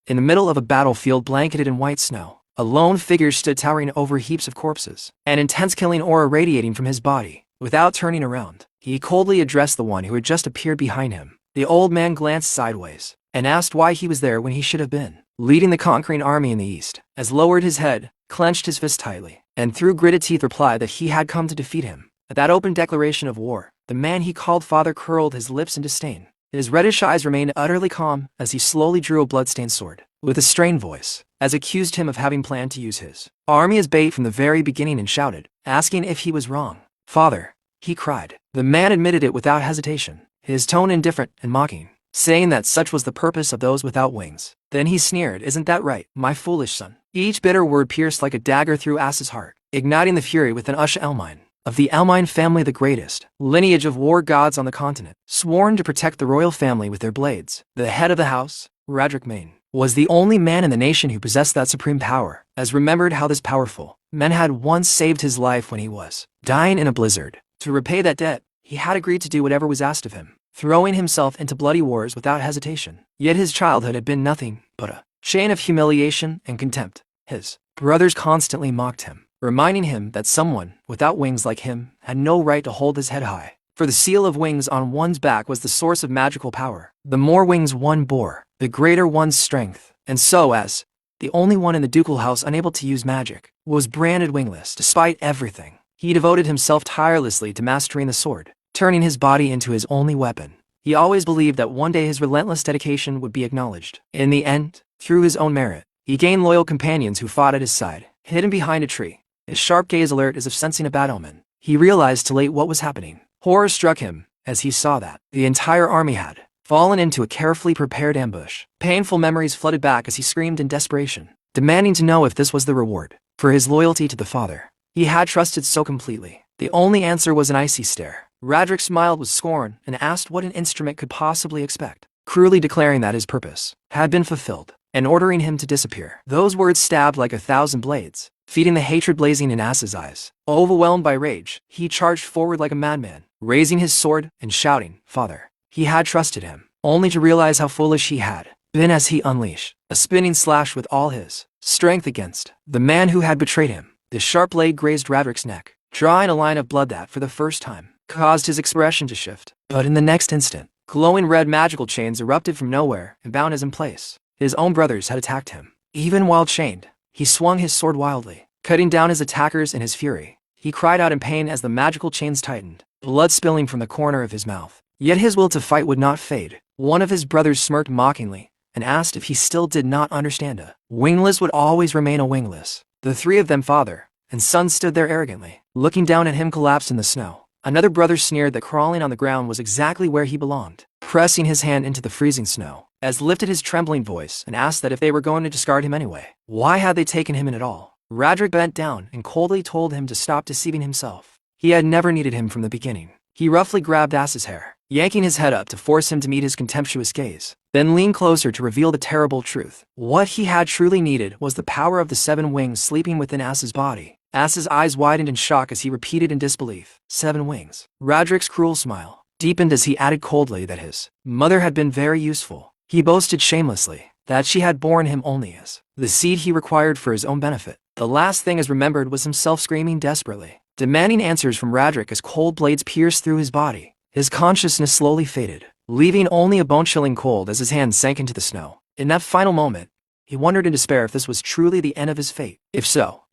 In the middle of a battlefield blanketed in white snow, a lone figure stood towering over heaps of corpses, an intense killing aura radiating from his body. Without turning around, he coldly addressed the one who had just appeared behind him. The old man glanced sideways and asked why he was there when he should have been leading the conquering army in the east. As lowered his head, clenched his fist tightly, and through gritted teeth replied that he had come to defeat him. At that open declaration of war, the man he called father curled his lips in disdain. His reddish eyes remained utterly calm as he slowly drew a bloodstained sword, with a strained voice, as accused him of having planned to use his army as bait from the very beginning and shouted, asking if he was wrong. "Father," he cried. The man admitted it without hesitation, his tone indifferent and mocking, saying that such was the purpose of those without wings. Then he sneered, "Isn't that right, my foolish son?" Each bitter word pierced like a dagger through As's heart, igniting the fury within Usha Elmine. Of the Elmine family, the greatest lineage of war gods on the continent, sworn to protect the royal family with their blades, the head of the house, Radric Main, was the only man in the nation who possessed that supreme power. As remembered how this powerful man had once saved his life when he was dying in a blizzard. To repay that debt, he had agreed to do whatever was asked of him, throwing himself into bloody wars without hesitation. Yet his childhood had been nothing but a chain of humiliation and contempt. His brothers constantly mocked him, reminding him that someone without wings like him had no right to hold his head high. For the seal of wings on one's back was the source of magical power. The more wings one bore, the greater one's strength. And so, as the only one in the ducal house unable to use magic, was branded wingless. Despite everything, he devoted himself tirelessly to mastering the sword, turning his body into his only weapon. He always believed that one day his relentless dedication would be acknowledged. In the end, through his own merit, he gained loyal companions who fought at his side, hidden behind a tree, his sharp gaze alert as if sensing a bad omen. He realized too late what was happening. Horror struck him as he saw that the entire army had fallen into a carefully prepared ambush. Painful memories flooded back as he screamed in desperation, demanding to know if this was the reward for his loyalty to the father he had trusted so completely. The only answer was an icy stare. Radric smiled with scorn and asked what an instrument could possibly expect, cruelly declaring that his purpose had been fulfilled and ordering him to disappear. Those words stabbed like 1,000 blades, feeding the hatred blazing in As's eyes. Overwhelmed by rage, he charged forward like a madman, raising his sword and shouting, "Father!" He had trusted him, only to realize how foolish he had been as he unleashed a spinning slash with all his strength against the man who had betrayed him. The sharp blade grazed Radric's neck, drawing a line of blood that, for the first time, caused his expression to shift. But in the next instant, glowing red magical chains erupted from nowhere and bound him in place. His own brothers had attacked him. Even while chained, he swung his sword wildly, cutting down his attackers in his fury. He cried out in pain as the magical chains tightened, blood spilling from the corner of his mouth. Yet his will to fight would not fade. One of his brothers smirked mockingly and asked if he still did not understand. A wingless would always remain a wingless. The three of them, father and son, stood there arrogantly, looking down at him collapsed in the snow. Another brother sneered that crawling on the ground was exactly where he belonged, pressing his hand into the freezing snow, as lifted his trembling voice and asked that if they were going to discard him anyway, why had they taken him in at all? Radric bent down and coldly told him to stop deceiving himself. He had never needed him from the beginning. He roughly grabbed As's hair, yanking his head up to force him to meet his contemptuous gaze, then leaned closer to reveal the terrible truth. What he had truly needed was the power of the 7 wings sleeping within As's body. As's eyes widened in shock as he repeated in disbelief, 7 wings. Radric's cruel smile deepened as he added coldly that his mother had been very useful. He boasted shamelessly that she had borne him only as the seed he required for his own benefit. The last thing as remembered was himself screaming desperately, demanding answers from Radric as cold blades pierced through his body. His consciousness slowly faded, leaving only a bone-chilling cold as his hand sank into the snow. In that final moment, he wondered in despair if this was truly the end of his fate. If so,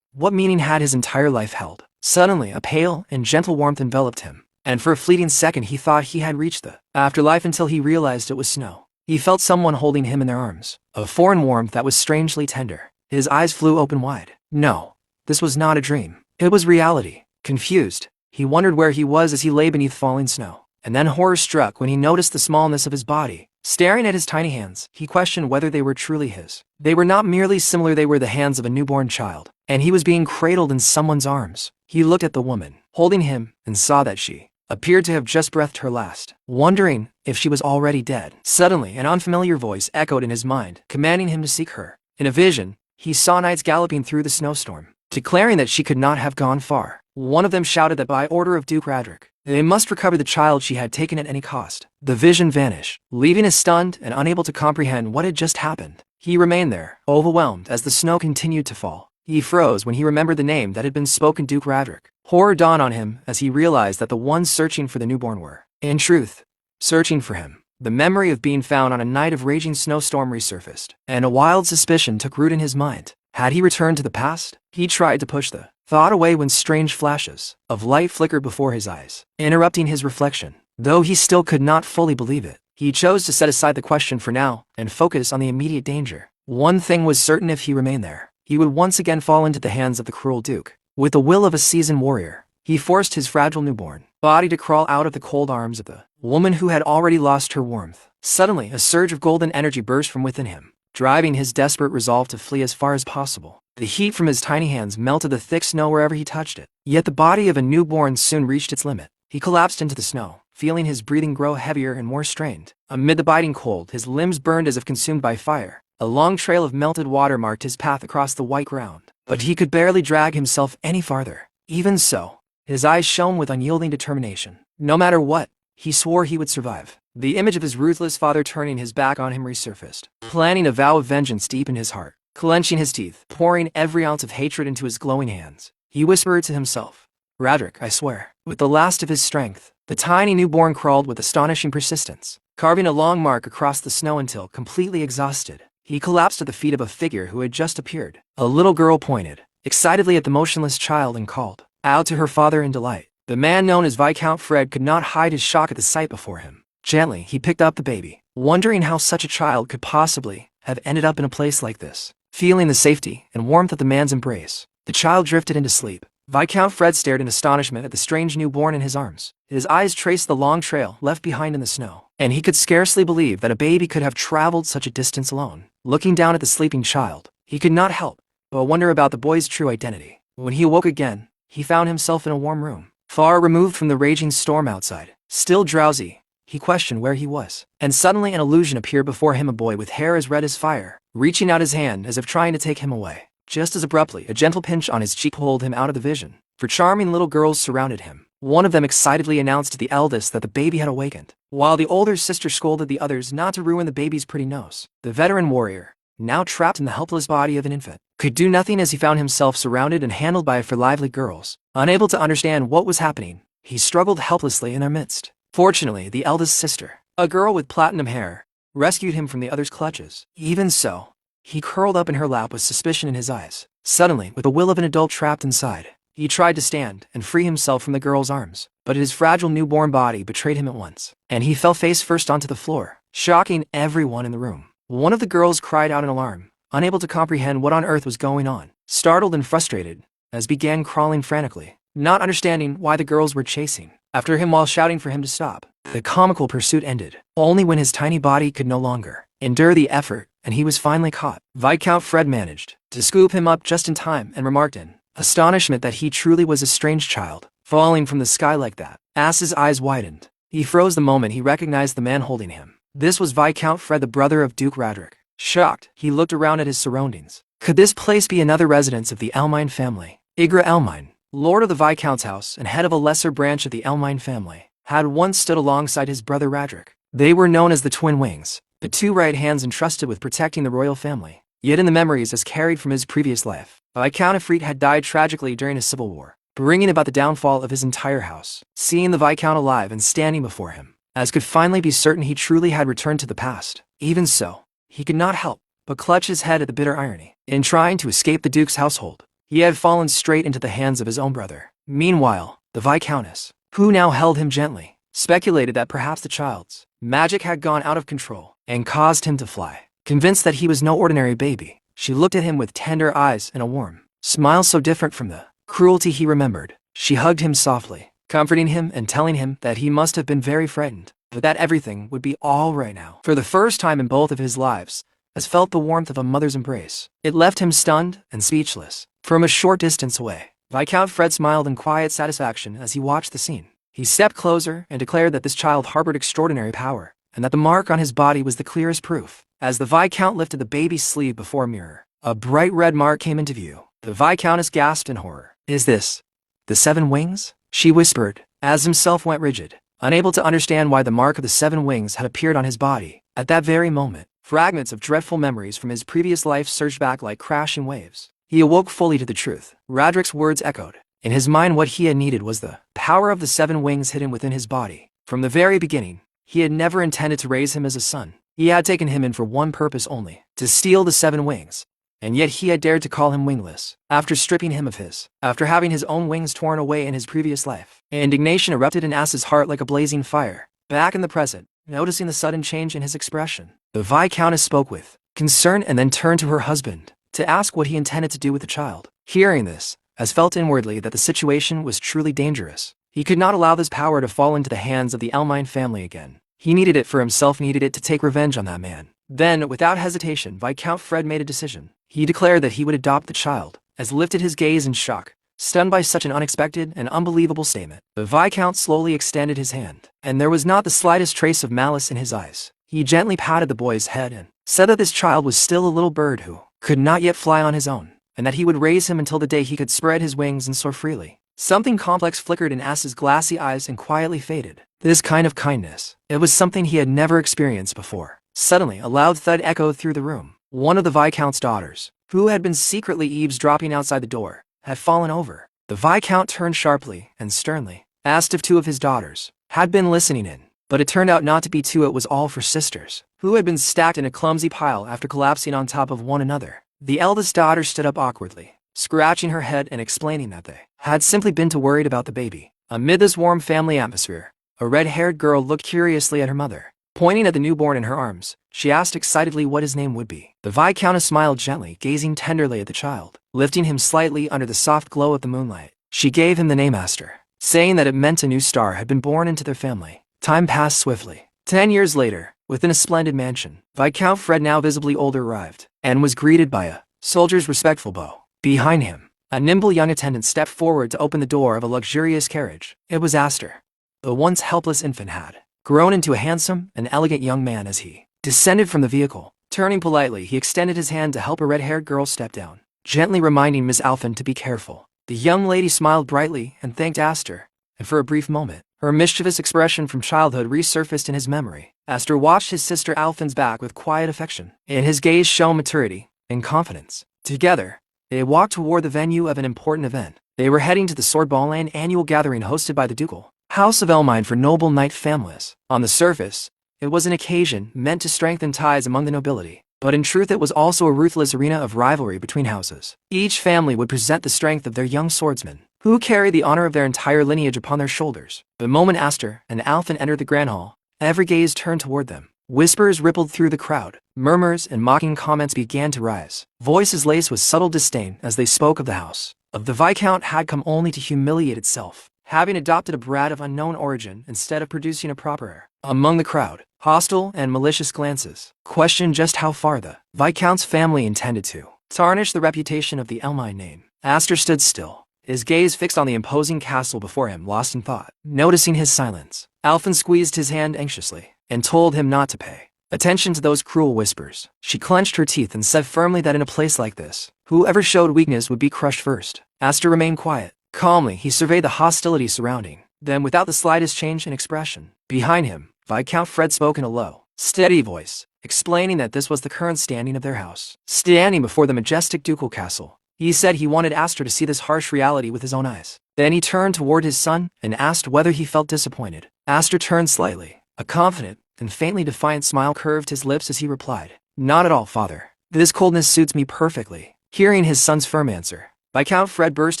what meaning had his entire life held? Suddenly, a pale and gentle warmth enveloped him, and for a fleeting second he thought he had reached the afterlife until he realized it was snow. He felt someone holding him in their arms, a foreign warmth that was strangely tender. His eyes flew open wide. No, this was not a dream. It was reality. Confused, he wondered where he was as he lay beneath falling snow. And then horror struck when he noticed the smallness of his body. Staring at his tiny hands, he questioned whether they were truly his. They were not merely similar, they were the hands of a newborn child, and he was being cradled in someone's arms. He looked at the woman holding him and saw that she appeared to have just breathed her last, wondering if she was already dead. Suddenly, an unfamiliar voice echoed in his mind, commanding him to seek her. In a vision, he saw knights galloping through the snowstorm, declaring that she could not have gone far. One of them shouted that by order of Duke Radric, they must recover the child she had taken at any cost. The vision vanished, leaving us stunned and unable to comprehend what had just happened. He remained there, overwhelmed as the snow continued to fall. He froze when he remembered the name that had been spoken, Duke Radric. Horror dawned on him as he realized that the ones searching for the newborn were, in truth, searching for him. The memory of being found on a night of raging snowstorm resurfaced, and a wild suspicion took root in his mind. Had he returned to the past? He tried to push the thought away when strange flashes of light flickered before his eyes, interrupting his reflection. Though he still could not fully believe it, he chose to set aside the question for now and focus on the immediate danger. One thing was certain: if he remained there, he would once again fall into the hands of the cruel Duke. With the will of a seasoned warrior, he forced his fragile newborn body to crawl out of the cold arms of the woman who had already lost her warmth. Suddenly, a surge of golden energy burst from within him, driving his desperate resolve to flee as far as possible. The heat from his tiny hands melted the thick snow wherever he touched it. Yet the body of a newborn soon reached its limit. He collapsed into the snow, feeling his breathing grow heavier and more strained. Amid the biting cold, his limbs burned as if consumed by fire. A long trail of melted water marked his path across the white ground, but he could barely drag himself any farther. Even so, his eyes shone with unyielding determination. No matter what, he swore he would survive. The image of his ruthless father turning his back on him resurfaced, planting a vow of vengeance deep in his heart. Clenching his teeth, pouring every ounce of hatred into his glowing hands, he whispered to himself, "Radric, I swear." With the last of his strength, the tiny newborn crawled with astonishing persistence, carving a long mark across the snow until, completely exhausted, he collapsed at the feet of a figure who had just appeared. A little girl pointed excitedly at the motionless child and called out to her father in delight. The man known as Viscount Fred could not hide his shock at the sight before him. Gently, he picked up the baby, wondering how such a child could possibly have ended up in a place like this. Feeling the safety and warmth of the man's embrace, the child drifted into sleep. Viscount Fred stared in astonishment at the strange newborn in his arms. His eyes traced the long trail left behind in the snow, and he could scarcely believe that a baby could have traveled such a distance alone. Looking down at the sleeping child, he could not help but wonder about the boy's true identity. When he awoke again, he found himself in a warm room, far removed from the raging storm outside. Still drowsy, he questioned where he was, and suddenly an illusion appeared before him, a boy with hair as red as fire, reaching out his hand as if trying to take him away. Just as abruptly, a gentle pinch on his cheek pulled him out of the vision. For charming little girls surrounded him. One of them excitedly announced to the eldest that the baby had awakened, while the older sister scolded the others not to ruin the baby's pretty nose. The veteran warrior, now trapped in the helpless body of an infant, could do nothing as he found himself surrounded and handled by four lively girls. Unable to understand what was happening, he struggled helplessly in their midst. Fortunately, the eldest sister, a girl with platinum hair, rescued him from the other's clutches. Even so, he curled up in her lap with suspicion in his eyes. Suddenly, with the will of an adult trapped inside, he tried to stand and free himself from the girl's arms, but his fragile newborn body betrayed him at once, and he fell face first onto the floor, shocking everyone in the room. One of the girls cried out in alarm, unable to comprehend what on earth was going on. Startled and frustrated, as began crawling frantically, not understanding why the girls were chasing after him while shouting for him to stop. The comical pursuit ended only when his tiny body could no longer endure the effort, and he was finally caught. Viscount Fred managed to scoop him up just in time and remarked in astonishment that he truly was a strange child, falling from the sky like that. As his eyes widened, he froze the moment he recognized the man holding him. This was Viscount Fred, the brother of Duke Radric. Shocked, he looked around at his surroundings. Could this place be another residence of the Elmine family? Igra Elmine, lord of the Viscount's house and head of a lesser branch of the Elmine family, had once stood alongside his brother Radric. They were known as the Twin Wings, the two right hands entrusted with protecting the royal family. Yet in the memories as carried from his previous life, Viscount Ifrit had died tragically during a civil war, bringing about the downfall of his entire house. Seeing the Viscount alive and standing before him, as could finally be certain he truly had returned to the past. Even so, he could not help but clutch his head at the bitter irony. In trying to escape the Duke's household, he had fallen straight into the hands of his own brother. Meanwhile, the Viscountess, who now held him gently, speculated that perhaps the child's magic had gone out of control and caused him to fly. Convinced that he was no ordinary baby, she looked at him with tender eyes and a warm smile so different from the cruelty he remembered. She hugged him softly, comforting him and telling him that he must have been very frightened, but that everything would be all right now. For the first time in both of his lives, has felt the warmth of a mother's embrace. It left him stunned and speechless. From a short distance away, Viscount Fred smiled in quiet satisfaction as he watched the scene. He stepped closer and declared that this child harbored extraordinary power, and that the mark on his body was the clearest proof. As the Viscount lifted the baby's sleeve before a mirror, a bright red mark came into view. The Viscountess gasped in horror. "Is this the 7 wings?" she whispered, as himself went rigid, unable to understand why the mark of the 7 wings had appeared on his body. At that very moment, Fragments of dreadful memories from his previous life surged back like crashing waves. He awoke fully to the truth. Radric's words echoed. In his mind, what he had needed was the power of the 7 wings hidden within his body. From the very beginning, he had never intended to raise him as a son. He had taken him in for one purpose only, to steal the 7 wings. And yet he had dared to call him wingless, after stripping him of his, after having his own wings torn away in his previous life. Indignation erupted in As's heart like a blazing fire. Back in the present, noticing the sudden change in his expression, the Viscountess spoke with concern and then turned to her husband to ask what he intended to do with the child. Hearing this, As felt inwardly that the situation was truly dangerous. He could not allow this power to fall into the hands of the Elmine family again. He needed it for himself, needed it to take revenge on that man. Then, without hesitation, Viscount Fred made a decision. He declared that he would adopt the child. As lifted his gaze in shock, stunned by such an unexpected and unbelievable statement, the Viscount slowly extended his hand, and there was not the slightest trace of malice in his eyes. He gently patted the boy's head and said that this child was still a little bird who could not yet fly on his own, and that he would raise him until the day he could spread his wings and soar freely. Something complex flickered in As's glassy eyes and quietly faded. This kind of kindness, it was something he had never experienced before. Suddenly, a loud thud echoed through the room. One of the Viscount's daughters, who had been secretly eavesdropping outside the door, had fallen over. The Viscount turned sharply and sternly, asked if two of his daughters had been listening in, but it turned out not to be two. It was all four sisters, who had been stacked in a clumsy pile after collapsing on top of one another. The eldest daughter stood up awkwardly, scratching her head and explaining that they had simply been too worried about the baby. Amid this warm family atmosphere, a red-haired girl looked curiously at her mother. Pointing at the newborn in her arms, she asked excitedly what his name would be. The Viscountess smiled gently, gazing tenderly at the child, lifting him slightly under the soft glow of the moonlight. She gave him the name Aster, saying that it meant a new star had been born into their family. Time passed swiftly. 10 years later, within a splendid mansion, Viscount Fred, now visibly older, arrived, and was greeted by a soldier's respectful bow. Behind him, a nimble young attendant stepped forward to open the door of a luxurious carriage. It was Aster. The once helpless infant had grown into a handsome and elegant young man as he descended from the vehicle. Turning politely, he extended his hand to help a red-haired girl step down, gently reminding Miss Alphen to be careful. The young lady smiled brightly and thanked Aster, and for a brief moment, her mischievous expression from childhood resurfaced in his memory. Aster watched his sister Alphen's back with quiet affection. In his gaze shone maturity and confidence. Together, they walked toward the venue of an important event. They were heading to the Swordballland annual gathering hosted by the Ducal House of Elmine for noble knight families. On the surface, it was an occasion meant to strengthen ties among the nobility, but in truth it was also a ruthless arena of rivalry between houses. Each family would present the strength of their young swordsmen, who carried the honor of their entire lineage upon their shoulders. The moment Aster and Alphen entered the Grand Hall, every gaze turned toward them. Whispers rippled through the crowd. Murmurs and mocking comments began to rise. Voices laced with subtle disdain as they spoke of the house of the Viscount had come only to humiliate itself, having adopted a brat of unknown origin instead of producing a proper heir. Among the crowd, hostile and malicious glances questioned just how far the Viscount's family intended to tarnish the reputation of the Elmine name. Aster stood still, his gaze fixed on the imposing castle before him, lost in thought. Noticing his silence, Alphen squeezed his hand anxiously and told him not to pay attention to those cruel whispers. She clenched her teeth and said firmly that in a place like this, whoever showed weakness would be crushed first. Aster remained quiet. Calmly, he surveyed the hostility surrounding. Then, without the slightest change in expression, behind him, Viscount Fred spoke in a low, steady voice, explaining that this was the current standing of their house. Standing before the majestic ducal castle, he said he wanted Aster to see this harsh reality with his own eyes. Then he turned toward his son and asked whether he felt disappointed. Aster turned slightly. A confident and faintly defiant smile curved his lips as he replied, "Not at all, father. This coldness suits me perfectly." Hearing his son's firm answer, Viscount Fred burst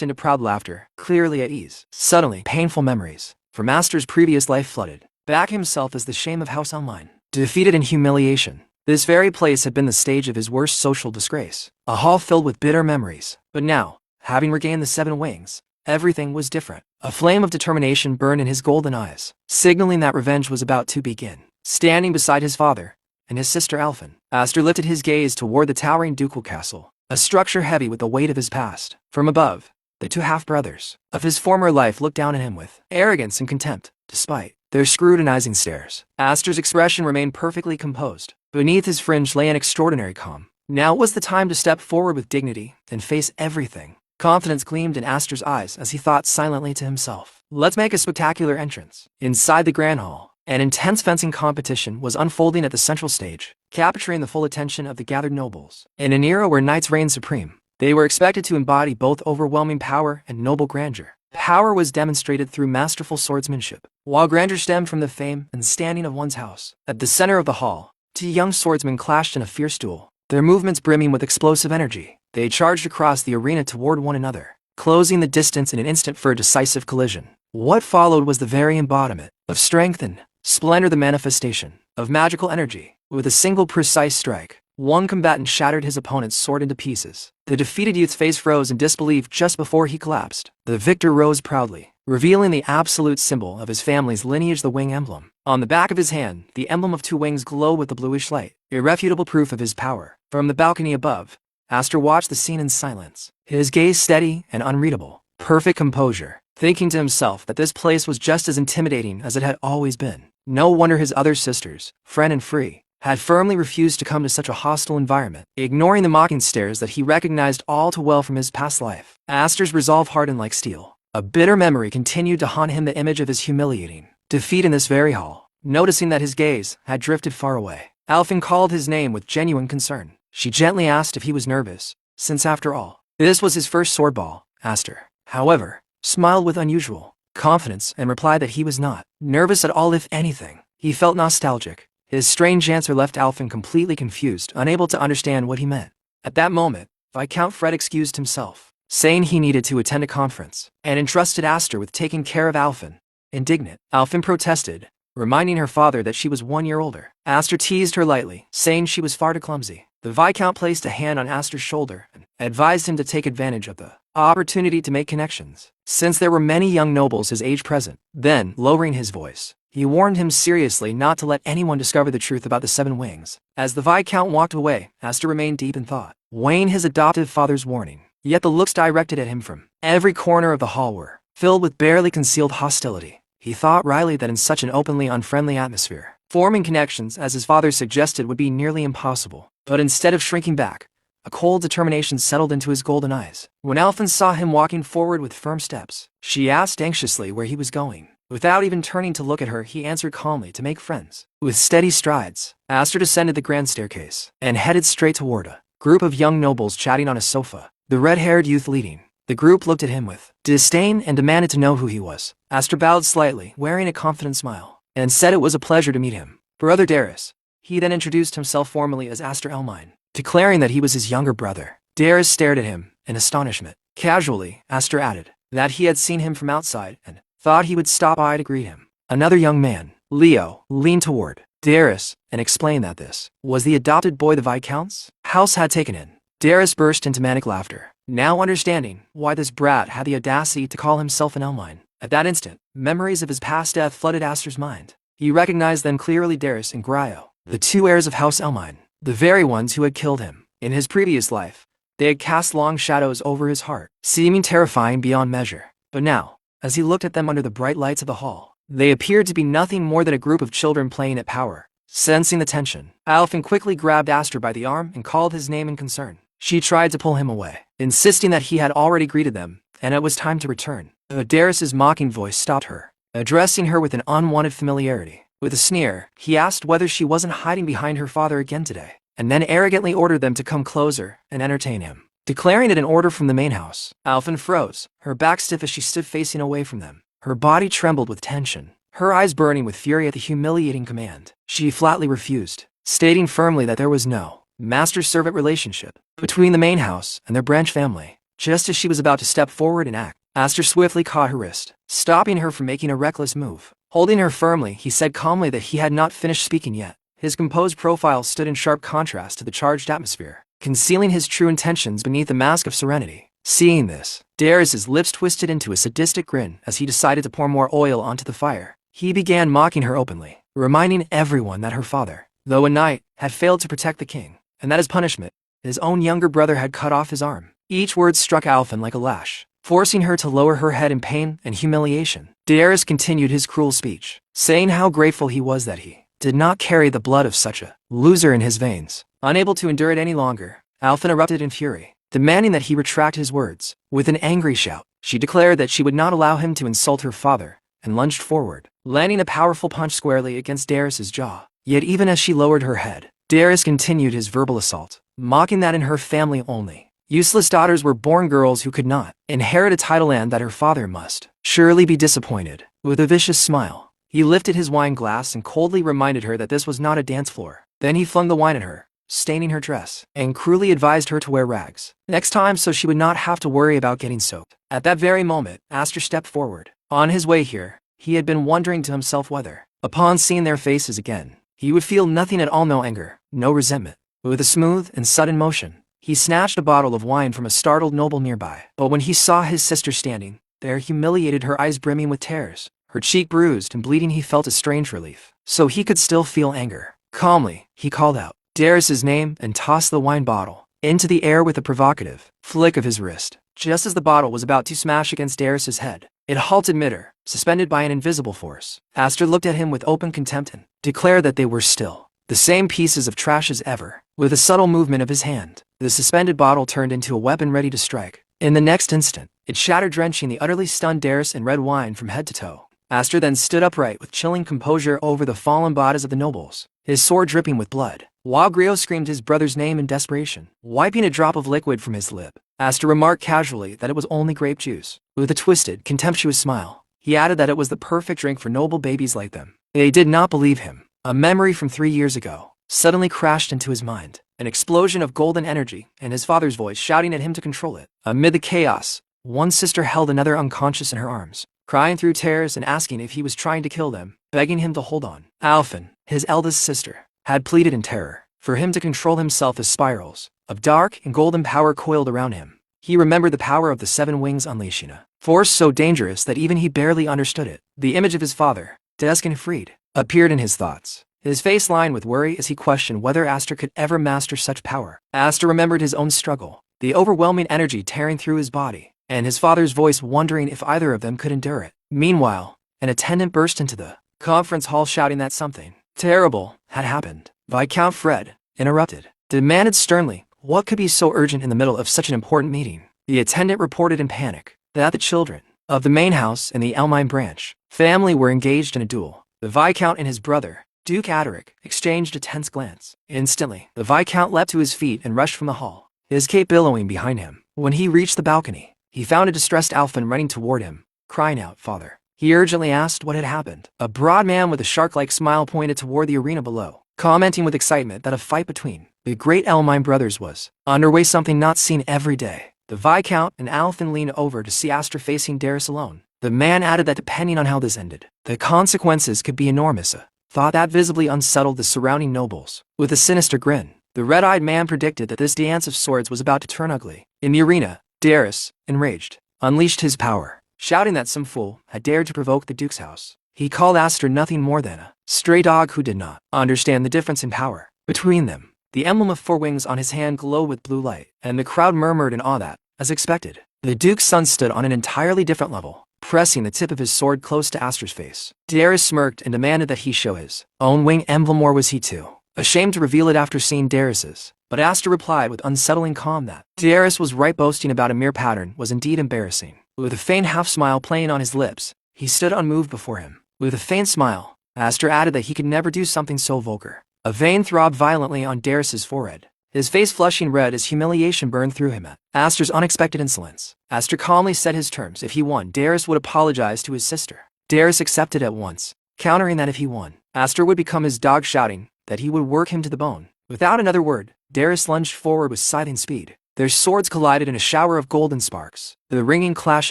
into proud laughter, clearly at ease. Suddenly, painful memories from Aster's previous life flooded back himself as the shame of House Elmine. Defeated in humiliation, this very place had been the stage of his worst social disgrace, a hall filled with bitter memories. But now, having regained the 7 wings, everything was different. A flame of determination burned in his golden eyes, signaling that revenge was about to begin. Standing beside his father and his sister Alphen, Aster lifted his gaze toward the towering ducal castle, a structure heavy with the weight of his past. From above, the two half-brothers of his former life looked down at him with arrogance and contempt, despite their scrutinizing stares. Aster's expression remained perfectly composed. Beneath his fringe lay an extraordinary calm. Now was the time to step forward with dignity and face everything. Confidence gleamed in Aster's eyes as he thought silently to himself, "Let's make a spectacular entrance." Inside the Grand Hall, an intense fencing competition was unfolding at the central stage. capturing the full attention of the gathered nobles. In an era where knights reigned supreme, they were expected to embody both overwhelming power and noble grandeur. Power was demonstrated through masterful swordsmanship, while grandeur stemmed from the fame and standing of one's house. At the center of the hall, two young swordsmen clashed in a fierce duel, their movements brimming with explosive energy. They charged across the arena toward one another, closing the distance in an instant for a decisive collision. What followed was the very embodiment of strength and splendor, the manifestation of magical energy. With a single precise strike, one combatant shattered his opponent's sword into pieces. The defeated youth's face froze in disbelief just before he collapsed. The victor rose proudly, revealing the absolute symbol of his family's lineage, the wing emblem. On the back of his hand, the emblem of two wings glowed with a bluish light, irrefutable proof of his power. From the balcony above, Aster watched the scene in silence, his gaze steady and unreadable. Perfect composure, thinking to himself that this place was just as intimidating as it had always been. No wonder his other sisters, Friend and Free, had firmly refused to come to such a hostile environment, ignoring the mocking stares that he recognized all too well from his past life. Aster's resolve hardened like steel. A bitter memory continued to haunt him, the image of his humiliating defeat in this very hall. Noticing that his gaze had drifted far away, Alfin called his name with genuine concern. She gently asked if he was nervous, since after all, this was his first sword ball. Aster, however, smiled with unusual confidence and replied that he was not nervous at all. If anything, he felt nostalgic. His strange answer left Alfin completely confused, unable to understand what he meant. At that moment, Viscount Fred excused himself, saying he needed to attend a conference, and entrusted Aster with taking care of Alfin. Indignant, Alfin protested, reminding her father that she was 1 year older. Aster teased her lightly, saying she was far too clumsy. The Viscount placed a hand on Aster's shoulder and advised him to take advantage of the opportunity to make connections, since there were many young nobles his age present. Then, lowering his voice, he warned him seriously not to let anyone discover the truth about the Seven Wings. As the Viscount walked away, Aster remained deep in thought, weighing his adoptive father's warning. Yet the looks directed at him from every corner of the hall were filled with barely concealed hostility. He thought wryly that in such an openly unfriendly atmosphere, forming connections as his father suggested would be nearly impossible. But instead of shrinking back, a cold determination settled into his golden eyes. When Alfin saw him walking forward with firm steps, she asked anxiously where he was going. Without even turning to look at her, he answered calmly, to make friends. With steady strides, Aster descended the grand staircase and headed straight toward a group of young nobles chatting on a sofa, the red-haired youth leading. The group looked at him with disdain and demanded to know who he was. Aster bowed slightly, wearing a confident smile, and said it was a pleasure to meet him. Brother Darius. He then introduced himself formally as Aster Elmine, declaring that he was his younger brother. Darius stared at him in astonishment. Casually, Aster added that he had seen him from outside and thought he would stop by to greet him. Another young man, Leo, leaned toward Darius and explained that this was the adopted boy the Viscount's house had taken in. Darius burst into manic laughter, now understanding why this brat had the audacity to call himself an Elmine. At that instant, memories of his past death flooded Aster's mind. He recognized them clearly: Darius and Gryo, the two heirs of House Elmine, the very ones who had killed him. In his previous life, they had cast long shadows over his heart, seeming terrifying beyond measure. But now, as he looked at them under the bright lights of the hall, they appeared to be nothing more than a group of children playing at power. Sensing the tension, Alfin quickly grabbed Aster by the arm and called his name in concern. She tried to pull him away, insisting that he had already greeted them, and it was time to return. But Darius's mocking voice stopped her, addressing her with an unwanted familiarity. With a sneer, he asked whether she wasn't hiding behind her father again today, and then arrogantly ordered them to come closer and entertain him, declaring it an order from the main house. Alfin froze, her back stiff as she stood facing away from them. Her body trembled with tension, her eyes burning with fury at the humiliating command. She flatly refused, stating firmly that there was no master-servant relationship between the main house and their branch family. Just as she was about to step forward and act, Aster swiftly caught her wrist, stopping her from making a reckless move. Holding her firmly, he said calmly that he had not finished speaking yet. His composed profile stood in sharp contrast to the charged atmosphere, concealing his true intentions beneath a mask of serenity. Seeing this, Darius's lips twisted into a sadistic grin as he decided to pour more oil onto the fire. He began mocking her openly, reminding everyone that her father, though a knight, had failed to protect the king, and that as punishment, his own younger brother had cut off his arm. Each word struck Alfin like a lash, forcing her to lower her head in pain and humiliation. Darius continued his cruel speech, saying how grateful he was that he did not carry the blood of such a loser in his veins. Unable to endure it any longer, Alfin erupted in fury, demanding that he retract his words. With an angry shout, she declared that she would not allow him to insult her father, and lunged forward, landing a powerful punch squarely against Darius's jaw. Yet even as she lowered her head, Darius continued his verbal assault, mocking that in her family only useless daughters were born girls who could not inherit a title and that her father must surely be disappointed. With a vicious smile, he lifted his wine glass and coldly reminded her that this was not a dance floor. Then he flung the wine at her, staining her dress, and cruelly advised her to wear rags next time so she would not have to worry about getting soaked. At that very moment, Aster stepped forward. On his way here, he had been wondering to himself whether, upon seeing their faces again, he would feel nothing at all, no anger, no resentment. With a smooth and sudden motion, he snatched a bottle of wine from a startled noble nearby. But when he saw his sister standing there, humiliated, her eyes brimming with tears, her cheek bruised and bleeding, he felt a strange relief. So he could still feel anger. Calmly, he called out Darius's name and tossed the wine bottle into the air with a provocative flick of his wrist. Just as the bottle was about to smash against Darius's head, it halted midair, suspended by an invisible force. Aster looked at him with open contempt and declared that they were still the same pieces of trash as ever. With a subtle movement of his hand, the suspended bottle turned into a weapon ready to strike. In the next instant, it shattered, drenching the utterly stunned Darius in red wine from head to toe. Aster then stood upright with chilling composure over the fallen bodies of the nobles, his sword dripping with blood, while Griot screamed his brother's name in desperation. Wiping a drop of liquid from his lip, Aster remarked casually that it was only grape juice. With a twisted, contemptuous smile, he added that it was the perfect drink for noble babies like them. They did not believe him. A memory from 3 years ago suddenly crashed into his mind, an explosion of golden energy, and his father's voice shouting at him to control it. Amid the chaos, one sister held another unconscious in her arms, crying through tears and asking if he was trying to kill them, begging him to hold on. Alphen, his eldest sister, had pleaded in terror for him to control himself as spirals of dark and golden power coiled around him. He remembered the power of the 7 wings unleashing a force so dangerous that even he barely understood it. The image of his father, desk and freed, appeared in his thoughts, his face lined with worry as he questioned whether Aster could ever master such power. Aster remembered his own struggle, the overwhelming energy tearing through his body, and his father's voice wondering if either of them could endure it. Meanwhile, an attendant burst into the conference hall shouting that something terrible had happened. Viscount Fred, interrupted, demanded sternly what could be so urgent in the middle of such an important meeting. The attendant reported in panic that the children of the main house and the Elmine branch family were engaged in a duel. The Viscount and his brother, Duke Aderic, exchanged a tense glance. Instantly, the Viscount leapt to his feet and rushed from the hall, his cape billowing behind him. When he reached the balcony, he found a distressed Alphen running toward him, crying out, "Father." He urgently asked what had happened. A broad man with a shark-like smile pointed toward the arena below, commenting with excitement that a fight between the great Elmine brothers was underway, something not seen every day. The Viscount and Alphen leaned over to see Aster facing Darius alone. The man added that depending on how this ended, the consequences could be enormous, a thought that visibly unsettled the surrounding nobles. With a sinister grin, the red-eyed man predicted that this dance of swords was about to turn ugly. In the arena, Darius, enraged, unleashed his power, shouting that some fool had dared to provoke the Duke's house. He called Aster nothing more than a stray dog who did not understand the difference in power between them. The emblem of 4 wings on his hand glowed with blue light, and the crowd murmured in awe that, as expected, the Duke's son stood on an entirely different level, pressing the tip of his sword close to Aster's face. Darius smirked and demanded that he show his own wing emblem, or was he too ashamed to reveal it after seeing Darius's? But Aster replied with unsettling calm that Darius was right, boasting about a mere pattern was indeed embarrassing. With a faint half-smile playing on his lips, he stood unmoved before him. With a faint smile, Aster added that he could never do something so vulgar. A vein throbbed violently on Darius's forehead, his face flushing red as humiliation burned through him at Aster's unexpected insolence. Aster calmly set his terms. If he won, Darius would apologize to his sister. Darius accepted at once, countering that if he won, Aster would become his dog, shouting that he would work him to the bone. Without another word, Darius lunged forward with scything speed. Their swords collided in a shower of golden sparks, the ringing clash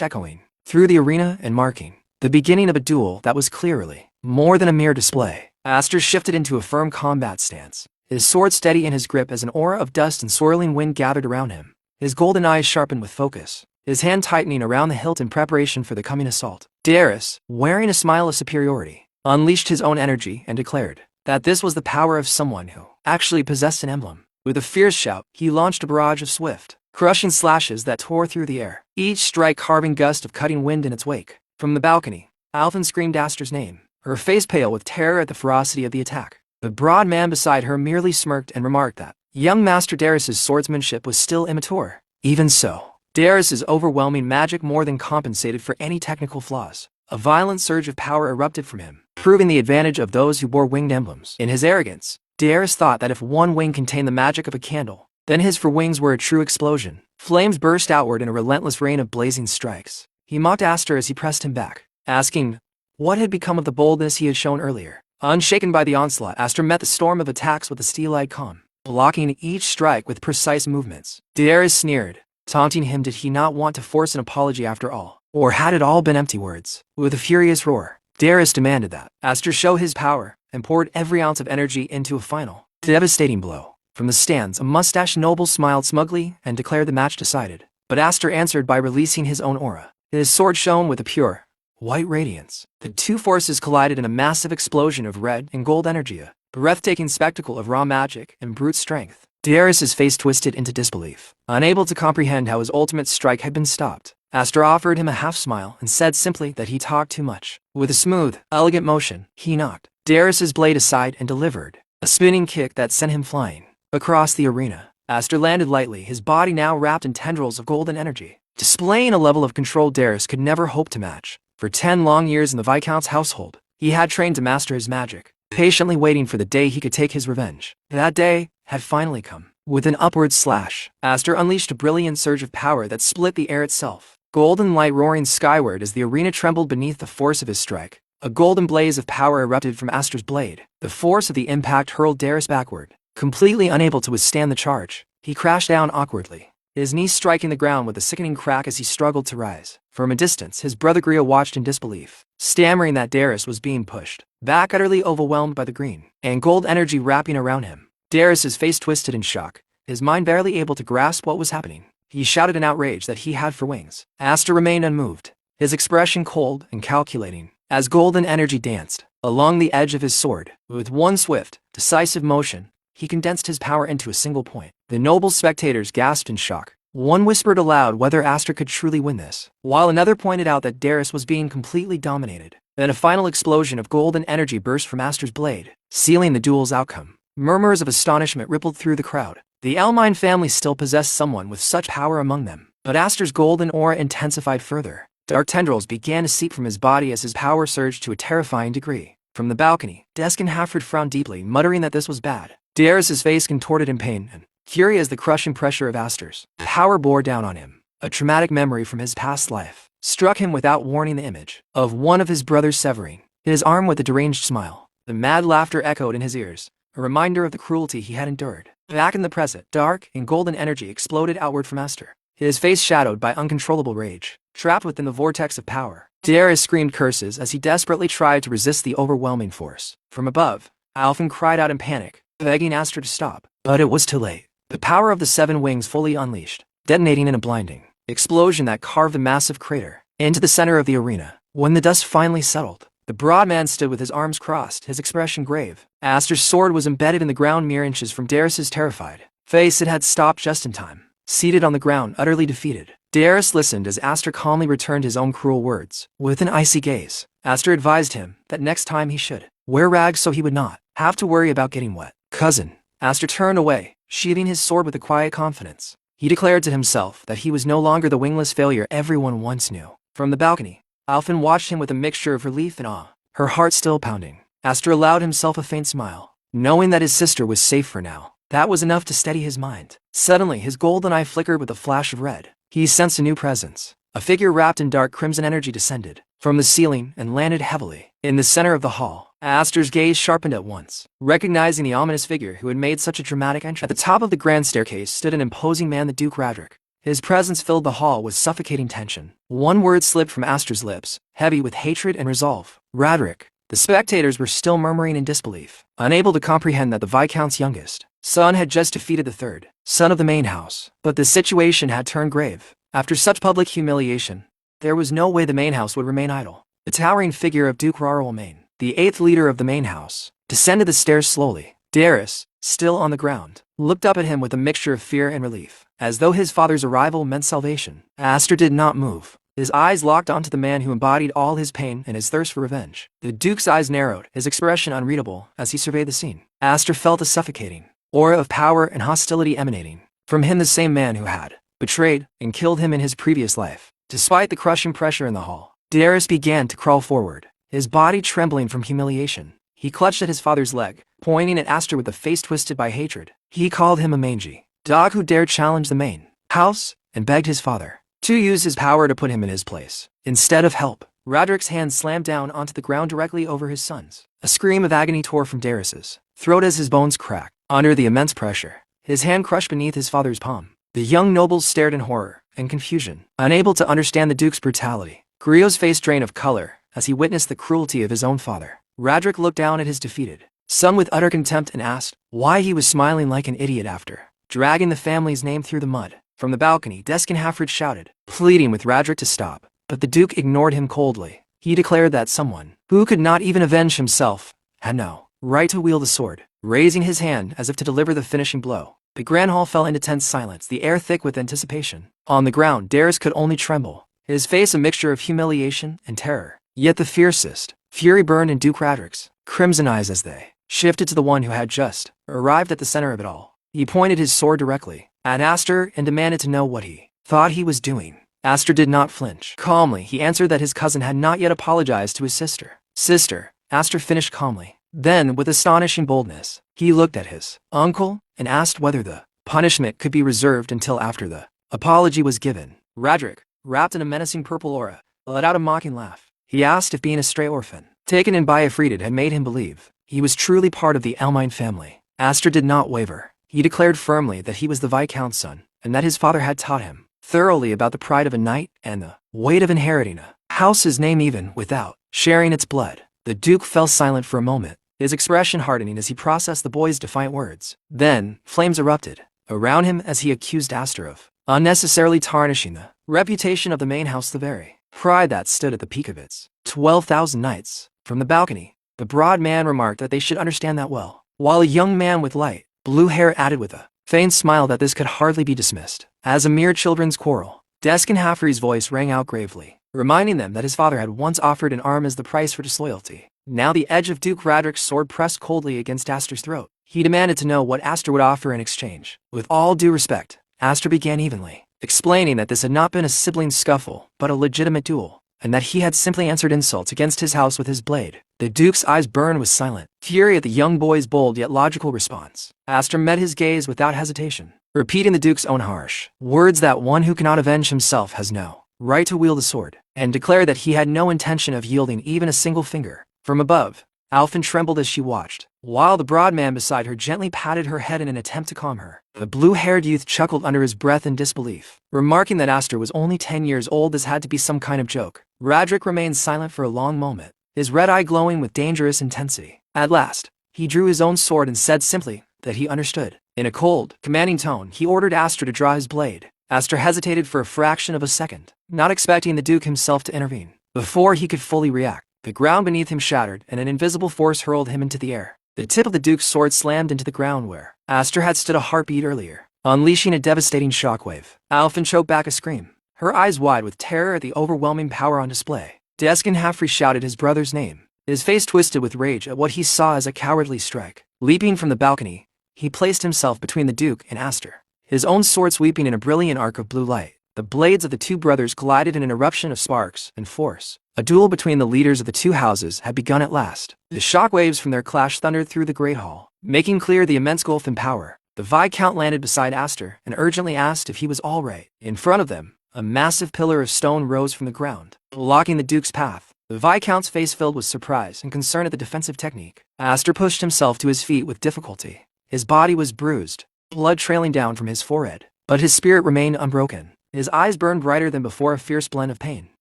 echoing through the arena and marking the beginning of a duel that was clearly more than a mere display. Aster shifted into a firm combat stance, his sword steady in his grip as an aura of dust and swirling wind gathered around him, his golden eyes sharpened with focus, his hand tightening around the hilt in preparation for the coming assault. Darius, wearing a smile of superiority, unleashed his own energy and declared that this was the power of someone who actually possessed an emblem. With a fierce shout, he launched a barrage of swift, crushing slashes that tore through the air, each strike carving a gust of cutting wind in its wake. From the balcony, Alphen screamed Aster's name, her face pale with terror at the ferocity of the attack. The broad man beside her merely smirked and remarked that young Master Darius's swordsmanship was still immature. Even so, Darius's overwhelming magic more than compensated for any technical flaws. A violent surge of power erupted from him, proving the advantage of those who bore winged emblems. In his arrogance, Darius thought that if one wing contained the magic of a candle, then his four wings were a true explosion. Flames burst outward in a relentless rain of blazing strikes. He mocked Aster as he pressed him back, asking what had become of the boldness he had shown earlier. Unshaken by the onslaught, Aster met the storm of attacks with a steel-eyed calm, blocking each strike with precise movements. Darius sneered, taunting him. Did he not want to force an apology after all? Or had it all been empty words? With a furious roar, Darius demanded that Aster show his power and poured every ounce of energy into a final, devastating blow. From the stands, a mustached noble smiled smugly and declared the match decided. But Aster answered by releasing his own aura. His sword shone with a pure, white radiance. The two forces collided in a massive explosion of red and gold energy, a breathtaking spectacle of raw magic and brute strength. Darius's face twisted into disbelief. Unable to comprehend how his ultimate strike had been stopped, Aster offered him a half-smile and said simply that he talked too much. With a smooth, elegant motion, he knocked Darius's blade aside and delivered a spinning kick that sent him flying across the arena. Aster landed lightly, his body now wrapped in tendrils of golden energy, displaying a level of control Darius could never hope to match. For 10 long years in the Viscount's household, he had trained to master his magic, patiently waiting for the day he could take his revenge. That day had finally come. With an upward slash, Aster unleashed a brilliant surge of power that split the air itself. Golden light roaring skyward as the arena trembled beneath the force of his strike. A golden blaze of power erupted from Aster's blade. The force of the impact hurled Darius backward. Completely unable to withstand the charge, he crashed down awkwardly, his knees striking the ground with a sickening crack as he struggled to rise. From a distance, his brother Gria watched in disbelief, stammering that Darius was being pushed back, utterly overwhelmed by the green and gold energy wrapping around him. Darius's face twisted in shock, his mind barely able to grasp what was happening. He shouted in outrage that he had four wings. Aster remained unmoved, his expression cold and calculating, as golden energy danced along the edge of his sword. With one swift, decisive motion, he condensed his power into a single point. The noble spectators gasped in shock. One whispered aloud whether Aster could truly win this, while another pointed out that Darius was being completely dominated. Then a final explosion of golden energy burst from Aster's blade, sealing the duel's outcome. Murmurs of astonishment rippled through the crowd. The Elmine family still possessed someone with such power among them, but Aster's golden aura intensified further. Dark tendrils began to seep from his body as his power surged to a terrifying degree. From the balcony, Deskin Halford frowned deeply, muttering that this was bad. Darius's face contorted in pain, and, fury as the crushing pressure of Aster's power bore down on him, a traumatic memory from his past life struck him without warning. The image of one of his brothers severing his arm with a deranged smile. The mad laughter echoed in his ears, a reminder of the cruelty he had endured. Back in the present, dark and golden energy exploded outward from Aster, his face shadowed by uncontrollable rage. Trapped within the vortex of power, Darius screamed curses as he desperately tried to resist the overwhelming force. From above, Alphen cried out in panic, begging Aster to stop. But it was too late. The power of the seven wings fully unleashed, detonating in a blinding explosion that carved a massive crater into the center of the arena. When the dust finally settled, the broad man stood with his arms crossed, his expression grave. Aster's sword was embedded in the ground mere inches from Darius's terrified face. It had stopped just in time. Seated on the ground, utterly defeated, Darius listened as Aster calmly returned his own cruel words. With an icy gaze, Aster advised him that next time he should wear rags so he would not have to worry about getting wet. Cousin, Aster turned away, sheathing his sword with a quiet confidence. He declared to himself that he was no longer the wingless failure everyone once knew. From the balcony, Alphen watched him with a mixture of relief and awe, her heart still pounding. Aster allowed himself a faint smile, knowing that his sister was safe for now. That was enough to steady his mind. Suddenly, his golden eye flickered with a flash of red. He sensed a new presence. A figure wrapped in dark crimson energy descended from the ceiling and landed heavily in the center of the hall. Aster's gaze sharpened at once, recognizing the ominous figure who had made such a dramatic entrance. At the top of the grand staircase stood an imposing man, the Duke Radric. His presence filled the hall with suffocating tension. One word slipped from Aster's lips, heavy with hatred and resolve. Radric. The spectators were still murmuring in disbelief, unable to comprehend that the Viscount's youngest son had just defeated the third son of the main house. But the situation had turned grave. After such public humiliation, there was no way the main house would remain idle. The towering figure of Duke Rarwelmain, the eighth leader of the main house, descended the stairs slowly. Darius, still on the ground, looked up at him with a mixture of fear and relief, as though his father's arrival meant salvation. Aster did not move. His eyes locked onto the man who embodied all his pain and his thirst for revenge. The Duke's eyes narrowed, his expression unreadable as he surveyed the scene. Aster felt a suffocating aura of power and hostility emanating from him, the same man who had betrayed and killed him in his previous life. Despite the crushing pressure in the hall, Darius began to crawl forward, his body trembling from humiliation. He clutched at his father's leg, pointing at Aster with a face twisted by hatred. He called him a mangy dog who dared challenge the main house, and begged his father to use his power to put him in his place. Instead of help, Roderick's hand slammed down onto the ground directly over his son's. A scream of agony tore from Darius's throat as his bones cracked. Under the immense pressure, his hand crushed beneath his father's palm. The young nobles stared in horror and confusion, unable to understand the Duke's brutality. Griot's face drained of color as he witnessed the cruelty of his own father. Roderick looked down at his defeated son with utter contempt and asked why he was smiling like an idiot after dragging the family's name through the mud. From the balcony, Deskin Halfred shouted, pleading with Roderick to stop, but the Duke ignored him coldly. He declared that someone who could not even avenge himself had no right to wield a sword. Raising his hand as if to deliver the finishing blow, the grand hall fell into tense silence, the air thick with anticipation. On the ground, Darius could only tremble, his face a mixture of humiliation and terror. Yet the fiercest fury burned in Duke Roderick's crimson eyes as they shifted to the one who had just arrived at the center of it all. He pointed his sword directly at Aster and demanded to know what he thought he was doing. Aster did not flinch. Calmly, he answered that his cousin had not yet apologized to his sister. Sister, Aster finished calmly. Then, with astonishing boldness, he looked at his uncle and asked whether the punishment could be reserved until after the apology was given. Roderick, wrapped in a menacing purple aura, let out a mocking laugh. He asked if being a stray orphan, taken in by a Freedid, had made him believe he was truly part of the Elmine family. Aster did not waver. He declared firmly that he was the Viscount's son, and that his father had taught him thoroughly about the pride of a knight and the weight of inheriting a house's name even without sharing its blood. The Duke fell silent for a moment, his expression hardening as he processed the boy's defiant words. Then, flames erupted around him as he accused Aster of unnecessarily tarnishing the reputation of the main house, the very pride that stood at the peak of its 12,000 knights. From the balcony, the broad man remarked that they should understand that well, while a young man with light blue hair added with a faint smile that this could hardly be dismissed as a mere children's quarrel. Deskin Halfrey's voice rang out gravely, reminding them that his father had once offered an arm as the price for disloyalty. Now the edge of Duke Roderick's sword pressed coldly against Aster's throat. He demanded to know what Aster would offer in exchange. With all due respect, Aster began evenly, explaining that this had not been a sibling scuffle, but a legitimate duel, and that he had simply answered insults against his house with his blade. The Duke's eyes burned with silent fury at the young boy's bold yet logical response. Aster met his gaze without hesitation, repeating the Duke's own harsh words that one who cannot avenge himself has no right to wield a sword, and declared that he had no intention of yielding even a single finger. From above, Alphen trembled as she watched, while the broad man beside her gently patted her head in an attempt to calm her. The blue-haired youth chuckled under his breath in disbelief, remarking that Aster was only 10 years old. This had to be some kind of joke. Roderick remained silent for a long moment, his red eye glowing with dangerous intensity. At last, he drew his own sword and said simply that he understood. In a cold, commanding tone, he ordered Aster to draw his blade. Aster hesitated for a fraction of a second, not expecting the Duke himself to intervene. Before he could fully react, the ground beneath him shattered and an invisible force hurled him into the air. The tip of the Duke's sword slammed into the ground where Aster had stood a heartbeat earlier, unleashing a devastating shockwave. Alphen choked back a scream, her eyes wide with terror at the overwhelming power on display. Deskin Halfrey shouted his brother's name, his face twisted with rage at what he saw as a cowardly strike. Leaping from the balcony, he placed himself between the Duke and Aster, his own sword sweeping in a brilliant arc of blue light. The blades of the two brothers collided in an eruption of sparks and force. A duel between the leaders of the two houses had begun at last. The shockwaves from their clash thundered through the great hall, making clear the immense gulf in power. The Viscount landed beside Aster and urgently asked if he was all right. In front of them, a massive pillar of stone rose from the ground, blocking the Duke's path. The Viscount's face filled with surprise and concern at the defensive technique. Aster pushed himself to his feet with difficulty. His body was bruised, blood trailing down from his forehead, but his spirit remained unbroken. His eyes burned brighter than before, a fierce blend of pain,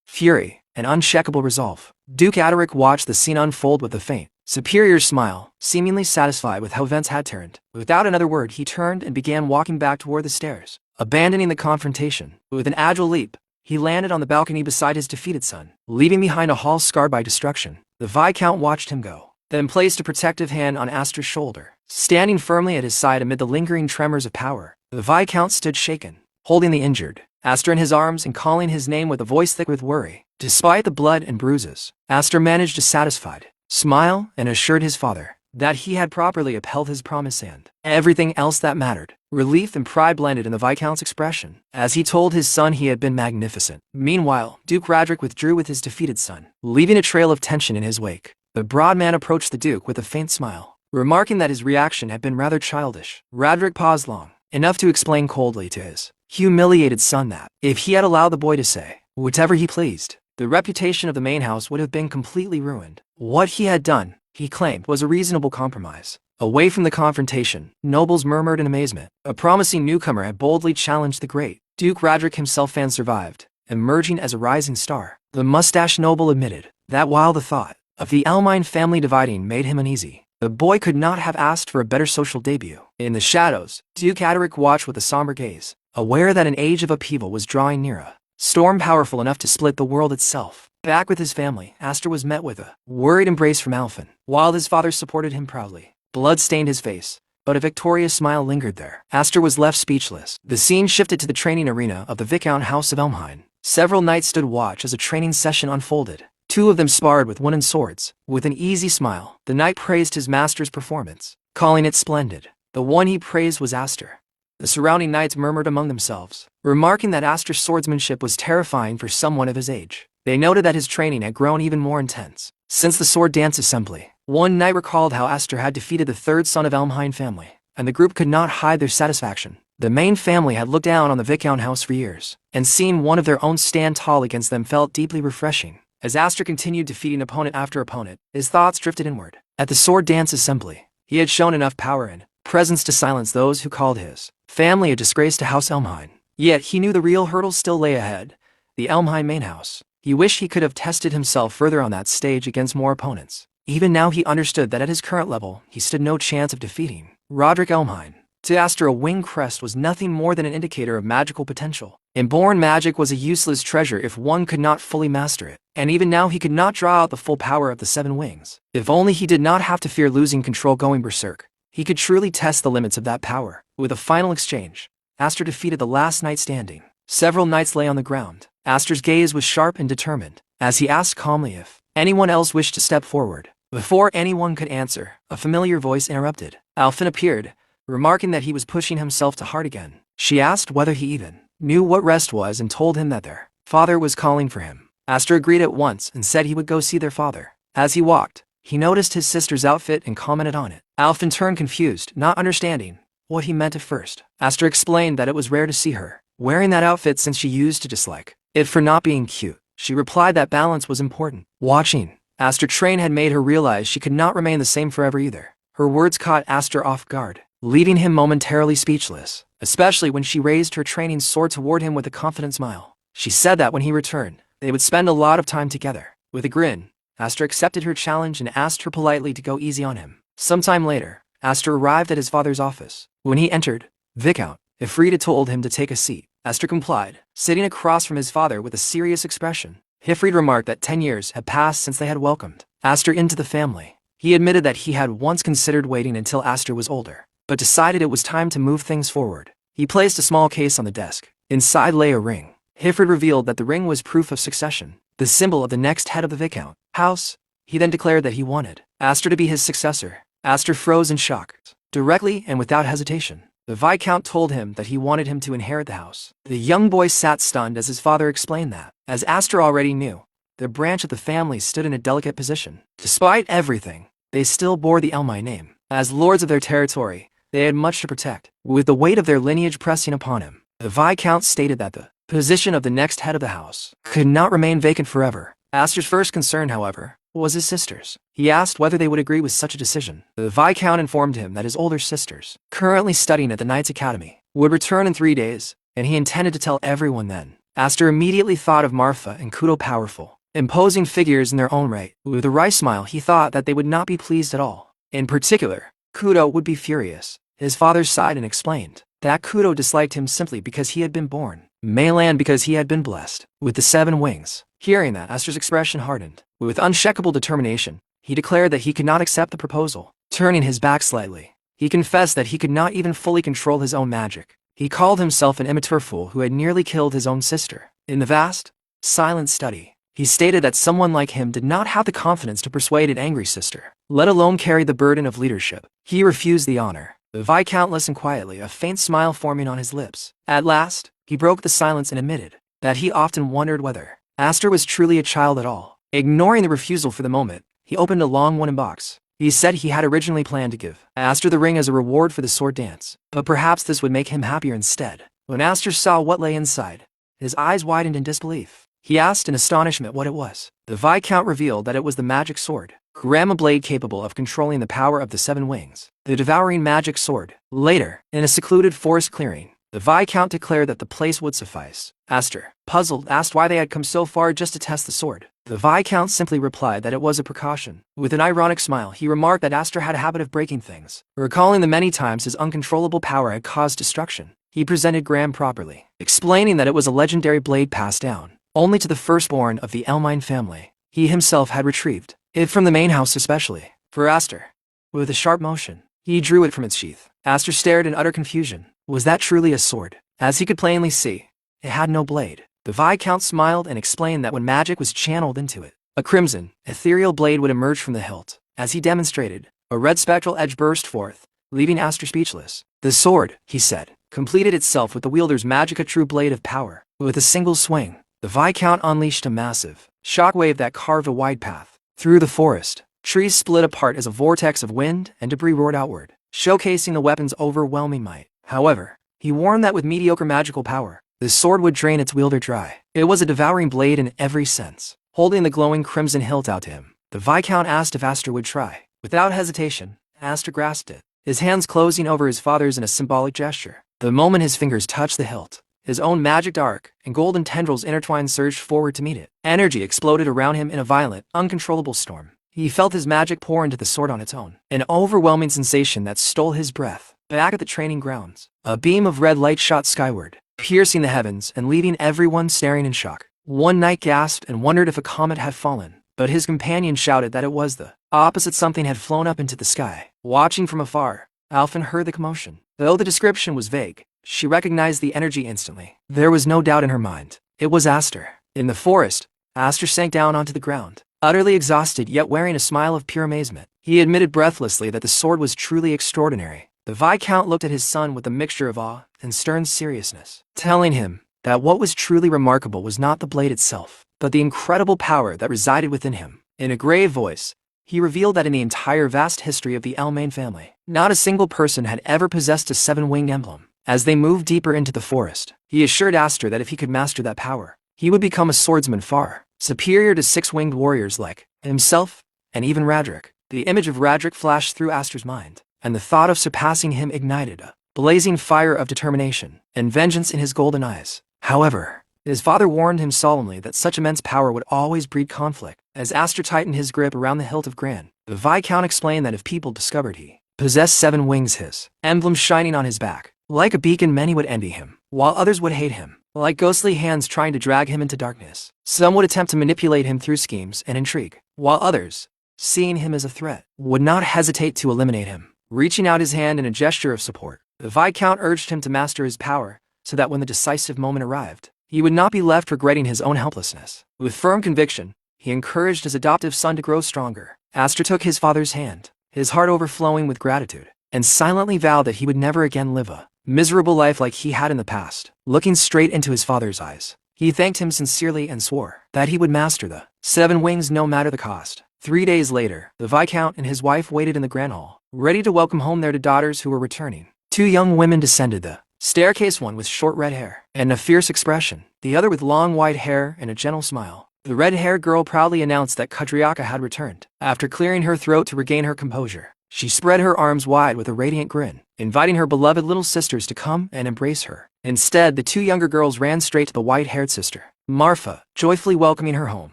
fury, and unshakable resolve. Duke Adaric watched the scene unfold with a faint, superior smile, seemingly satisfied with how events had turned. Without another word, he turned and began walking back toward the stairs, abandoning the confrontation. With an agile leap, he landed on the balcony beside his defeated son, leaving behind a hall scarred by destruction. The Viscount watched him go, then placed a protective hand on Aster's shoulder. Standing firmly at his side amid the lingering tremors of power, the Viscount stood shaken, holding the injured Aster in his arms and calling his name with a voice thick with worry. Despite the blood and bruises, Aster managed a satisfied smile and assured his father that he had properly upheld his promise and everything else that mattered. Relief and pride blended in the Viscount's expression as he told his son he had been magnificent. Meanwhile, Duke Roderick withdrew with his defeated son, leaving a trail of tension in his wake. The broad man approached the Duke with a faint smile, remarking that his reaction had been rather childish. Roderick paused long, enough to explain coldly to his humiliated son that, if he had allowed the boy to say whatever he pleased, the reputation of the main house would have been completely ruined. What he had done, he claimed, was a reasonable compromise. Away from the confrontation, nobles murmured in amazement. A promising newcomer had boldly challenged the great Duke Roderick himself and survived, emerging as a rising star. The mustached noble admitted that while the thought of the Elmine family dividing made him uneasy, the boy could not have asked for a better social debut. In the shadows, Duke Aderic watched with a somber gaze, aware that an age of upheaval was drawing near, a storm powerful enough to split the world itself. Back with his family, Aster was met with a worried embrace from Alphen, while his father supported him proudly. Blood stained his face, but a victorious smile lingered there. Aster was left speechless. The scene shifted to the training arena of the Viscount House of Elmhine. Several knights stood watch as a training session unfolded. Two of them sparred with wooden swords. With an easy smile, the knight praised his master's performance, calling it splendid. The one he praised was Aster. The surrounding knights murmured among themselves, remarking that Aster's swordsmanship was terrifying for someone of his age. They noted that his training had grown even more intense. Since the sword dance assembly, one knight recalled how Aster had defeated the third son of Elmhine family, and the group could not hide their satisfaction. The main family had looked down on the Viscount house for years, and seeing one of their own stand tall against them felt deeply refreshing. As Aster continued defeating opponent after opponent, his thoughts drifted inward. At the sword dance assembly, he had shown enough power and presence to silence those who called his family a disgrace to House Elmhine. Yet he knew the real hurdles still lay ahead, the Elmhine main house. He wished he could have tested himself further on that stage against more opponents. Even now he understood that at his current level, he stood no chance of defeating Roderick Elmhine. To Aster, a winged crest was nothing more than an indicator of magical potential. Inborn magic was a useless treasure if one could not fully master it, and even now he could not draw out the full power of the 7 wings. If only he did not have to fear losing control going berserk, he could truly test the limits of that power. With a final exchange, Aster defeated the last knight standing. Several knights lay on the ground. Aster's gaze was sharp and determined, as he asked calmly if anyone else wished to step forward. Before anyone could answer, a familiar voice interrupted. Alphen appeared, remarking that he was pushing himself to hard again. She asked whether he even knew what rest was and told him that their father was calling for him. Aster agreed at once and said he would go see their father. As he walked, he noticed his sister's outfit and commented on it. Alphen turned confused, not understanding what he meant at first. Aster explained that it was rare to see her wearing that outfit since she used to dislike it for not being cute. She replied that balance was important. Watching Aster train had made her realize she could not remain the same forever either. Her words caught Aster off guard, leaving him momentarily speechless, especially when she raised her training sword toward him with a confident smile. She said that when he returned, they would spend a lot of time together. With a grin, Aster accepted her challenge and asked her politely to go easy on him. Sometime later, Aster arrived at his father's office. When he entered, Viscount Ifrita told him to take a seat. Aster complied, sitting across from his father with a serious expression. Ifrit remarked that 10 years had passed since they had welcomed Aster into the family. He admitted that he had once considered waiting until Aster was older, but decided it was time to move things forward. He placed a small case on the desk. Inside lay a ring. Ifrit revealed that the ring was proof of succession, the symbol of the next head of the Viscount house. He then declared that he wanted Aster to be his successor. Aster froze in shock. Directly and without hesitation, the Viscount told him that he wanted him to inherit the house. The young boy sat stunned as his father explained that, as Aster already knew, their branch of the family stood in a delicate position. Despite everything, they still bore the Elmhine name. As lords of their territory, they had much to protect. With the weight of their lineage pressing upon him, the Viscount stated that the position of the next head of the house could not remain vacant forever. Aster's first concern, however, was his sisters. He asked whether they would agree with such a decision. The Viscount informed him that his older sisters, currently studying at the Knights Academy, would return in 3 days, and he intended to tell everyone then. Aster immediately thought of Marfa and Kudo, powerful, imposing figures in their own right. With a wry smile, he thought that they would not be pleased at all. In particular, Kudo would be furious. His father sighed and explained that Kudo disliked him simply because he had been born male and because he had been blessed with the 7 wings. Hearing that, Aster's expression hardened. With unshakable determination, he declared that he could not accept the proposal. Turning his back slightly, he confessed that he could not even fully control his own magic. He called himself an immature fool who had nearly killed his own sister. In the vast, silent study, he stated that someone like him did not have the confidence to persuade an angry sister, let alone carry the burden of leadership. He refused the honor. The Viscount listened quietly, a faint smile forming on his lips. At last, he broke the silence and admitted that he often wondered whether Aster was truly a child at all. Ignoring the refusal for the moment, he opened a long wooden box. He said he had originally planned to give Aster the ring as a reward for the sword dance, but perhaps this would make him happier instead. When Aster saw what lay inside, his eyes widened in disbelief. He asked in astonishment what it was. The Viscount revealed that it was the magic sword, Grandma blade capable of controlling the power of the 7 wings, the devouring magic sword. Later, in a secluded forest clearing, the Viscount declared that the place would suffice. Aster, puzzled, asked why they had come so far just to test the sword. The Viscount simply replied that it was a precaution. With an ironic smile, he remarked that Aster had a habit of breaking things, recalling the many times his uncontrollable power had caused destruction. He presented Graham properly, explaining that it was a legendary blade passed down only to the firstborn of the Elmine family. He himself had retrieved it from the main house especially for Aster. With a sharp motion, he drew it from its sheath. Aster stared in utter confusion. Was that truly a sword? As he could plainly see, it had no blade. The Viscount smiled and explained that when magic was channeled into it, a crimson, ethereal blade would emerge from the hilt. As he demonstrated, a red spectral edge burst forth, leaving Aster speechless. The sword, he said, completed itself with the wielder's magic, a true blade of power. With a single swing, the Viscount unleashed a massive shockwave that carved a wide path through the forest. Trees split apart as a vortex of wind and debris roared outward, showcasing the weapon's overwhelming might. However, he warned that with mediocre magical power, the sword would drain its wielder dry. It was a devouring blade in every sense. Holding the glowing crimson hilt out to him, the Viscount asked if Aster would try. Without hesitation, Aster grasped it, his hands closing over his father's in a symbolic gesture. The moment his fingers touched the hilt, his own magic arc and golden tendrils intertwined surged forward to meet it. Energy exploded around him in a violent, uncontrollable storm. He felt his magic pour into the sword on its own, an overwhelming sensation that stole his breath. Back at the training grounds, a beam of red light shot skyward, piercing the heavens and leaving everyone staring in shock. One knight gasped and wondered if a comet had fallen, but his companion shouted that it was the opposite. Something had flown up into the sky. Watching from afar, Alphen heard the commotion. Though the description was vague, she recognized the energy instantly. There was no doubt in her mind. It was Aster. In the forest, Aster sank down onto the ground, utterly exhausted yet wearing a smile of pure amazement. He admitted breathlessly that the sword was truly extraordinary. The Viscount looked at his son with a mixture of awe and stern seriousness, telling him that what was truly remarkable was not the blade itself, but the incredible power that resided within him. In a grave voice, he revealed that in the entire vast history of the Elmane family, not a single person had ever possessed a 7-winged emblem. As they moved deeper into the forest, he assured Aster that if he could master that power, he would become a swordsman far superior to 6-winged warriors like himself and even Radric. The image of Radric flashed through Aster's mind, and the thought of surpassing him ignited a blazing fire of determination and vengeance in his golden eyes. However, his father warned him solemnly that such immense power would always breed conflict. As Aster tightened his grip around the hilt of Gran, the Viscount explained that if people discovered he possessed 7 wings, his emblem shining on his back, like a beacon, many would envy him, while others would hate him, like ghostly hands trying to drag him into darkness. Some would attempt to manipulate him through schemes and intrigue, while others, seeing him as a threat, would not hesitate to eliminate him. Reaching out his hand in a gesture of support, the Viscount urged him to master his power, so that when the decisive moment arrived, he would not be left regretting his own helplessness. With firm conviction, he encouraged his adoptive son to grow stronger. Aster took his father's hand, his heart overflowing with gratitude, and silently vowed that he would never again live a miserable life like he had in the past. Looking straight into his father's eyes, he thanked him sincerely and swore that he would master the 7 wings no matter the cost. 3 days later, the Viscount and his wife waited in the grand hall, ready to welcome home their 2 daughters who were returning. 2 young women descended the staircase, one with short red hair and a fierce expression, the other with long white hair and a gentle smile. The red-haired girl proudly announced that Kadriaka had returned. After clearing her throat to regain her composure, she spread her arms wide with a radiant grin, inviting her beloved little sisters to come and embrace her. Instead, the 2 younger girls ran straight to the white-haired sister, Marfa, joyfully welcoming her home.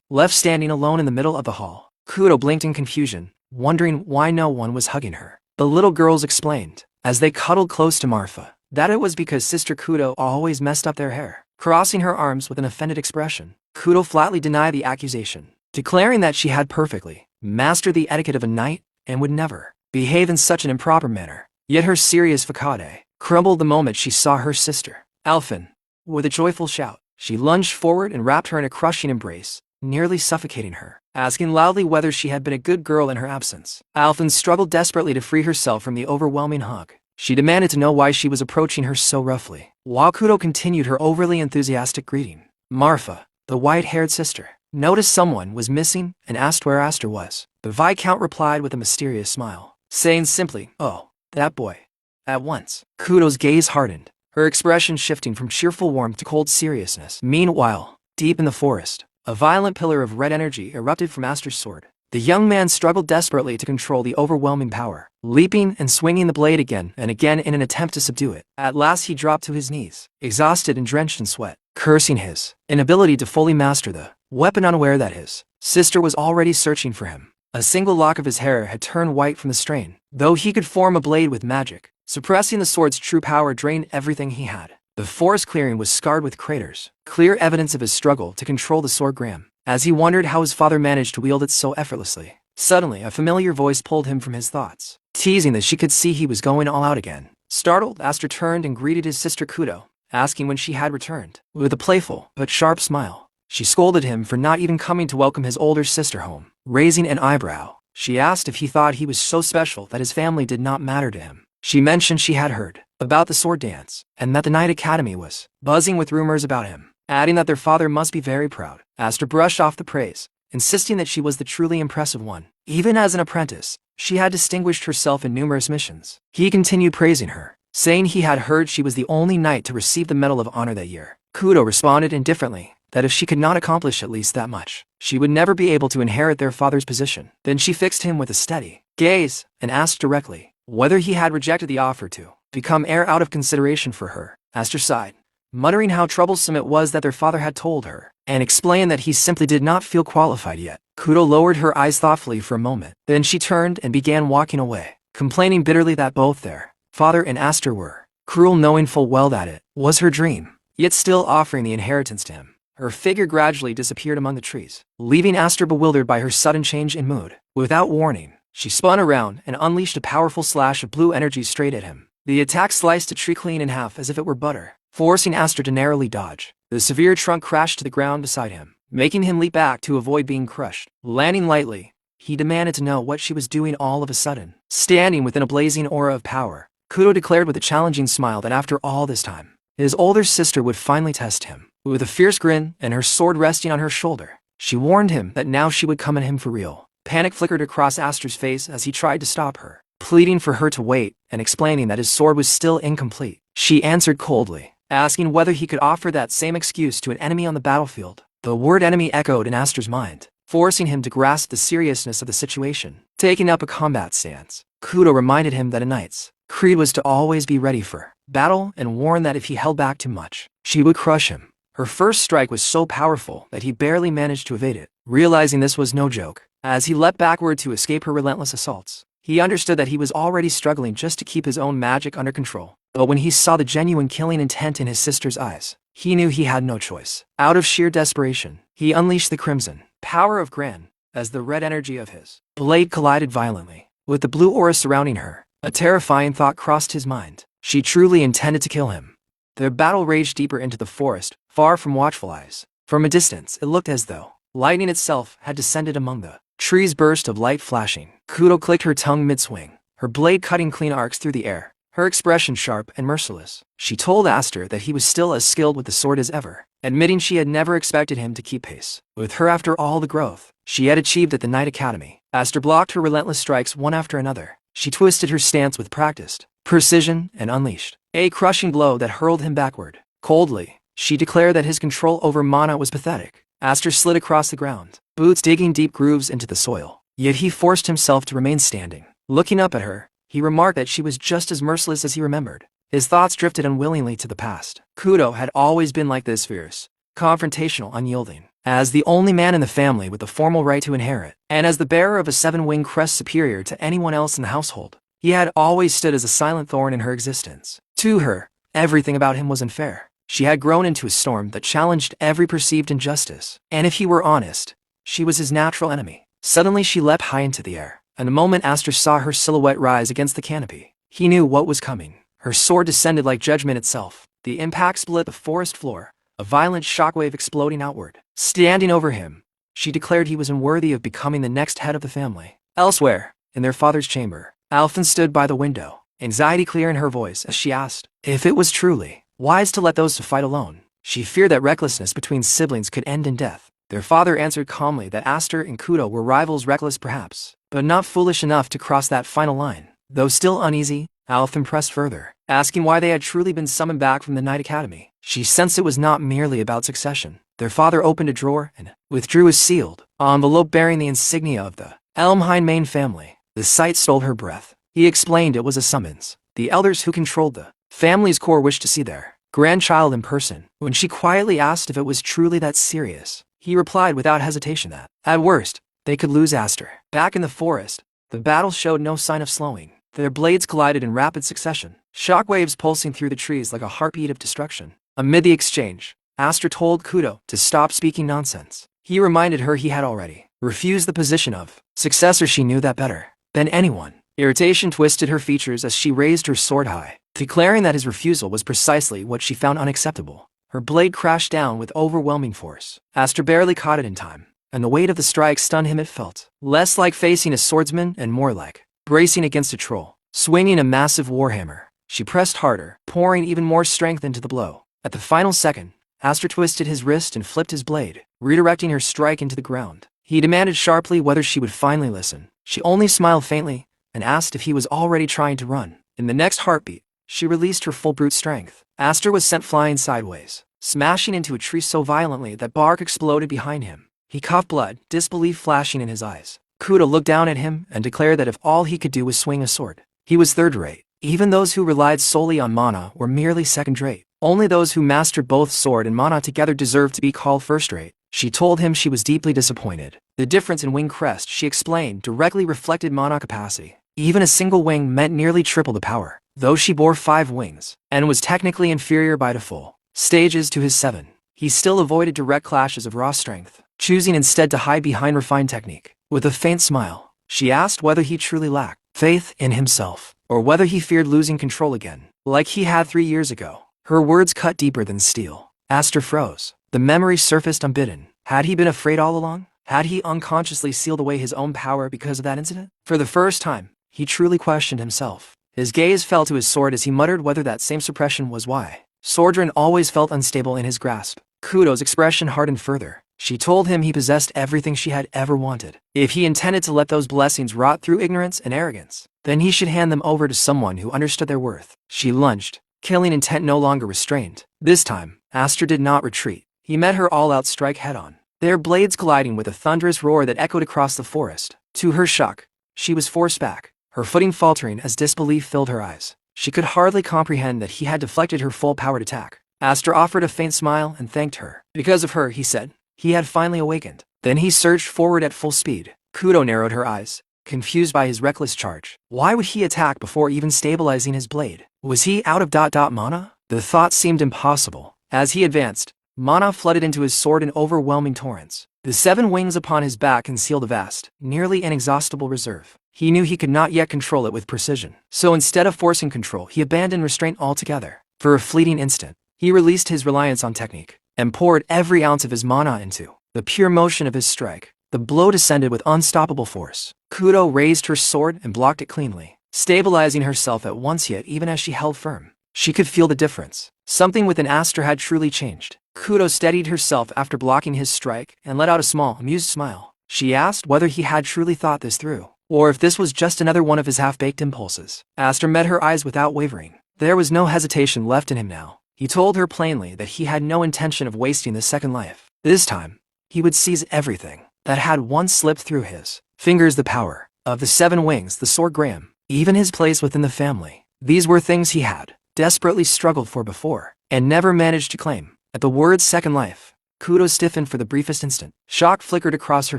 Left standing alone in the middle of the hall, Kudo blinked in confusion, wondering why no one was hugging her. The little girls explained, as they cuddled close to Marfa, that it was because Sister Kudo always messed up their hair. Crossing her arms with an offended expression, Kudo flatly denied the accusation, declaring that she had perfectly mastered the etiquette of a knight and would never behave in such an improper manner. Yet her serious facade crumbled the moment she saw her sister, Alphen. With a joyful shout, she lunged forward and wrapped her in a crushing embrace, nearly suffocating her, asking loudly whether she had been a good girl in her absence. Alphen struggled desperately to free herself from the overwhelming hug. She demanded to know why she was approaching her so roughly, while Kudo continued her overly enthusiastic greeting. Marfa, the white-haired sister, noticed someone was missing and asked where Aster was. The Viscount replied with a mysterious smile, saying simply, "Oh, that boy." At once, Kudo's gaze hardened, her expression shifting from cheerful warmth to cold seriousness. Meanwhile, deep in the forest, a violent pillar of red energy erupted from Aster's sword. The young man struggled desperately to control the overwhelming power, leaping and swinging the blade again and again in an attempt to subdue it. At last he dropped to his knees, exhausted and drenched in sweat, cursing his inability to fully master the weapon, unaware that his sister was already searching for him. A single lock of his hair had turned white from the strain, though he could form a blade with magic. Suppressing the sword's true power drained everything he had. The forest clearing was scarred with craters, clear evidence of his struggle to control the sword Graham. As he wondered how his father managed to wield it so effortlessly, suddenly a familiar voice pulled him from his thoughts, teasing that she could see he was going all out again. Startled, Aster turned and greeted his sister Kudo, asking when she had returned. With a playful but sharp smile, she scolded him for not even coming to welcome his older sister home. Raising an eyebrow, she asked if he thought he was so special that his family did not matter to him. She mentioned she had heard about the sword dance, and that the Knight Academy was buzzing with rumors about him, adding that their father must be very proud. Aster brushed off the praise, insisting that she was the truly impressive one. Even as an apprentice, she had distinguished herself in numerous missions. He continued praising her, saying he had heard she was the only knight to receive the Medal of Honor that year. Kudo responded indifferently that if she could not accomplish at least that much, she would never be able to inherit their father's position. Then she fixed him with a steady gaze and asked directly whether he had rejected the offer to become heir out of consideration for her. Aster sighed, muttering how troublesome it was that their father had told her, and explained that he simply did not feel qualified yet. Kudo lowered her eyes thoughtfully for a moment. Then she turned and began walking away, complaining bitterly that both their father and Aster were cruel, knowing full well that it was her dream, yet still offering the inheritance to him. Her figure gradually disappeared among the trees, leaving Aster bewildered by her sudden change in mood. Without warning, she spun around and unleashed a powerful slash of blue energy straight at him. The attack sliced a tree clean in half as if it were butter, forcing Aster to narrowly dodge. The severe trunk crashed to the ground beside him, making him leap back to avoid being crushed. Landing lightly, he demanded to know what she was doing all of a sudden. Standing within a blazing aura of power, Kudo declared with a challenging smile that after all this time, his older sister would finally test him. With a fierce grin and her sword resting on her shoulder, she warned him that now she would come at him for real. Panic flickered across Aster's face as he tried to stop her, pleading for her to wait and explaining that his sword was still incomplete. She answered coldly, asking whether he could offer that same excuse to an enemy on the battlefield. The word enemy echoed in Aster's mind, forcing him to grasp the seriousness of the situation. Taking up a combat stance, Kudo reminded him that a knight's creed was to always be ready for battle and warned that if he held back too much, she would crush him. Her first strike was so powerful that he barely managed to evade it. Realizing this was no joke, as he leapt backward to escape her relentless assaults, he understood that he was already struggling just to keep his own magic under control. But when he saw the genuine killing intent in his sister's eyes, he knew he had no choice. Out of sheer desperation, he unleashed the crimson power of Gran, as the red energy of his blade collided violently with the blue aura surrounding her. A terrifying thought crossed his mind. She truly intended to kill him. Their battle raged deeper into the forest, far from watchful eyes. From a distance, it looked as though lightning itself had descended among the trees. Burst of light flashing. Kudo clicked her tongue mid-swing, her blade cutting clean arcs through the air, her expression sharp and merciless. She told Aster that he was still as skilled with the sword as ever, admitting she had never expected him to keep pace with her after all the growth she had achieved at the Knight Academy. Aster blocked her relentless strikes one after another. She twisted her stance with practiced precision and unleashed a crushing blow that hurled him backward. Coldly, she declared that his control over mana was pathetic. Aster slid across the ground, boots digging deep grooves into the soil. Yet he forced himself to remain standing. Looking up at her, he remarked that she was just as merciless as he remembered. His thoughts drifted unwillingly to the past. Kudo had always been like this, fierce, confrontational, unyielding. As the only man in the family with the formal right to inherit, and as the bearer of a seven-winged crest superior to anyone else in the household, he had always stood as a silent thorn in her existence. To her, everything about him was unfair. She had grown into a storm that challenged every perceived injustice, and if he were honest, she was his natural enemy. Suddenly she leapt high into the air, and the moment Aster saw her silhouette rise against the canopy, he knew what was coming. Her sword descended like judgment itself. The impact split the forest floor, a violent shockwave exploding outward. Standing over him, she declared he was unworthy of becoming the next head of the family. Elsewhere, in their father's chamber, Alphen stood by the window, anxiety clear in her voice as she asked if it was truly wise to let those to fight alone. She feared that recklessness between siblings could end in death. Their father answered calmly that Aster and Kudo were rivals, reckless perhaps, but not foolish enough to cross that final line. Though still uneasy, Alfin pressed further, asking why they had truly been summoned back from the Night Academy. She sensed it was not merely about succession. Their father opened a drawer and withdrew a sealed envelope bearing the insignia of the Elmheim main family. The sight stole her breath. He explained it was a summons. The elders who controlled the family's core wished to see their grandchild in person. When she quietly asked if it was truly that serious, he replied without hesitation that, at worst, they could lose Aster. Back in the forest, the battle showed no sign of slowing. Their blades collided in rapid succession, shockwaves pulsing through the trees like a heartbeat of destruction. Amid the exchange, Aster told Kudo to stop speaking nonsense. He reminded her he had already refused the position of successor. She knew that better than anyone. Irritation twisted her features as she raised her sword high, declaring that his refusal was precisely what she found unacceptable. Her blade crashed down with overwhelming force. Aster barely caught it in time, and the weight of the strike stunned him. It felt less like facing a swordsman and more like bracing against a troll, swinging a massive warhammer. She pressed harder, pouring even more strength into the blow. At the final second, Aster twisted his wrist and flipped his blade, redirecting her strike into the ground. He demanded sharply whether she would finally listen. She only smiled faintly and asked if he was already trying to run. In the next heartbeat, she released her full brute strength. Aster was sent flying sideways, smashing into a tree so violently that bark exploded behind him. He coughed blood, disbelief flashing in his eyes. Kudo looked down at him and declared that if all he could do was swing a sword, he was third-rate. Even those who relied solely on mana were merely second-rate. Only those who mastered both sword and mana together deserved to be called first-rate. She told him she was deeply disappointed. The difference in wing crest, she explained, directly reflected mana capacity. Even a single wing meant nearly triple the power. Though she bore 5 wings, and was technically inferior by default stages to his 7, he still avoided direct clashes of raw strength, choosing instead to hide behind refined technique. With a faint smile, she asked whether he truly lacked faith in himself, or whether he feared losing control again, like he had 3 years ago. Her words cut deeper than steel. Aster froze. The memory surfaced unbidden. Had he been afraid all along? Had he unconsciously sealed away his own power because of that incident? For the first time, he truly questioned himself. His gaze fell to his sword as he muttered whether that same suppression was why Sordran always felt unstable in his grasp. Kudo's expression hardened further. She told him he possessed everything she had ever wanted. If he intended to let those blessings rot through ignorance and arrogance, then he should hand them over to someone who understood their worth. She lunged, killing intent no longer restrained. This time, Aster did not retreat. He met her all-out strike head-on, their blades colliding with a thunderous roar that echoed across the forest. To her shock, she was forced back, her footing faltering as disbelief filled her eyes. She could hardly comprehend that he had deflected her full-powered attack. Aster offered a faint smile and thanked her. Because of her, he said, he had finally awakened. Then he surged forward at full speed. Kudo narrowed her eyes, confused by his reckless charge. Why would he attack before even stabilizing his blade? Was he out of mana? The thought seemed impossible. As he advanced, mana flooded into his sword in overwhelming torrents. The 7 wings upon his back concealed a vast, nearly inexhaustible reserve. He knew he could not yet control it with precision. So instead of forcing control, he abandoned restraint altogether. For a fleeting instant, he released his reliance on technique and poured every ounce of his mana into the pure motion of his strike. The blow descended with unstoppable force. Kudo raised her sword and blocked it cleanly, stabilizing herself at once, yet even as she held firm, she could feel the difference. Something within Aster had truly changed. Kudo steadied herself after blocking his strike and let out a small, amused smile. She asked whether he had truly thought this through, or if this was just another one of his half-baked impulses. Aster met her eyes without wavering. There was no hesitation left in him now. He told her plainly that he had no intention of wasting the second life. This time, he would seize everything that had once slipped through his fingers. The power of the 7 wings, the sword Graham, even his place within the family. These were things he had desperately struggled for before, and never managed to claim. At the words second life, Kudo stiffened for the briefest instant. Shock flickered across her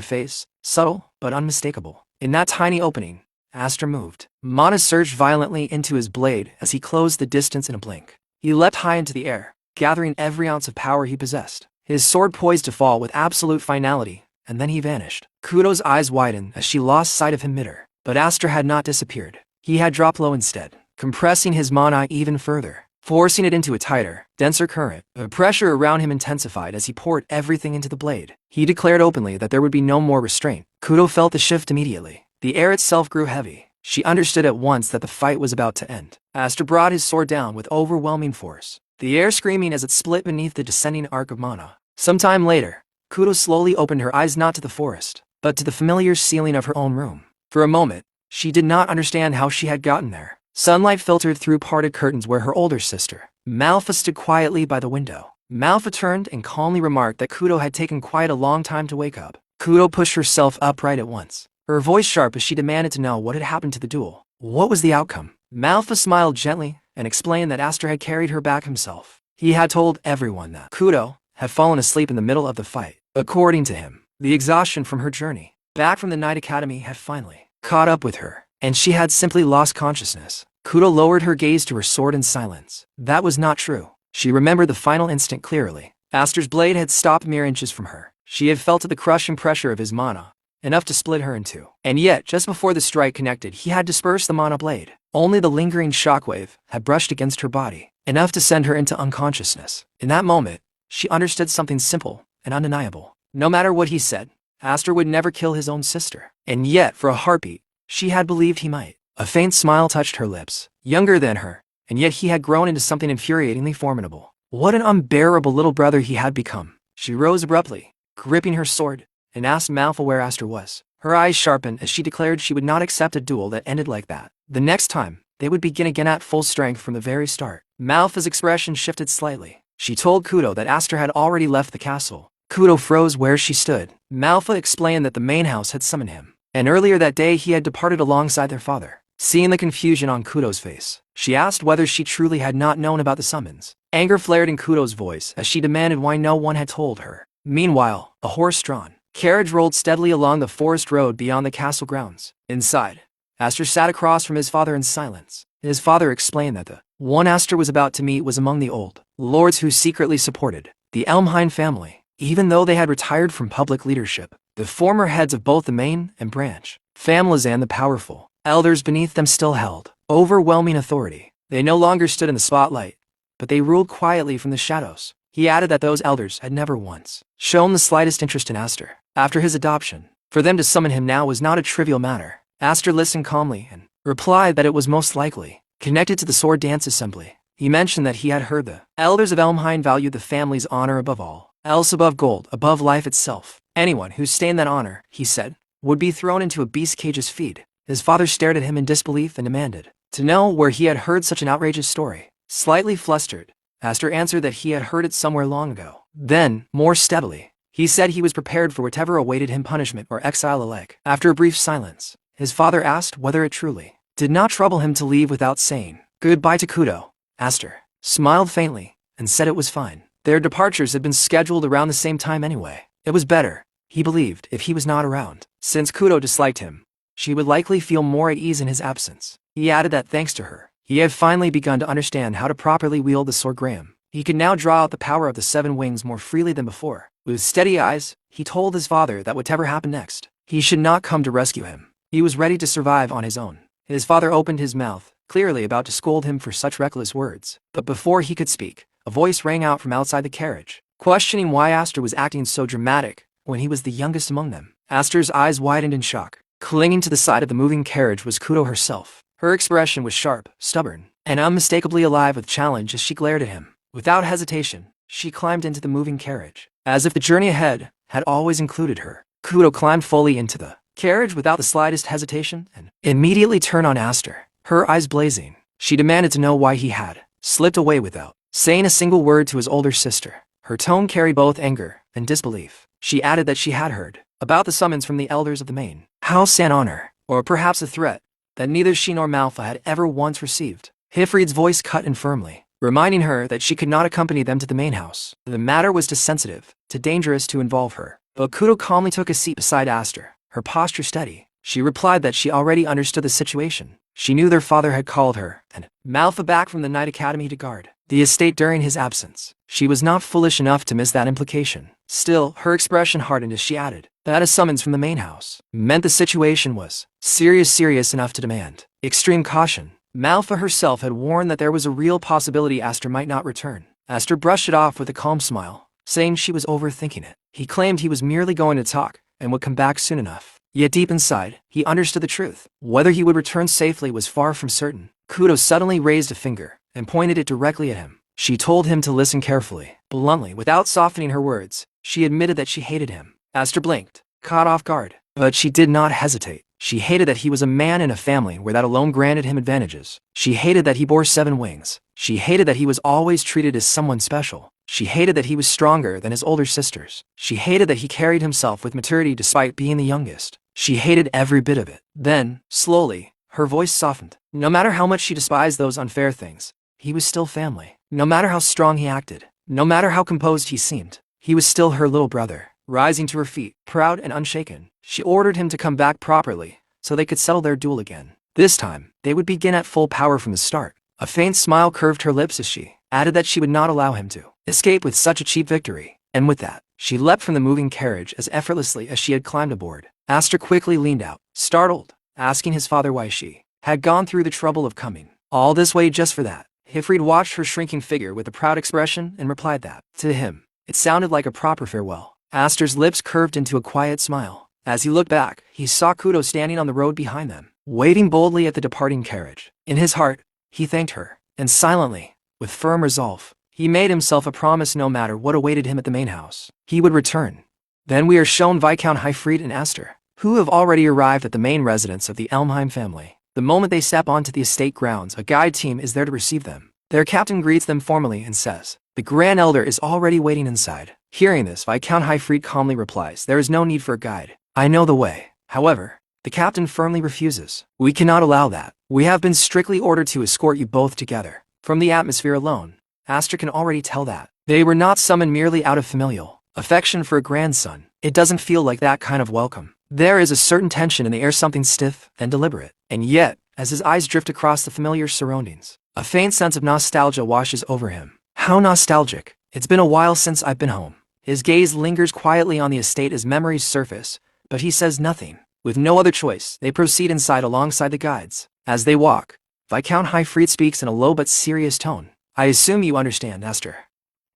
face, subtle but unmistakable. In that tiny opening, Aster moved. Mana surged violently into his blade as he closed the distance in a blink. He leapt high into the air, gathering every ounce of power he possessed. His sword poised to fall with absolute finality, and then he vanished. Kudo's eyes widened as she lost sight of him mid-air. But Aster had not disappeared. He had dropped low instead, compressing his mana even further, forcing it into a tighter, denser current. The pressure around him intensified as he poured everything into the blade. He declared openly that there would be no more restraint. Kudo felt the shift immediately. The air itself grew heavy. She understood at once that the fight was about to end. Aster brought his sword down with overwhelming force, the air screaming as it split beneath the descending arc of mana. Some time later, Kudo slowly opened her eyes not to the forest, but to the familiar ceiling of her own room. For a moment, she did not understand how she had gotten there. Sunlight filtered through parted curtains where her older sister, Manhwa, stood quietly by the window. Manhwa turned and calmly remarked that Kudo had taken quite a long time to wake up. Kudo pushed herself upright at once, her voice sharp as she demanded to know what had happened to the duel. What was the outcome? Manhwa smiled gently and explained that Aster had carried her back himself. He had told everyone that Kudo had fallen asleep in the middle of the fight. According to him, the exhaustion from her journey back from the Night Academy had finally caught up with her, and she had simply lost consciousness. Kudo lowered her gaze to her sword in silence. That was not true. She remembered the final instant clearly. Aster's blade had stopped mere inches from her. She had felt the crushing pressure of his mana, enough to split her in two. And yet, just before the strike connected, he had dispersed the mana blade. Only the lingering shockwave had brushed against her body, enough to send her into unconsciousness. In that moment, she understood something simple and undeniable. No matter what he said, Aster would never kill his own sister. And yet, for a heartbeat, she had believed he might. A faint smile touched her lips. Younger than her, and yet he had grown into something infuriatingly formidable. What an unbearable little brother he had become. She rose abruptly, gripping her sword, and asked Manhwa where Aster was. Her eyes sharpened as she declared she would not accept a duel that ended like that. The next time, they would begin again at full strength from the very start. Manhwa's expression shifted slightly. She told Kudo that Aster had already left the castle. Kudo froze where she stood. Manhwa explained that the main house had summoned him, and earlier that day he had departed alongside their father. Seeing the confusion on Kudo's face, she asked whether she truly had not known about the summons. Anger flared in Kudo's voice as she demanded why no one had told her. Meanwhile, a horse-drawn carriage rolled steadily along the forest road beyond the castle grounds. Inside, Aster sat across from his father in silence. His father explained that the one Aster was about to meet was among the old lords who secretly supported the Elmheim family, even though they had retired from public leadership. The former heads of both the main and branch families and the powerful elders beneath them still held overwhelming authority. They no longer stood in the spotlight, but they ruled quietly from the shadows. He added that those elders had never once shown the slightest interest in Aster. After his adoption, for them to summon him now was not a trivial matter. Aster listened calmly and replied that it was most likely connected to the sword dance assembly. He mentioned that he had heard the elders of Elmheim valued the family's honor above all else, above gold, above life itself. Anyone who stained that honor, he said, would be thrown into a beast cage's feed. His father stared at him in disbelief and demanded to know where he had heard such an outrageous story. Slightly flustered, Aster answered that he had heard it somewhere long ago. Then, more steadily, he said he was prepared for whatever awaited him, punishment or exile alike. After a brief silence, his father asked whether it truly did not trouble him to leave without saying goodbye to Kudo. Aster smiled faintly and said it was fine. Their departures had been scheduled around the same time anyway. It was better, he believed, if he was not around. Since Kudo disliked him, she would likely feel more at ease in his absence. He added that thanks to her, he had finally begun to understand how to properly wield the sword Graham. He could now draw out the power of the 7 wings more freely than before. With steady eyes, he told his father that whatever happened next, he should not come to rescue him. He was ready to survive on his own. His father opened his mouth, clearly about to scold him for such reckless words. But before he could speak, a voice rang out from outside the carriage, questioning why Aster was acting so dramatic when he was the youngest among them. Aster's eyes widened in shock. Clinging to the side of the moving carriage was Kudo herself. Her expression was sharp, stubborn, and unmistakably alive with challenge as she glared at him. Without hesitation, she climbed into the moving carriage, as if the journey ahead had always included her. Kudo climbed fully into the carriage without the slightest hesitation and immediately turned on Aster, her eyes blazing. She demanded to know why he had slipped away without saying a single word to his older sister. Her tone carried both anger and disbelief. She added that she had heard about the summons from the elders of the main house and honor, or perhaps a threat that neither she nor Manhwa had ever once received. Hifried's voice cut in firmly, reminding her that she could not accompany them to the main house. The matter was too sensitive, too dangerous to involve her. But Kudo calmly took a seat beside Aster, her posture steady. She replied that she already understood the situation. She knew their father had called her and Manhwa back from the Night Academy to guard the estate during his absence. She was not foolish enough to miss that implication. Still, her expression hardened as she added that a summons from the main house meant the situation was serious enough to demand extreme caution. Manhwa herself had warned that there was a real possibility Aster might not return. Aster brushed it off with a calm smile, saying she was overthinking it. He claimed he was merely going to talk and would come back soon enough. Yet deep inside, he understood the truth. Whether he would return safely was far from certain. Kudo suddenly raised a finger and pointed it directly at him. She told him to listen carefully, bluntly, without softening her words. She admitted that she hated him. Aster blinked, caught off guard. But she did not hesitate. She hated that he was a man in a family where that alone granted him advantages. She hated that he bore 7 wings. She hated that he was always treated as someone special. She hated that he was stronger than his older sisters. She hated that he carried himself with maturity despite being the youngest. She hated every bit of it. Then, slowly, her voice softened. No matter how much she despised those unfair things, he was still family. No matter how strong he acted, no matter how composed he seemed, he was still her little brother. Rising to her feet, proud and unshaken, she ordered him to come back properly, so they could settle their duel again. This time, they would begin at full power from the start. A faint smile curved her lips as she added that she would not allow him to escape with such a cheap victory. And with that, she leapt from the moving carriage as effortlessly as she had climbed aboard. Aster quickly leaned out, startled, asking his father why she had gone through the trouble of coming all this way just for that. Hifrid watched her shrinking figure with a proud expression and replied that, to him, it sounded like a proper farewell. Aster's lips curved into a quiet smile. As he looked back, he saw Kudo standing on the road behind them, waiting boldly at the departing carriage. In his heart, he thanked her, and silently, with firm resolve, he made himself a promise no matter what awaited him at the main house, he would return. Then we are shown Viscount Hifrid and Aster, who have already arrived at the main residence of the Elmheim family. The moment they step onto the estate grounds, a guide team is there to receive them. Their captain greets them formally and says, "The Grand Elder is already waiting inside." Hearing this, Viscount Hifrid calmly replies, "There is no need for a guide. I know the way." However, the captain firmly refuses. "We cannot allow that. We have been strictly ordered to escort you both together." From the atmosphere alone, Aster can already tell that they were not summoned merely out of familial affection for a grandson. It doesn't feel like that kind of welcome. There is a certain tension in the air, something stiff and deliberate. And yet, as his eyes drift across the familiar surroundings, a faint sense of nostalgia washes over him. How nostalgic. It's been a while since I've been home. His gaze lingers quietly on the estate as memories surface, but he says nothing. With no other choice, they proceed inside alongside the guides. As they walk, Viscount Hifrid speaks in a low but serious tone. "I assume you understand, Aster.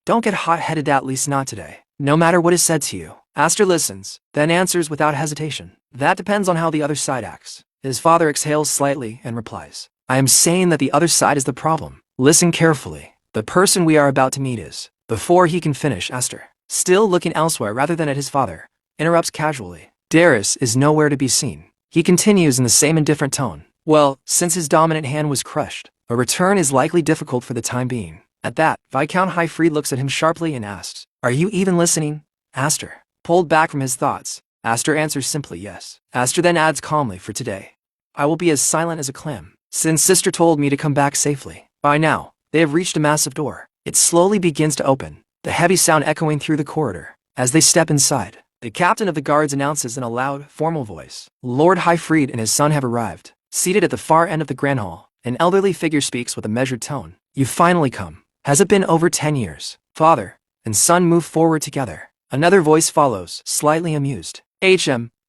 Don't get hot-headed, at least not today. No matter what is said to you." Aster listens, then answers without hesitation. "That depends on how the other side acts." His father exhales slightly and replies, "I am saying that the other side is the problem. Listen carefully. The person we are about to meet is..." Before he can finish, Aster, still looking elsewhere rather than at his father, interrupts casually. "Darius is nowhere to be seen." He continues in the same indifferent tone. "Well, since his dominant hand was crushed, a return is likely difficult for the time being." At that, Viscount Hifrid looks at him sharply and asks, "Are you even listening?" Aster, pulled back from his thoughts, Aster answers simply yes. Aster then adds calmly, "For today, I will be as silent as a clam, since Sister told me to come back safely." By now, they have reached a massive door. It slowly begins to open, the heavy sound echoing through the corridor. As they step inside, the captain of the guards announces in a loud, formal voice, "Lord Hifrid and his son have arrived." Seated at the far end of the grand hall, an elderly figure speaks with a measured tone. "You've finally come. Has it been over 10 years?" Father and son move forward together. Another voice follows, slightly amused.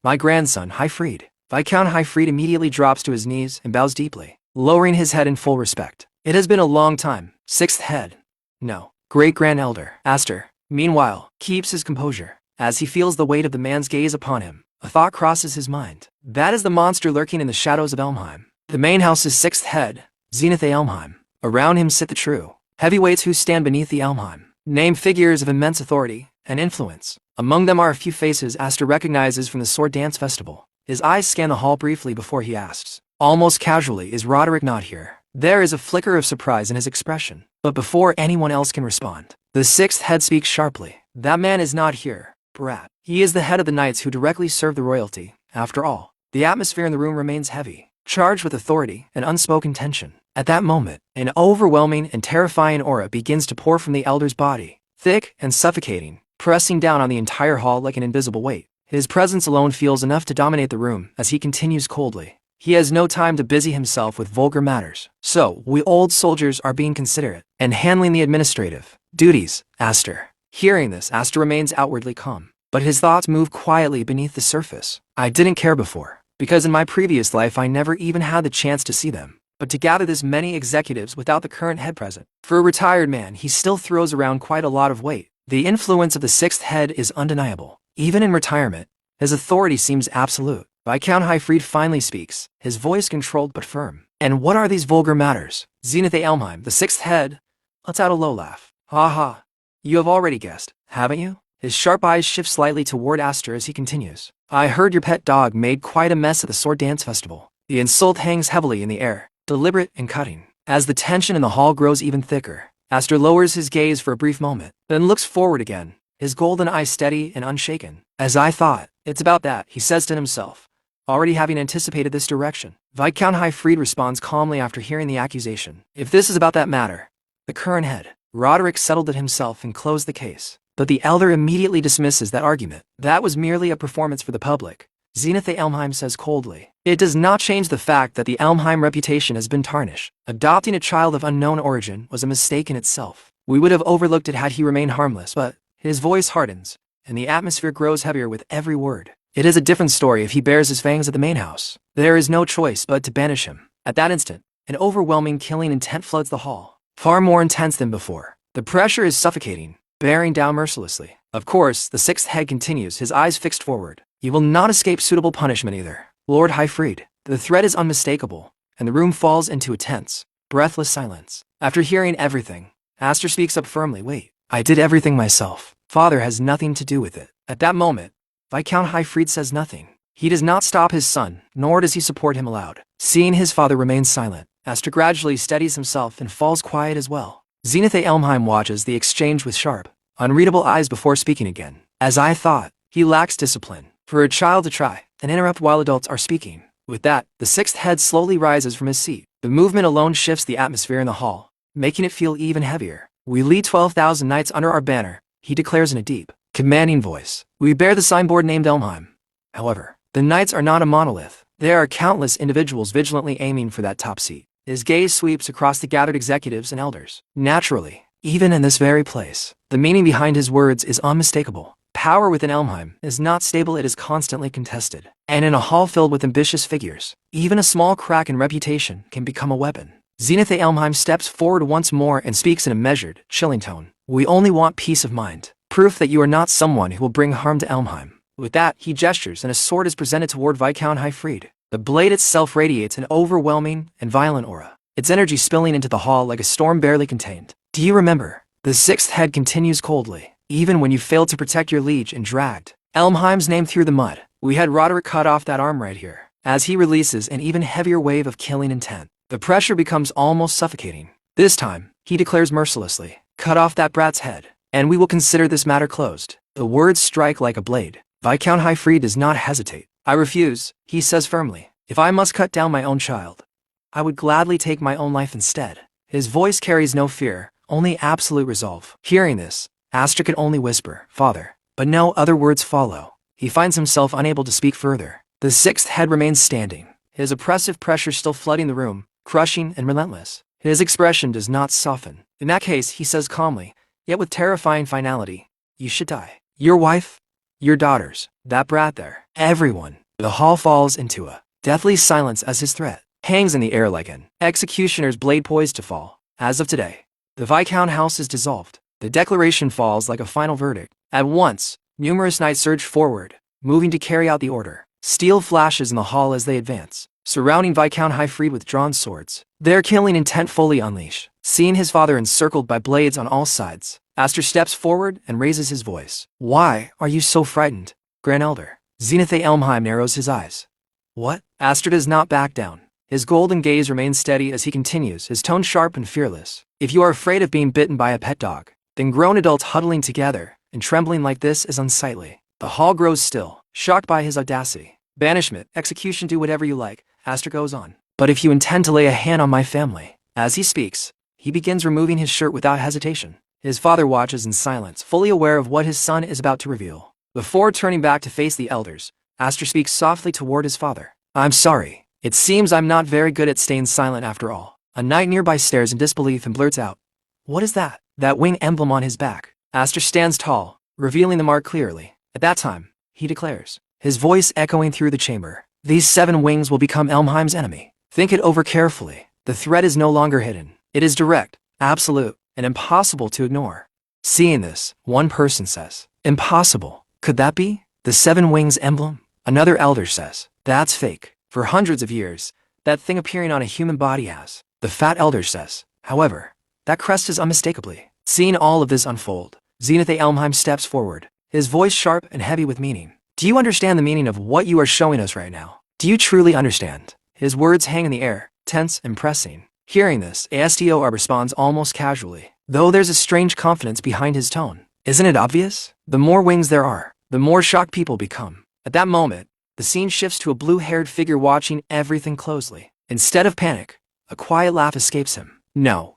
My grandson, Hifrid." Viscount Hifrid immediately drops to his knees and bows deeply, lowering his head in full respect. "It has been a long time, 6th head. No, Great Grand Elder." Aster, meanwhile, keeps his composure. As he feels the weight of the man's gaze upon him, a thought crosses his mind. That is the monster lurking in the shadows of Elmheim. The main house's 6th head, Zenith Elmheim. Around him sit the true heavyweights who stand beneath the Elmheim, named figures of immense authority and influence. Among them are a few faces Aster recognizes from the Sword Dance Festival. His eyes scan the hall briefly before he asks, almost casually, "Is Roderick not here?" There is a flicker of surprise in his expression, but before anyone else can respond, the 6th head speaks sharply. "That man is not here, brat. He is the head of the knights who directly serve the royalty." After all, the atmosphere in the room remains heavy, charged with authority and unspoken tension. At that moment, an overwhelming and terrifying aura begins to pour from the elder's body, thick and suffocating, pressing down on the entire hall like an invisible weight. His presence alone feels enough to dominate the room as he continues coldly. He has no time to busy himself with vulgar matters. "So, we old soldiers are being considerate and handling the administrative duties, Aster." Hearing this, Aster remains outwardly calm, but his thoughts move quietly beneath the surface. "I didn't care before, because in my previous life I never even had the chance to see them. But to gather this many executives without the current head present, for a retired man, he still throws around quite a lot of weight. The influence of the 6th head is undeniable. Even in retirement, his authority seems absolute." Viscount Hifrid finally speaks, his voice controlled but firm. "And what are these vulgar matters?" Zenith Elmheim, the 6th head, lets out a low laugh. "Ha ha. You have already guessed, haven't you?" His sharp eyes shift slightly toward Aster as he continues. I heard your pet dog made quite a mess at the sword dance festival. The insult hangs heavily in the air, deliberate and cutting. As the tension in the hall grows even thicker, Aster lowers his gaze for a brief moment, then looks forward again, his golden eyes steady and unshaken. As I thought, it's about that, he says to himself, already having anticipated this direction. Viscount Highfried responds calmly after hearing the accusation. If this is about that matter, the current head, Roderick settled it himself and closed the case. But the elder immediately dismisses that argument. That was merely a performance for the public, Zenitha Elmheim says coldly. It does not change the fact that the Elmheim reputation has been tarnished. Adopting a child of unknown origin was a mistake in itself. We would have overlooked it had he remained harmless, but his voice hardens, and the atmosphere grows heavier with every word. It is a different story if he bears his fangs at the main house. There is no choice but to banish him. At that instant, an overwhelming killing intent floods the hall, far more intense than before. The pressure is suffocating, bearing down mercilessly. Of course, the sixth head continues, his eyes fixed forward. You will not escape suitable punishment either, Lord Highfried. The threat is unmistakable, and the room falls into a tense, breathless silence. After hearing everything, Aster speaks up firmly. Wait, I did everything myself. Father has nothing to do with it. At that moment, Viscount Highfried says nothing. He does not stop his son, nor does he support him aloud. Seeing his father remain silent, Aster gradually steadies himself and falls quiet as well. Zenitha Elmheim watches the exchange with sharp, unreadable eyes before speaking again. As I thought, he lacks discipline. For a child to try and interrupt while adults are speaking. With that, the sixth head slowly rises from his seat. The movement alone shifts the atmosphere in the hall, making it feel even heavier. We lead 12,000 knights under our banner, he declares in a deep, commanding voice. We bear the signboard named Elmheim. However, the knights are not a monolith. There are countless individuals vigilantly aiming for that top seat. His gaze sweeps across the gathered executives and elders. Naturally, even in this very place, the meaning behind his words is unmistakable. Power within Elmheim is not stable, it is constantly contested. And in a hall filled with ambitious figures, even a small crack in reputation can become a weapon. Zenitha Elmheim steps forward once more and speaks in a measured, chilling tone. We only want peace of mind. Proof that you are not someone who will bring harm to Elmheim. With that, he gestures and a sword is presented toward Viscount Highfried. The blade itself radiates an overwhelming and violent aura, its energy spilling into the hall like a storm barely contained. Do you remember? The sixth head continues coldly. Even when you failed to protect your liege and dragged Elmheim's name through the mud, we had Roderick cut off that arm right here. As he releases an even heavier wave of killing intent, the pressure becomes almost suffocating. This time, he declares mercilessly, cut off that brat's head, and we will consider this matter closed. The words strike like a blade. Viscount Highfried does not hesitate. I refuse, he says firmly. If I must cut down my own child, I would gladly take my own life instead. His voice carries no fear, only absolute resolve. Hearing this, Aster could only whisper, Father, but no other words follow. He finds himself unable to speak further. The sixth head remains standing, his oppressive pressure still flooding the room, crushing and relentless. His expression does not soften. In that case, he says calmly, yet with terrifying finality, you should die. Your wife, your daughters, that brat there, everyone. The hall falls into a deathly silence as his threat hangs in the air like an executioner's blade poised to fall. As of today, the Viscount house is dissolved. The declaration falls like a final verdict. At once, numerous knights surge forward, moving to carry out the order. Steel flashes in the hall as they advance, surrounding Viscount Highfried with drawn swords, their killing intent fully unleashed. Seeing his father encircled by blades on all sides, Aster steps forward and raises his voice. Why are you so frightened, Grand Elder? Zenitha Elmheim narrows his eyes. What? Aster does not back down. His golden gaze remains steady as he continues, his tone sharp and fearless. If you are afraid of being bitten by a pet dog, then grown adults huddling together and trembling like this is unsightly. The hall grows still, shocked by his audacity. Banishment, execution, do whatever you like, Aster goes on. But if you intend to lay a hand on my family. As he speaks, he begins removing his shirt without hesitation. His father watches in silence, fully aware of what his son is about to reveal. Before turning back to face the elders, Aster speaks softly toward his father. I'm sorry. It seems I'm not very good at staying silent after all. A knight nearby stares in disbelief and blurts out. What is that? That wing emblem on his back. Aster stands tall, revealing the mark clearly. At that time, he declares, his voice echoing through the chamber. These 7 wings will become Elmheim's enemy. Think it over carefully. The threat is no longer hidden. It is direct, absolute, and impossible to ignore. Seeing this, one person says, impossible. Could that be? The 7 wings emblem? Another elder says, that's fake. For hundreds of years, that thing appearing on a human body has. The fat elder says, however, that crest is unmistakably. Seeing all of this unfold, Zenitha Elmheim steps forward, his voice sharp and heavy with meaning. Do you understand the meaning of what you are showing us right now? Do you truly understand? His words hang in the air, tense and pressing. Hearing this, Astor responds almost casually, though there's a strange confidence behind his tone. Isn't it obvious? The more wings there are, the more shocked people become. At that moment, the scene shifts to a blue-haired figure watching everything closely. Instead of panic, a quiet laugh escapes him. No,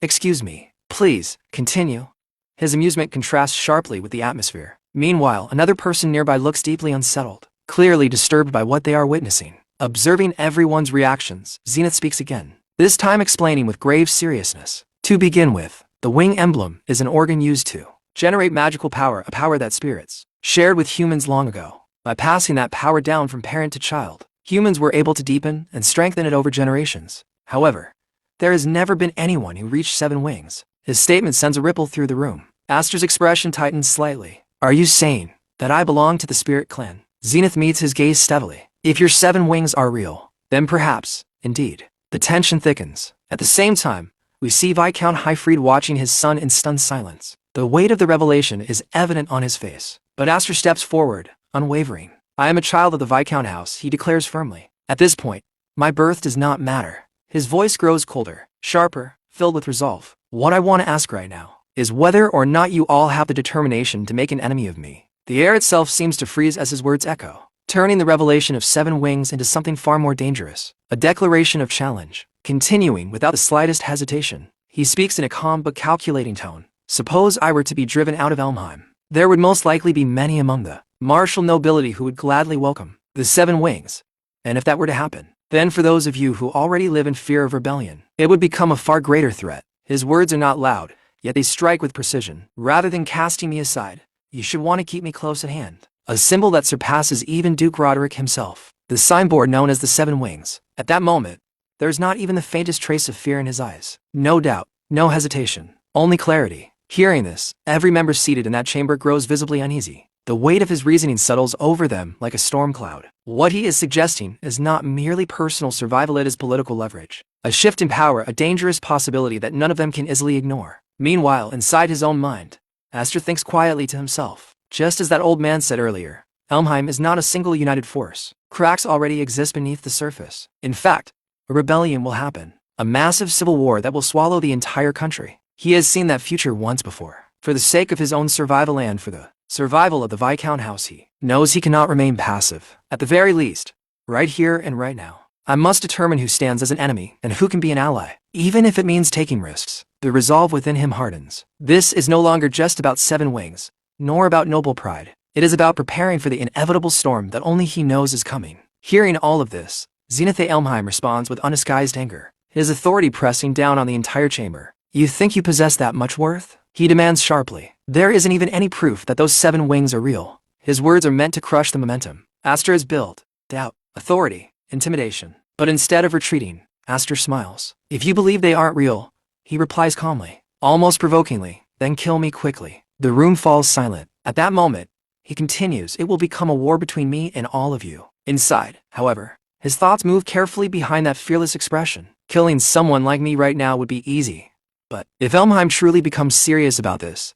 excuse me. Please, continue. His amusement contrasts sharply with the atmosphere. Meanwhile, another person nearby looks deeply unsettled, clearly disturbed by what they are witnessing. Observing everyone's reactions, Zenith speaks again, this time explaining with grave seriousness. To begin with, the wing emblem is an organ used to generate magical power, a power that spirits shared with humans long ago. By passing that power down from parent to child, humans were able to deepen and strengthen it over generations. However, there has never been anyone who reached 7 wings. His statement sends a ripple through the room. Astor's expression tightens slightly. Are you saying that I belong to the spirit clan? Zenith meets his gaze steadily. If your 7 wings are real, then perhaps, indeed. The tension thickens. At the same time, we see Viscount Highfried watching his son in stunned silence. The weight of the revelation is evident on his face. But Astor steps forward, unwavering. I am a child of the Viscount house, he declares firmly. At this point, my birth does not matter. His voice grows colder, sharper, filled with resolve. What I want to ask right now is whether or not you all have the determination to make an enemy of me. The air itself seems to freeze as his words echo, turning the revelation of 7 wings into something far more dangerous. A declaration of challenge. Continuing without the slightest hesitation, he speaks in a calm but calculating tone. Suppose I were to be driven out of Elmheim. There would most likely be many among the martial nobility who would gladly welcome the 7 wings. And if that were to happen, then for those of you who already live in fear of rebellion, it would become a far greater threat. His words are not loud, yet they strike with precision. Rather than casting me aside, you should want to keep me close at hand. A symbol that surpasses even Duke Roderick himself. The signboard known as the 7 wings. At that moment, there's not even the faintest trace of fear in his eyes. No doubt, no hesitation, only clarity. Hearing this, every member seated in that chamber grows visibly uneasy. The weight of his reasoning settles over them like a storm cloud. What he is suggesting is not merely personal survival, it is political leverage. A shift in power, a dangerous possibility that none of them can easily ignore. Meanwhile, inside his own mind, Astor thinks quietly to himself. Just as that old man said earlier, Elmheim is not a single united force. Cracks already exist beneath the surface. In fact, a rebellion will happen. A massive civil war that will swallow the entire country. He has seen that future once before. For the sake of his own survival and for the survival of the Viscount house, he knows he cannot remain passive. At the very least, right here and right now, I must determine who stands as an enemy and who can be an ally, even if it means taking risks. The resolve within him hardens. This is no longer just about 7 wings, nor about noble pride. It is about preparing for the inevitable storm that only he knows is coming. Hearing all of this, Zenith Elmheim responds with undisguised anger, his authority pressing down on the entire chamber. You think you possess that much worth? He demands sharply. There isn't even any proof that those 7 wings are real. His words are meant to crush the momentum. Astor is built, doubt, authority, intimidation. But instead of retreating, Astor smiles. If you believe they aren't real, he replies calmly, almost provokingly, then kill me quickly. The room falls silent. At that moment, he continues, it will become a war between me and all of you. Inside, however, his thoughts move carefully behind that fearless expression. Killing someone like me right now would be easy. But if Elmheim truly becomes serious about this,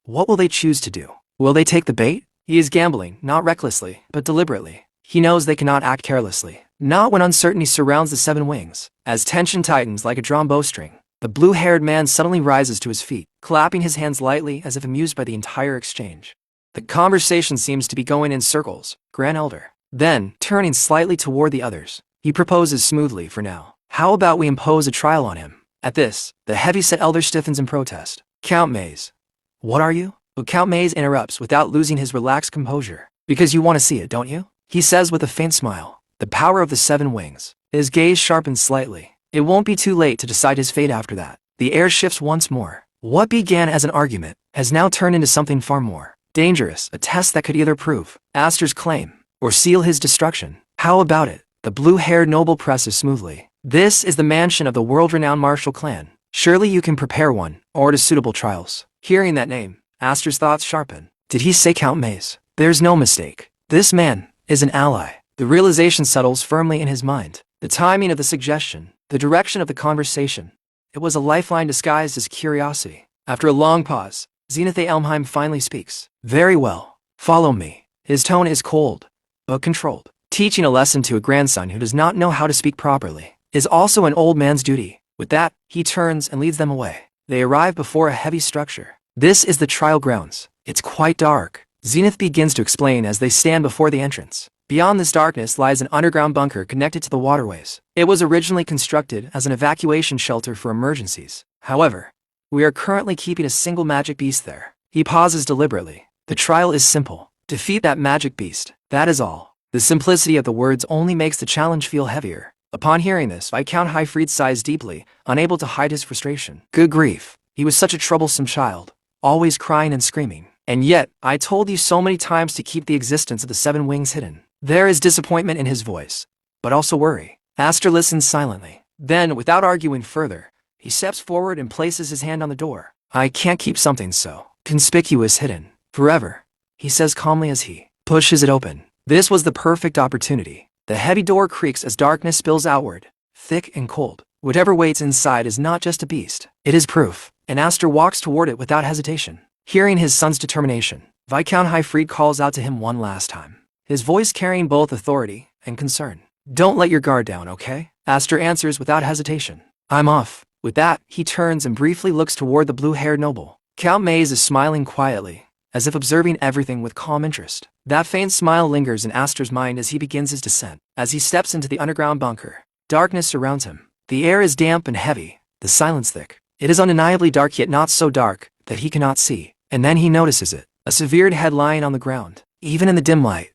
what will they choose to do? Will they take the bait? He is gambling, not recklessly, but deliberately. He knows they cannot act carelessly. Not when uncertainty surrounds the 7 wings. As tension tightens like a drawn bowstring, the blue-haired man suddenly rises to his feet, clapping his hands lightly as if amused by the entire exchange. The conversation seems to be going in circles. Grand Elder. Then, turning slightly toward the others, he proposes smoothly for now. How about we impose a trial on him? At this, the heavy-set elder stiffens in protest. Count Maze. What are you? But Count Maze interrupts without losing his relaxed composure. Because you want to see it, don't you? He says with a faint smile. The power of the 7 wings. His gaze sharpens slightly. It won't be too late to decide his fate after that. The air shifts once more. What began as an argument has now turned into something far more dangerous, a test that could either prove Astor's claim or seal his destruction. How about it? The blue-haired noble presses smoothly. This is the mansion of the world-renowned martial clan. Surely you can prepare one, or to suitable trials. Hearing that name, Astor's thoughts sharpen. Did he say Count Maze? There's no mistake. This man is an ally. The realization settles firmly in his mind. The timing of the suggestion, the direction of the conversation. It was a lifeline disguised as curiosity. After a long pause, Zenith Elmheim finally speaks. Very well. Follow me. His tone is cold, but controlled. Teaching a lesson to a grandson who does not know how to speak properly is also an old man's duty. With that, he turns and leads them away. They arrive before a heavy structure. This is the trial grounds. It's quite dark. Zenith begins to explain as they stand before the entrance. Beyond this darkness lies an underground bunker connected to the waterways. It was originally constructed as an evacuation shelter for emergencies. However, we are currently keeping a single magic beast there. He pauses deliberately. The trial is simple. Defeat that magic beast. That is all. The simplicity of the words only makes the challenge feel heavier. Upon hearing this, Viscount Highfried sighs deeply, unable to hide his frustration. Good grief. He was such a troublesome child, always crying and screaming. And yet, I told you so many times to keep the existence of the 7 wings hidden. There is disappointment in his voice, but also worry. Aster listens silently. Then, without arguing further, he steps forward and places his hand on the door. I can't keep something so conspicuous hidden forever, he says calmly as he pushes it open. This was the perfect opportunity. The heavy door creaks as darkness spills outward, thick and cold. Whatever waits inside is not just a beast. It is proof, and Aster walks toward it without hesitation. Hearing his son's determination, Viscount Highfried calls out to him one last time, his voice carrying both authority and concern. Don't let your guard down, okay? Aster answers without hesitation. I'm off. With that, he turns and briefly looks toward the blue-haired noble. Count Maze is smiling quietly, as if observing everything with calm interest. That faint smile lingers in Aster's mind as he begins his descent. As he steps into the underground bunker, darkness surrounds him. The air is damp and heavy, the silence thick. It is undeniably dark, yet not so dark that he cannot see. And then he notices it, a severed head lying on the ground. Even in the dim light,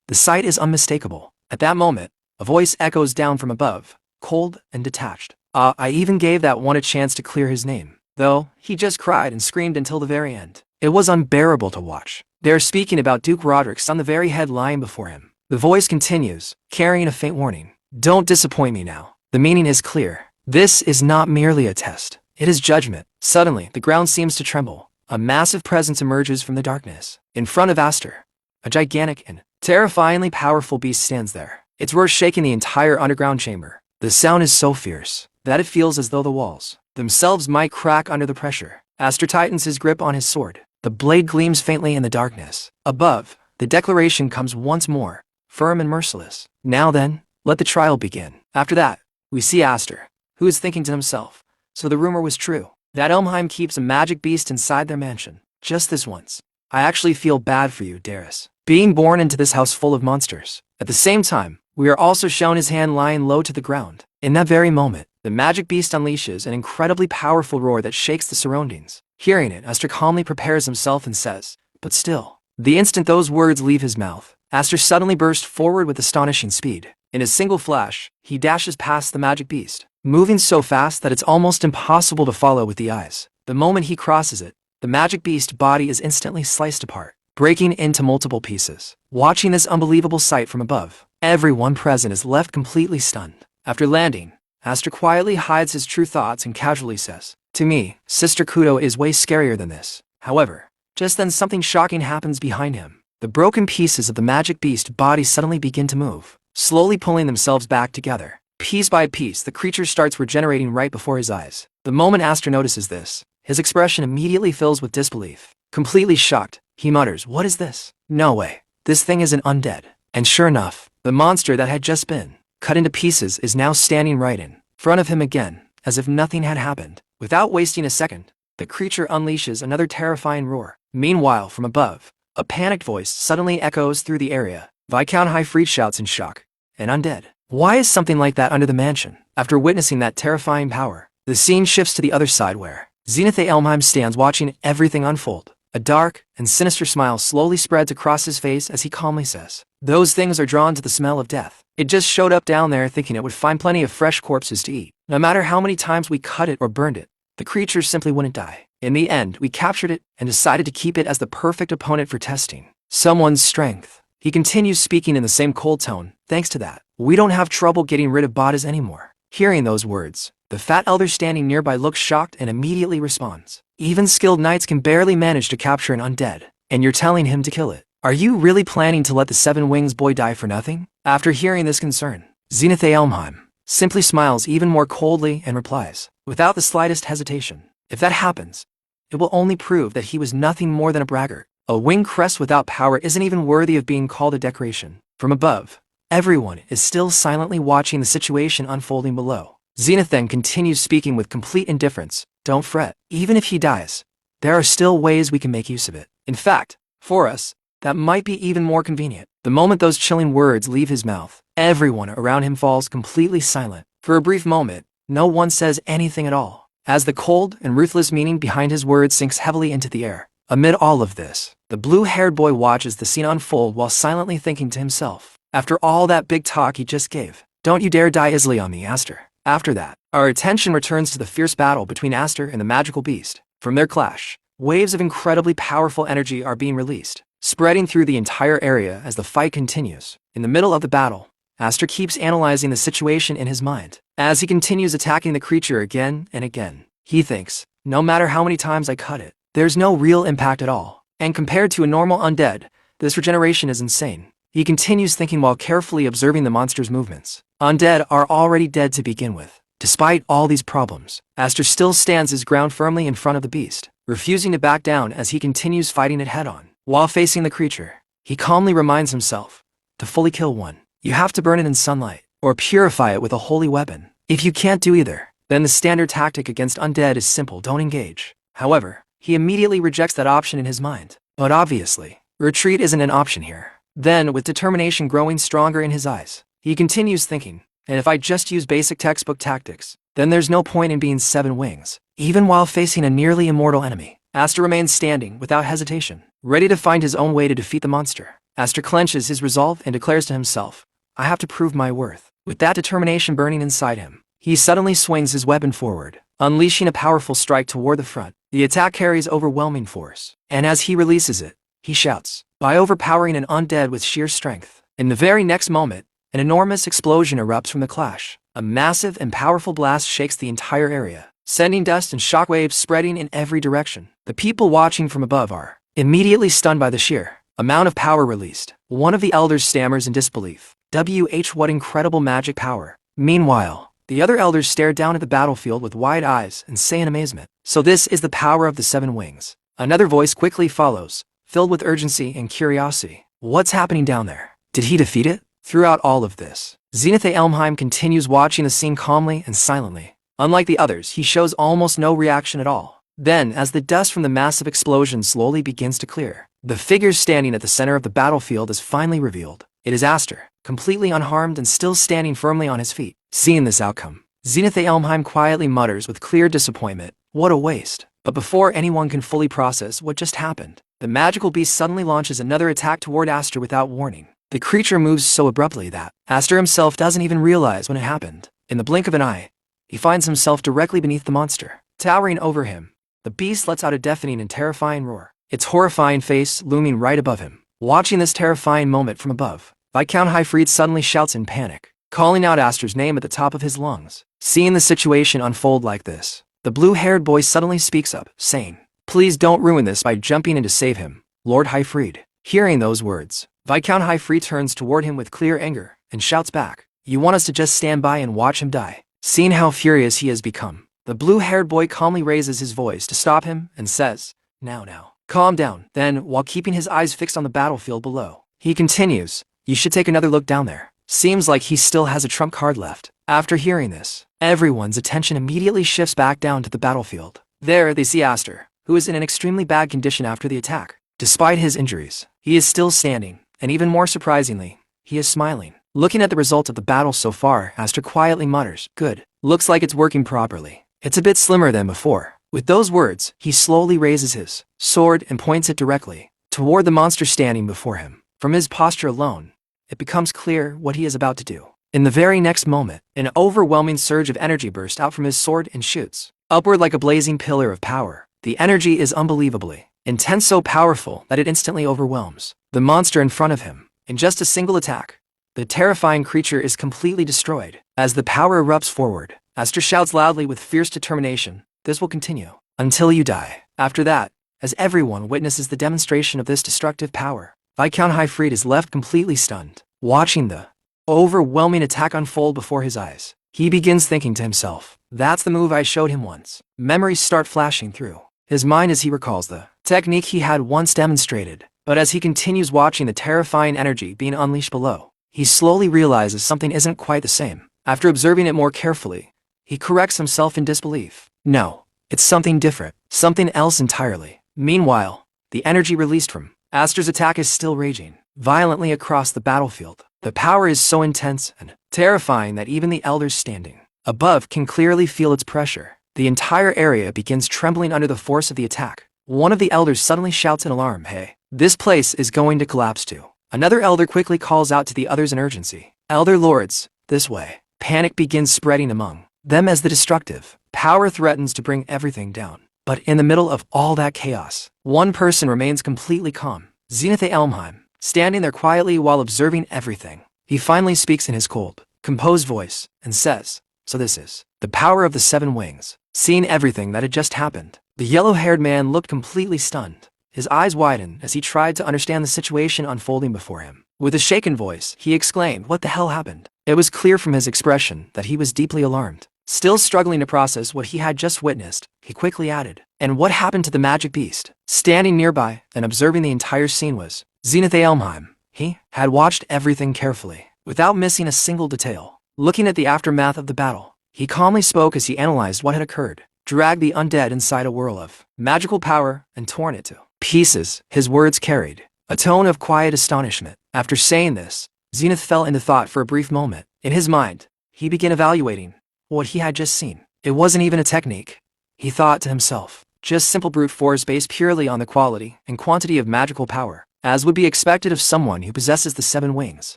the sight is unmistakable. At that moment, a voice echoes down from above, cold and detached. I even gave that one a chance to clear his name, though he just cried and screamed until the very end. It was unbearable to watch. They are speaking about Duke Roderick's son, the very head lying before him. The voice continues, carrying a faint warning. Don't disappoint me now. The meaning is clear. This is not merely a test. It is judgment. Suddenly, the ground seems to tremble. A massive presence emerges from the darkness. In front of Aster, a gigantic and terrifyingly powerful beast stands there. Its roar shaking the entire underground chamber. The sound is so fierce that it feels as though the walls themselves might crack under the pressure. Aster tightens his grip on his sword. The blade gleams faintly in the darkness. Above, the declaration comes once more, firm and merciless. Now then, let the trial begin. After that, we see Aster, who is thinking to himself, so the rumor was true. That Elmheim keeps a magic beast inside their mansion. Just this once. I actually feel bad for you, Darius, being born into this house full of monsters. At the same time, we are also shown his hand lying low to the ground. In that very moment, the magic beast unleashes an incredibly powerful roar that shakes the surroundings. Hearing it, Aster calmly prepares himself and says, but still. The instant those words leave his mouth, Aster suddenly bursts forward with astonishing speed. In a single flash, he dashes past the magic beast, moving so fast that it's almost impossible to follow with the eyes. The moment he crosses it, the magic beast body is instantly sliced apart, breaking into multiple pieces. Watching this unbelievable sight from above, everyone present is left completely stunned. After landing, Aster quietly hides his true thoughts and casually says, to me, Sister Kudo is way scarier than this. However, just then something shocking happens behind him. The broken pieces of the magic beast body suddenly begin to move, slowly pulling themselves back together. Piece by piece, the creature starts regenerating right before his eyes. The moment Aster notices this, his expression immediately fills with disbelief. Completely shocked, he mutters, what is this? No way. This thing isn't undead. And sure enough, the monster that had just been cut into pieces is now standing right in front of him again, as if nothing had happened. Without wasting a second, the creature unleashes another terrifying roar. Meanwhile, from above, a panicked voice suddenly echoes through the area. Viscount Highfried shouts in shock. An undead? Why is something like that under the mansion? After witnessing that terrifying power, the scene shifts to the other side where Zenith Elmheim stands watching everything unfold. A dark and sinister smile slowly spreads across his face as he calmly says, those things are drawn to the smell of death. It just showed up down there thinking it would find plenty of fresh corpses to eat. No matter how many times we cut it or burned it, the creature simply wouldn't die. In the end, we captured it and decided to keep it as the perfect opponent for testing someone's strength. He continues speaking in the same cold tone. Thanks to that, we don't have trouble getting rid of bodies anymore. Hearing those words, the fat elder standing nearby looks shocked and immediately responds. Even skilled knights can barely manage to capture an undead, and you're telling him to kill it. Are you really planning to let the 7 Wings boy die for nothing? After hearing this concern, Zenith Elmheim simply smiles even more coldly and replies, without the slightest hesitation, if that happens, it will only prove that he was nothing more than a braggart. A wing crest without power isn't even worthy of being called a decoration. From above, everyone is still silently watching the situation unfolding below. Zenith then continues speaking with complete indifference. Don't fret. Even if he dies, there are still ways we can make use of it. In fact, for us, that might be even more convenient. The moment those chilling words leave his mouth, everyone around him falls completely silent. For a brief moment, no one says anything at all, as the cold and ruthless meaning behind his words sinks heavily into the air. Amid all of this, the blue-haired boy watches the scene unfold while silently thinking to himself, after all that big talk he just gave, don't you dare die easily on me, Aster. After that, our attention returns to the fierce battle between Aster and the magical beast. From their clash, waves of incredibly powerful energy are being released, spreading through the entire area as the fight continues. In the middle of the battle, Aster keeps analyzing the situation in his mind. As he continues attacking the creature again and again, he thinks, no matter how many times I cut it, there's no real impact at all. And compared to a normal undead, this regeneration is insane. He continues thinking while carefully observing the monster's movements. Undead are already dead to begin with. Despite all these problems, Aster still stands his ground firmly in front of the beast, refusing to back down as he continues fighting it head-on. While facing the creature, he calmly reminds himself, to fully kill one, you have to burn it in sunlight, or purify it with a holy weapon. If you can't do either, then the standard tactic against undead is simple, don't engage. However, he immediately rejects that option in his mind. But obviously, retreat isn't an option here. Then, with determination growing stronger in his eyes, he continues thinking, and if I just use basic textbook tactics, then there's no point in being 7 wings. Even while facing a nearly immortal enemy, Aster remains standing without hesitation, ready to find his own way to defeat the monster. Aster clenches his resolve and declares to himself, I have to prove my worth. With that determination burning inside him, he suddenly swings his weapon forward, unleashing a powerful strike toward the front. The attack carries overwhelming force, and as he releases it, he shouts, by overpowering an undead with sheer strength. In the very next moment, an enormous explosion erupts from the clash. A massive and powerful blast shakes the entire area, sending dust and shockwaves spreading in every direction. The people watching from above are immediately stunned by the sheer amount of power released. One of the elders stammers in disbelief. What incredible magic power. Meanwhile, the other elders stare down at the battlefield with wide eyes and say in amazement, so this is the power of the 7 wings. Another voice quickly follows, filled with urgency and curiosity. What's happening down there? Did he defeat it? Throughout all of this, Zenith Elmheim continues watching the scene calmly and silently. Unlike the others, he shows almost no reaction at all. Then, as the dust from the massive explosion slowly begins to clear, the figure standing at the center of the battlefield is finally revealed. It is Aster, completely unharmed and still standing firmly on his feet. Seeing this outcome, Zenith Elmheim quietly mutters with clear disappointment, what a waste. But before anyone can fully process what just happened, the magical beast suddenly launches another attack toward Aster without warning. The creature moves so abruptly that Aster himself doesn't even realize when it happened. In the blink of an eye, he finds himself directly beneath the monster. Towering over him, the beast lets out a deafening and terrifying roar, its horrifying face looming right above him. Watching this terrifying moment from above, Viscount Highfried suddenly shouts in panic, calling out Aster's name at the top of his lungs. Seeing the situation unfold like this, the blue-haired boy suddenly speaks up, saying, please don't ruin this by jumping in to save him, Lord Highfried. Hearing those words, Viscount Highfried turns toward him with clear anger and shouts back, you want us to just stand by and watch him die? Seeing how furious he has become, the blue-haired boy calmly raises his voice to stop him and says, now, calm down. Then, while keeping his eyes fixed on the battlefield below, he continues, you should take another look down there. Seems like he still has a trump card left. After hearing this, everyone's attention immediately shifts back down to the battlefield. There, they see Aster, who is in an extremely bad condition after the attack. Despite his injuries, he is still standing, and even more surprisingly, he is smiling. Looking at the results of the battle so far, Aster quietly mutters, good, looks like it's working properly. It's a bit slimmer than before. With those words, he slowly raises his sword and points it directly toward the monster standing before him. From his posture alone, it becomes clear what he is about to do. In the very next moment, an overwhelming surge of energy bursts out from his sword and shoots upward like a blazing pillar of power. The energy is unbelievably intense, so powerful that it instantly overwhelms the monster in front of him. In just a single attack, the terrifying creature is completely destroyed. As the power erupts forward, Aster shouts loudly with fierce determination, this will continue until you die. After that, as everyone witnesses the demonstration of this destructive power, Viscount Highfried is left completely stunned. Watching the overwhelming attack unfold before his eyes, he begins thinking to himself, that's the move I showed him once. Memories start flashing through his mind as he recalls the technique he had once demonstrated. But as he continues watching the terrifying energy being unleashed below, he slowly realizes something isn't quite the same. After observing it more carefully, he corrects himself in disbelief. No, it's something different, something else entirely. Meanwhile, the energy released from Aster's attack is still raging violently across the battlefield. The power is so intense and terrifying that even the elders standing above can clearly feel its pressure. The entire area begins trembling under the force of the attack. One of the elders suddenly shouts in alarm, "Hey, this place is going to collapse too." Another elder quickly calls out to the others in urgency, "Elder lords, this way." Panic begins spreading among them as the destructive power threatens to bring everything down. But in the middle of all that chaos, one person remains completely calm, Zenith Elmheim, standing there quietly while observing everything. He finally speaks in his cold, composed voice and says, "So this is the power of the 7 wings." Seeing everything that had just happened, the yellow-haired man looked completely stunned. His eyes widened as he tried to understand the situation unfolding before him. With a shaken voice, he exclaimed, "What the hell happened?" It was clear from his expression that he was deeply alarmed. Still struggling to process what he had just witnessed, he quickly added, "And what happened to the magic beast?" Standing nearby and observing the entire scene was Zenith Elmheim. He had watched everything carefully, without missing a single detail. Looking at the aftermath of the battle, he calmly spoke as he analyzed what had occurred. Dragged the undead inside a whirl of magical power and torn it to pieces. His words carried a tone of quiet astonishment. After saying this, Zenith fell into thought for a brief moment. In his mind, he began evaluating what he had just seen. It wasn't even a technique, he thought to himself. Just simple brute force based purely on the quality and quantity of magical power, as would be expected of someone who possesses the 7 wings.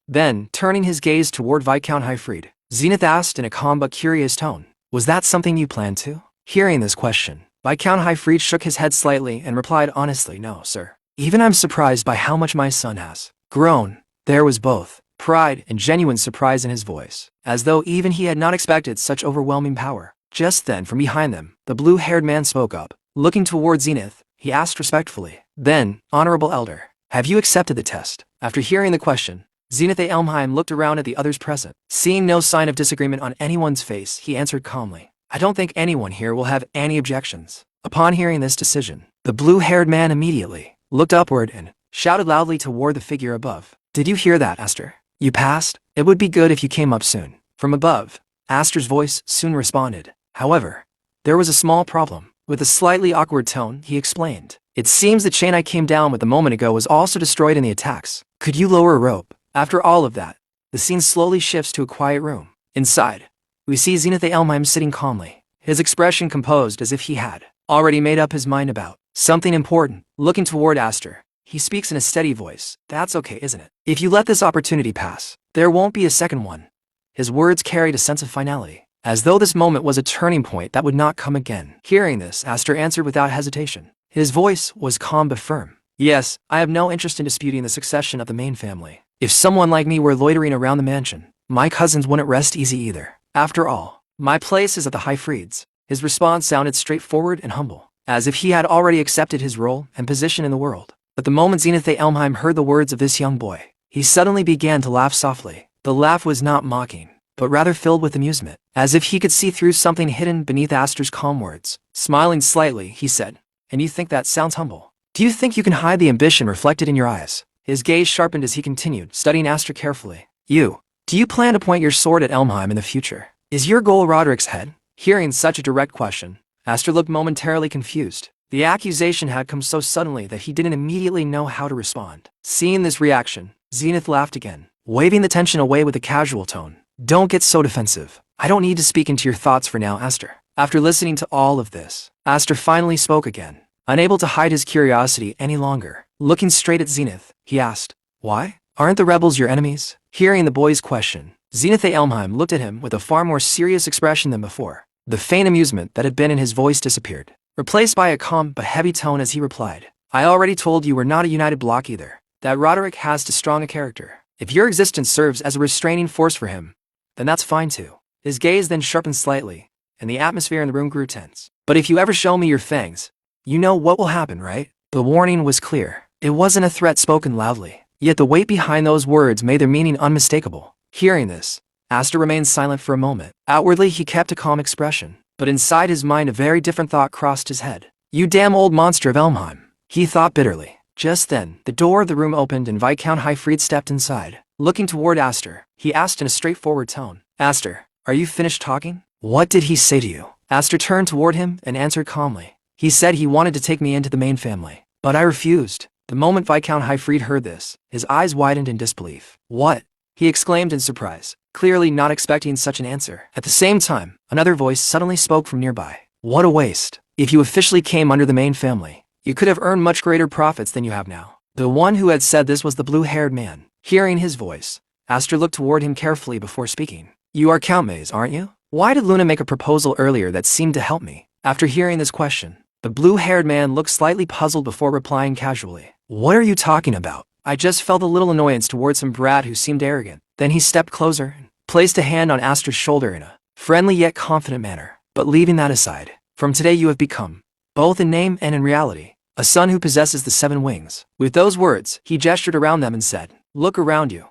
Then, turning his gaze toward Viscount Highfried, Zenith asked in a calm but curious tone, "Was that something you planned to?" Hearing this question, Viscount Highfried shook his head slightly and replied honestly, "No, sir. Even I'm surprised by how much my son has grown." There was both pride and genuine surprise in his voice, as though even he had not expected such overwhelming power. Just then, from behind them, the blue-haired man spoke up. Looking toward Zenith, he asked respectfully, "Then, Honorable Elder, have you accepted the test?" After hearing the question, Zenith Elmheim looked around at the others present. Seeing no sign of disagreement on anyone's face, he answered calmly, "I don't think anyone here will have any objections." Upon hearing this decision, the blue-haired man immediately looked upward and shouted loudly toward the figure above, "Did you hear that, Aster? You passed? It would be good if you came up soon." From above, Aster's voice soon responded. However, there was a small problem. With a slightly awkward tone, he explained, "It seems the chain I came down with a moment ago was also destroyed in the attacks. Could you lower a rope?" After all of that, the scene slowly shifts to a quiet room. Inside, we see Zenith Elmheim sitting calmly, his expression composed as if he had already made up his mind about something important. Looking toward Aster, he speaks in a steady voice, "That's okay, isn't it? If you let this opportunity pass, there won't be a second one." His words carried a sense of finality, as though this moment was a turning point that would not come again. Hearing this, Aster answered without hesitation. His voice was calm but firm. "Yes, I have no interest in disputing the succession of the main family. If someone like me were loitering around the mansion, my cousins wouldn't rest easy either. After all, my place is at the Highfrieds." His response sounded straightforward and humble, as if he had already accepted his role and position in the world. But the moment Zenith Elmheim heard the words of this young boy, he suddenly began to laugh softly. The laugh was not mocking, but rather filled with amusement, as if he could see through something hidden beneath Aster's calm words. Smiling slightly, he said, "And you think that sounds humble? Do you think you can hide the ambition reflected in your eyes?" His gaze sharpened as he continued, studying Aster carefully. Do you plan to point your sword at Elmheim in the future? Is your goal Roderick's head?" Hearing such a direct question, Aster looked momentarily confused. The accusation had come so suddenly that he didn't immediately know how to respond. Seeing this reaction, Zenith laughed again, waving the tension away with a casual tone. "Don't get so defensive. I don't need to speak into your thoughts for now, Aster." After listening to all of this, Aster finally spoke again. Unable to hide his curiosity any longer, looking straight at Zenith, he asked, "Why? Aren't the rebels your enemies?" Hearing the boy's question, Zenith Elmheim looked at him with a far more serious expression than before. The faint amusement that had been in his voice disappeared, replaced by a calm but heavy tone as he replied, "I already told you we're not a united bloc either. That Roderick has too strong a character. If your existence serves as a restraining force for him, then that's fine too." His gaze then sharpened slightly, and the atmosphere in the room grew tense. "But if you ever show me your fangs, you know what will happen, right?" The warning was clear. It wasn't a threat spoken loudly, yet the weight behind those words made their meaning unmistakable. Hearing this, Aster remained silent for a moment. Outwardly, he kept a calm expression, but inside his mind a very different thought crossed his head. You damn old monster of Elmheim, he thought bitterly. Just then, the door of the room opened and Viscount Highfried stepped inside. Looking toward Aster, he asked in a straightforward tone, Aster, are you finished talking? What did he say to you? Aster turned toward him and answered calmly. He said he wanted to take me into the main family, but I refused. The moment Viscount Highfried heard this, his eyes widened in disbelief. What? He exclaimed in surprise, clearly not expecting such an answer. At the same time, another voice suddenly spoke from nearby. What a waste. If you officially came under the main family, you could have earned much greater profits than you have now. The one who had said this was the blue-haired man. Hearing his voice, Aster looked toward him carefully before speaking. You are Count Maze, aren't you? Why did Luna make a proposal earlier that seemed to help me? After hearing this question, the blue-haired man looked slightly puzzled before replying casually. What are you talking about? I just felt a little annoyance towards some brat who seemed arrogant. Then he stepped closer and placed a hand on Aster's shoulder in a friendly yet confident manner. But leaving that aside, from today you have become, both in name and in reality, a son who possesses the 7 wings. With those words, he gestured around them and said, Look around you.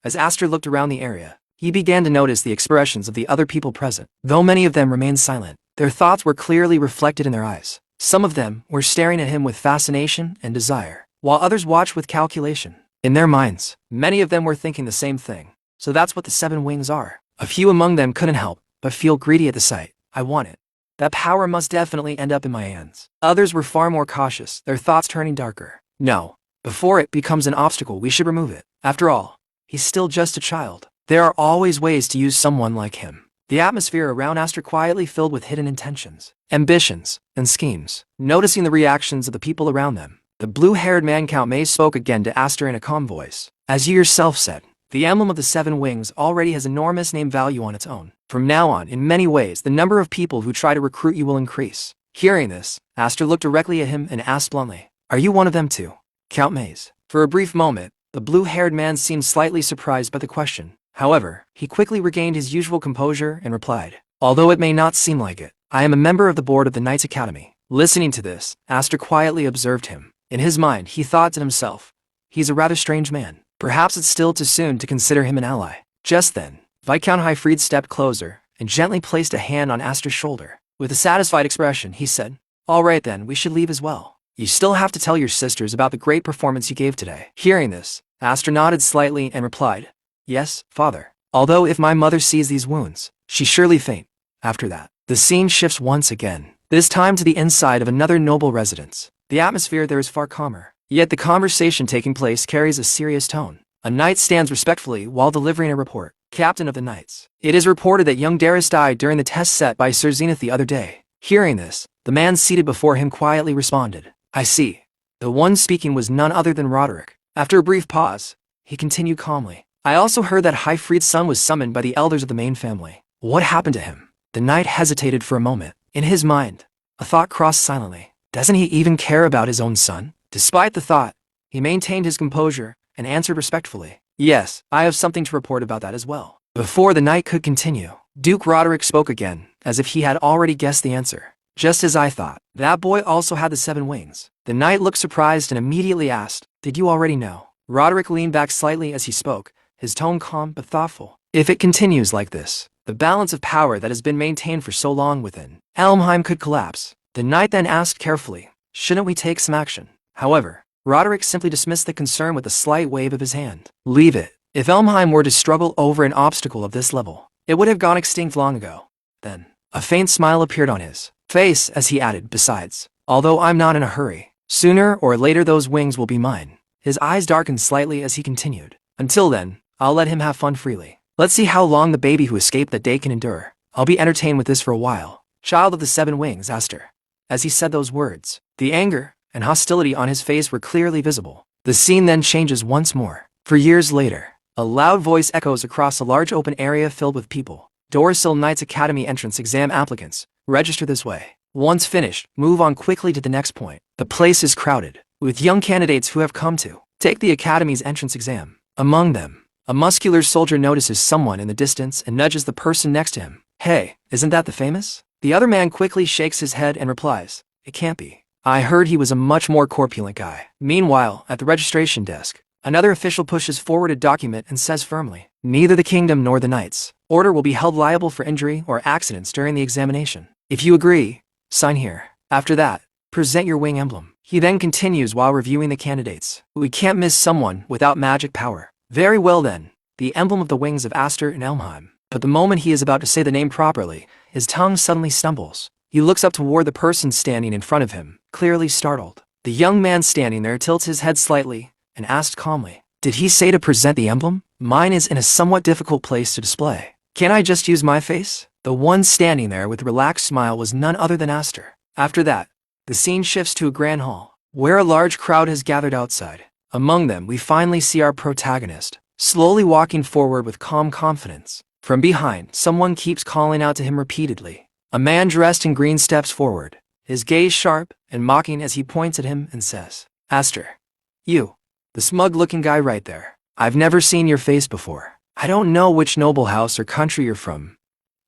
As Aster looked around the area, he began to notice the expressions of the other people present. Though many of them remained silent, their thoughts were clearly reflected in their eyes. Some of them were staring at him with fascination and desire, while others watched with calculation. In their minds, many of them were thinking the same thing. So that's what the 7 wings are. A few among them couldn't help but feel greedy at the sight. I want it. That power must definitely end up in my hands. Others were far more cautious, their thoughts turning darker. No. Before it becomes an obstacle, we should remove it. After all, he's still just a child. There are always ways to use someone like him. The atmosphere around Aster quietly filled with hidden intentions, ambitions, and schemes. Noticing the reactions of the people around them, the blue-haired man Count Maze spoke again to Aster in a calm voice. As you yourself said, the emblem of the 7 wings already has enormous name value on its own. From now on, in many ways, the number of people who try to recruit you will increase. Hearing this, Aster looked directly at him and asked bluntly, Are you one of them too, Count Maze? For a brief moment, the blue-haired man seemed slightly surprised by the question. However, he quickly regained his usual composure and replied, Although it may not seem like it, I am a member of the board of the Knights Academy. Listening to this, Aster quietly observed him. In his mind, he thought to himself, He's a rather strange man. Perhaps it's still too soon to consider him an ally. Just then, Viscount Highfried stepped closer and gently placed a hand on Aster's shoulder. With a satisfied expression, he said, All right then, we should leave as well. You still have to tell your sisters about the great performance you gave today. Hearing this, Aster nodded slightly and replied, Yes, father. Although if my mother sees these wounds, she surely faint. After that, the scene shifts once again, this time to the inside of another noble residence. The atmosphere there is far calmer, yet the conversation taking place carries a serious tone. A knight stands respectfully while delivering a report. Captain of the Knights, it is reported that young Darius died during the test set by Sir Zenith the other day. Hearing this, the man seated before him quietly responded, I see. The one speaking was none other than Roderick. After a brief pause, he continued calmly, I also heard that Highfried's son was summoned by the elders of the main family. What happened to him? The knight hesitated for a moment. In his mind, a thought crossed silently. Doesn't he even care about his own son? Despite the thought, he maintained his composure and answered respectfully, Yes, I have something to report about that as well. Before the knight could continue, Duke Roderick spoke again, as if he had already guessed the answer. Just as I thought, that boy also had the 7 wings. The knight looked surprised and immediately asked, Did you already know? Roderick leaned back slightly as he spoke, his tone calm but thoughtful. If it continues like this, the balance of power that has been maintained for so long within Elmheim could collapse. The knight then asked carefully, Shouldn't we take some action? However, Roderick simply dismissed the concern with a slight wave of his hand. Leave it. If Elmheim were to struggle over an obstacle of this level, it would have gone extinct long ago. Then, a faint smile appeared on his face as he added, Besides, although I'm not in a hurry, sooner or later those wings will be mine. His eyes darkened slightly as he continued. Until then, I'll let him have fun freely. Let's see how long the baby who escaped that day can endure. I'll be entertained with this for a while. Child of the 7 wings, Aster. As he said those words, the anger and hostility on his face were clearly visible. The scene then changes once more. For years later, a loud voice echoes across a large open area filled with people. Dorsil Knights Academy entrance exam applicants, register this way. Once finished, move on quickly to the next point. The place is crowded, with young candidates who have come to take the Academy's entrance exam. Among them, a muscular soldier notices someone in the distance and nudges the person next to him. Hey, isn't that the famous? The other man quickly shakes his head and replies, It can't be. I heard he was a much more corpulent guy. Meanwhile, at the registration desk, another official pushes forward a document and says firmly, Neither the kingdom nor the knights order will be held liable for injury or accidents during the examination. If you agree, sign here. After that, present your wing emblem. He then continues while reviewing the candidates. We can't miss someone without magic power. Very well then, the emblem of the wings of Aster and Elmheim. But the moment he is about to say the name properly, his tongue suddenly stumbles. He looks up toward the person standing in front of him, clearly startled. The young man standing there tilts his head slightly and asked calmly, "Did he say to present the emblem? Mine is in a somewhat difficult place to display. Can I just use my face?" The one standing there with a relaxed smile was none other than Aster. After that, the scene shifts to a grand hall, where a large crowd has gathered outside. Among them, we finally see our protagonist, slowly walking forward with calm confidence. From behind, someone keeps calling out to him repeatedly. A man dressed in green steps forward, his gaze sharp and mocking as he points at him and says, "Aster, you, the smug-looking guy right there. I've never seen your face before. I don't know which noble house or country you're from,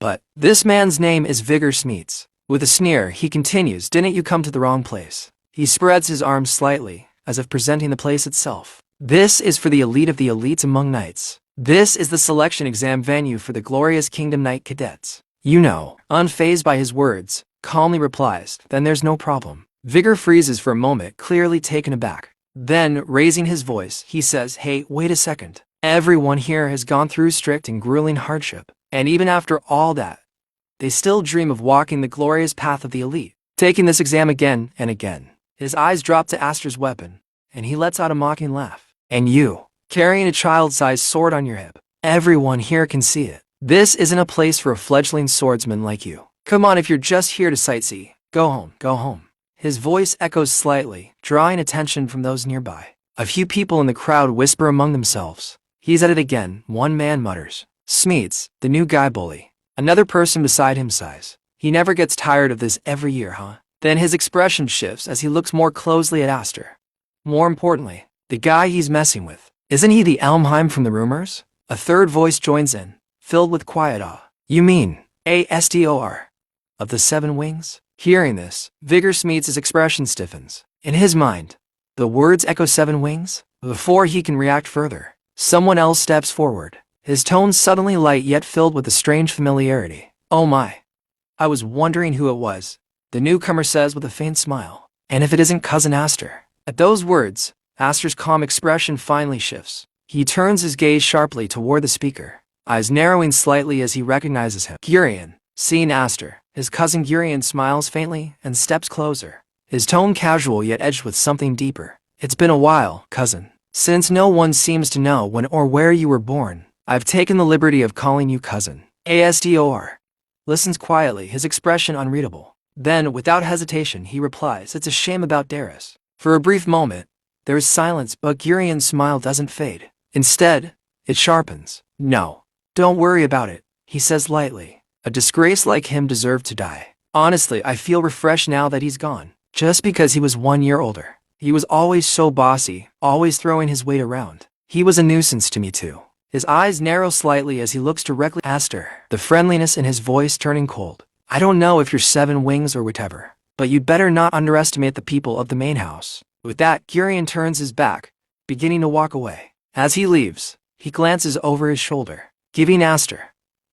but this man's name is Vigor Smeets." With a sneer, he continues, "Didn't you come to the wrong place?" He spreads his arms slightly, as if presenting the place itself. "This is for the elite of the elites among knights. This is the selection exam venue for the glorious Kingdom Knight cadets. You know." Unfazed by his words, calmly replies, "Then there's no problem." Vigor freezes for a moment, clearly taken aback. Then, raising his voice, he says, "Hey, wait a second. Everyone here has gone through strict and grueling hardship, and even after all that, they still dream of walking the glorious path of the elite, taking this exam again and again." His eyes drop to Aster's weapon, and he lets out a mocking laugh. "And you, carrying a child-sized sword on your hip. Everyone here can see it. This isn't a place for a fledgling swordsman like you. Come on, if you're just here to sightsee, go home, go home." His voice echoes slightly, drawing attention from those nearby. A few people in the crowd whisper among themselves. "He's at it again," one man mutters. "Smeets, the new guy bully." Another person beside him sighs. "He never gets tired of this every year, huh?" Then his expression shifts as he looks more closely at Aster. More importantly, the guy he's messing with. "Isn't he the Elmheim from the rumors?" A third voice joins in, filled with quiet awe. "You mean Astor of the Seven Wings?" Hearing this, Vigor Smeets' expression stiffens. In his mind, the words echo Seven Wings. Before he can react further, someone else steps forward, his tone suddenly light yet filled with a strange familiarity. "Oh my. I was wondering who it was," the newcomer says with a faint smile. "And if it isn't Cousin Aster?" At those words, Aster's calm expression finally shifts. He turns his gaze sharply toward the speaker, eyes narrowing slightly as he recognizes him. Gurion. Seeing Aster, his cousin Gurion smiles faintly and steps closer, his tone casual yet edged with something deeper. "It's been a while, cousin. Since no one seems to know when or where you were born, I've taken the liberty of calling you cousin." Astor listens quietly, his expression unreadable. Then, without hesitation, he replies, "It's a shame about Darius." For a brief moment, there is silence, but Gurion's smile doesn't fade. Instead, it sharpens. "No, don't worry about it," he says lightly. "A disgrace like him deserved to die. Honestly, I feel refreshed now that he's gone. Just because he was 1 year older. He was always so bossy, always throwing his weight around. He was a nuisance to me too." His eyes narrow slightly as he looks directly at Aster, the friendliness in his voice turning cold. "I don't know if you're Seven Wings or whatever, but you'd better not underestimate the people of the main house." With that, Gurion turns his back, beginning to walk away. As he leaves, he glances over his shoulder, giving Aster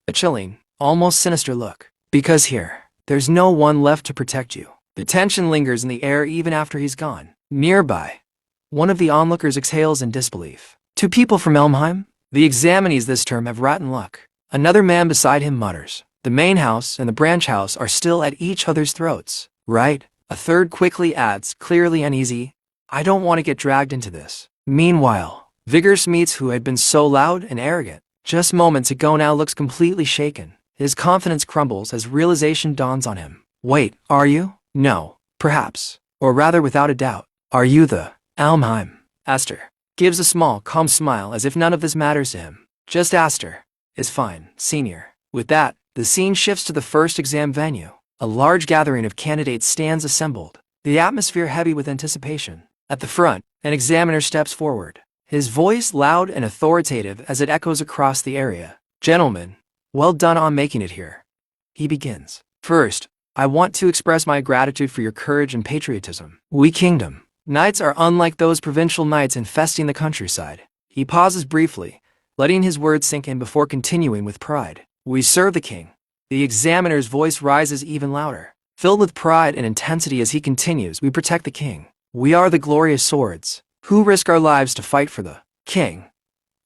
a chilling, almost sinister look. "Because here, there's no one left to protect you." The tension lingers in the air even after he's gone. Nearby, one of the onlookers exhales in disbelief. "Two people from Elmheim? The examinees this term have rotten luck." Another man beside him mutters. "The main house and the branch house are still at each other's throats, right?" A third quickly adds, clearly uneasy, "I don't want to get dragged into this." Meanwhile, Vigor Smeets, who had been so loud and arrogant just moments ago, now looks completely shaken. His confidence crumbles as realization dawns on him. "Wait, are you?" "No, perhaps. Or rather, without a doubt. Are you the Elmheim?" Aster gives a small, calm smile as if none of this matters to him. "Just Aster is fine, senior." With that, the scene shifts to the first exam venue. A large gathering of candidates stands assembled, the atmosphere heavy with anticipation. At the front, an examiner steps forward, his voice loud and authoritative as it echoes across the area. "Gentlemen, well done on making it here." He begins. "First, I want to express my gratitude for your courage and patriotism. We Kingdom Knights are unlike those provincial knights infesting the countryside." He pauses briefly, letting his words sink in before continuing with pride. "We serve the king." The examiner's voice rises even louder. filled with pride and intensity as he continues, "We protect the king. We are the glorious swords, who risk our lives to fight for the king.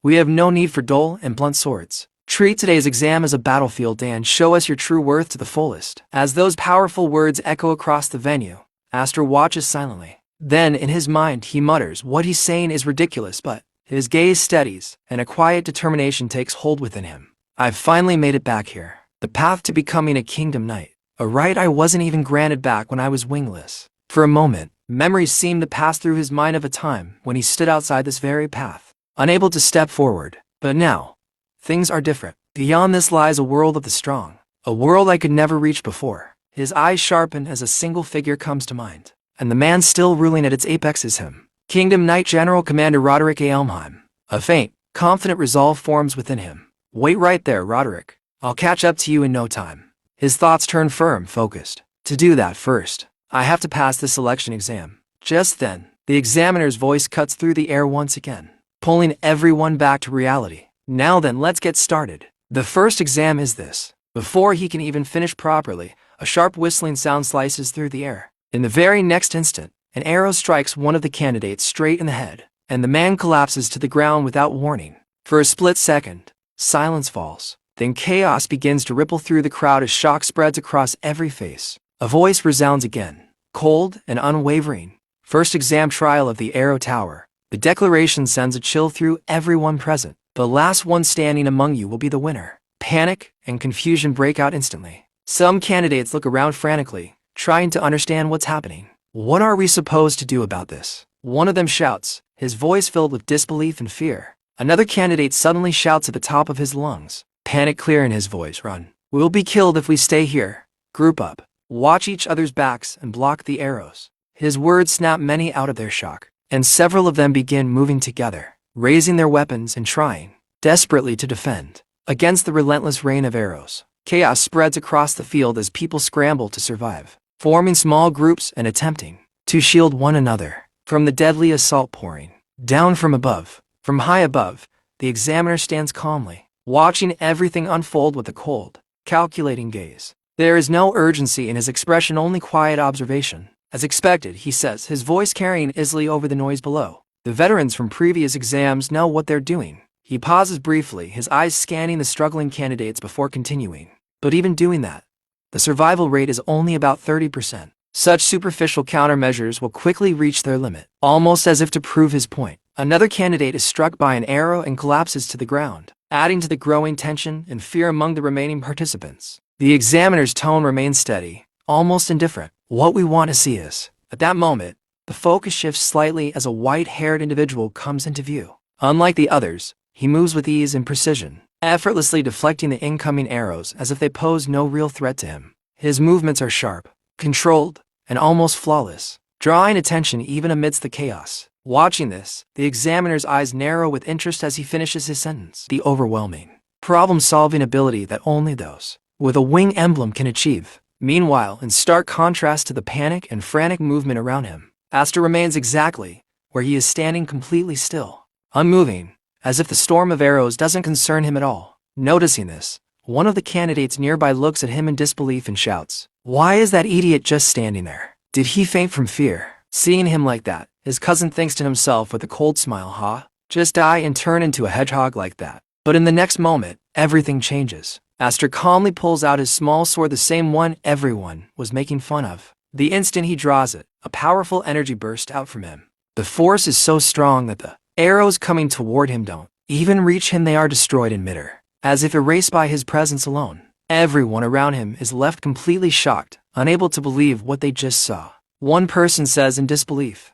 We have no need for dull and blunt swords. Treat today's exam as a battlefield day and show us your true worth to the fullest." As those powerful words echo across the venue, Aster watches silently. Then, in his mind, he mutters, "What he's saying is ridiculous," but his gaze steadies, and a quiet determination takes hold within him. "I've finally made it back here. The path to becoming a kingdom knight. A right I wasn't even granted back when I was wingless." For a moment, memories seemed to pass through his mind of a time when he stood outside this very path, unable to step forward. But now, things are different. Beyond this lies a world of the strong, a world I could never reach before. His eyes sharpen as a single figure comes to mind, and the man still ruling at its apex is him. Kingdom Knight General Commander Roderick A. Elmheim. A faint, confident resolve forms within him. "Wait right there, Roderick. I'll catch up to you in no time." His thoughts turn firm, focused. To do that first, I have to pass this selection exam. Just then, the examiner's voice cuts through the air once again, pulling everyone back to reality. "Now then, let's get started. The first exam is this." Before he can even finish properly, a sharp whistling sound slices through the air. In the very next instant, an arrow strikes one of the candidates straight in the head, and the man collapses to the ground without warning. For a split second, silence falls. Then chaos begins to ripple through the crowd as shock spreads across every face. A voice resounds again, cold and unwavering. "First exam trial of the Arrow Tower." The declaration sends a chill through everyone present. "The last one standing among you will be the winner." Panic and confusion break out instantly. Some candidates look around frantically, trying to understand what's happening. "What are we supposed to do about this?" One of them shouts, his voice filled with disbelief and fear. Another candidate suddenly shouts at the top of his lungs, panic clear in his voice, "Run. We'll be killed if we stay here. Group up. Watch each other's backs and block the arrows." His words snap many out of their shock, and several of them begin moving together, raising their weapons and trying desperately to defend against the relentless rain of arrows. Chaos spreads across the field as people scramble to survive, forming small groups and attempting to shield one another from the deadly assault pouring down from above. From high above, the examiner stands calmly, watching everything unfold with a cold, calculating gaze. There is no urgency in his expression, only quiet observation. "As expected," he says, his voice carrying easily over the noise below. "The veterans from previous exams know what they're doing." He pauses briefly, his eyes scanning the struggling candidates before continuing. "But even doing that, the survival rate is only about 30%. Such superficial countermeasures will quickly reach their limit." Almost as if to prove his point, another candidate is struck by an arrow and collapses to the ground, adding to the growing tension and fear among the remaining participants. The examiner's tone remains steady, almost indifferent. "What we want to see is..." At that moment, the focus shifts slightly as a white-haired individual comes into view. Unlike the others, he moves with ease and precision, effortlessly deflecting the incoming arrows as if they pose no real threat to him. His movements are sharp, controlled, and almost flawless, drawing attention even amidst the chaos. Watching this, the examiner's eyes narrow with interest as he finishes his sentence. "The overwhelming, problem-solving ability that only those with a wing emblem can achieve." Meanwhile, in stark contrast to the panic and frantic movement around him, Aster remains exactly where he is, standing completely still, unmoving, as if the storm of arrows doesn't concern him at all. Noticing this, one of the candidates nearby looks at him in disbelief and shouts, "Why is that idiot just standing there? Did he faint from fear?" Seeing him like that, his cousin thinks to himself with a cold smile, "Huh? Just die and turn into a hedgehog like that?" But in the next moment, everything changes. Aster calmly pulls out his small sword, the same one everyone was making fun of. The instant he draws it, a powerful energy bursts out from him. The force is so strong that the arrows coming toward him don't even reach him. They are destroyed in midair, as if erased by his presence alone. Everyone around him is left completely shocked, unable to believe what they just saw. One person says in disbelief,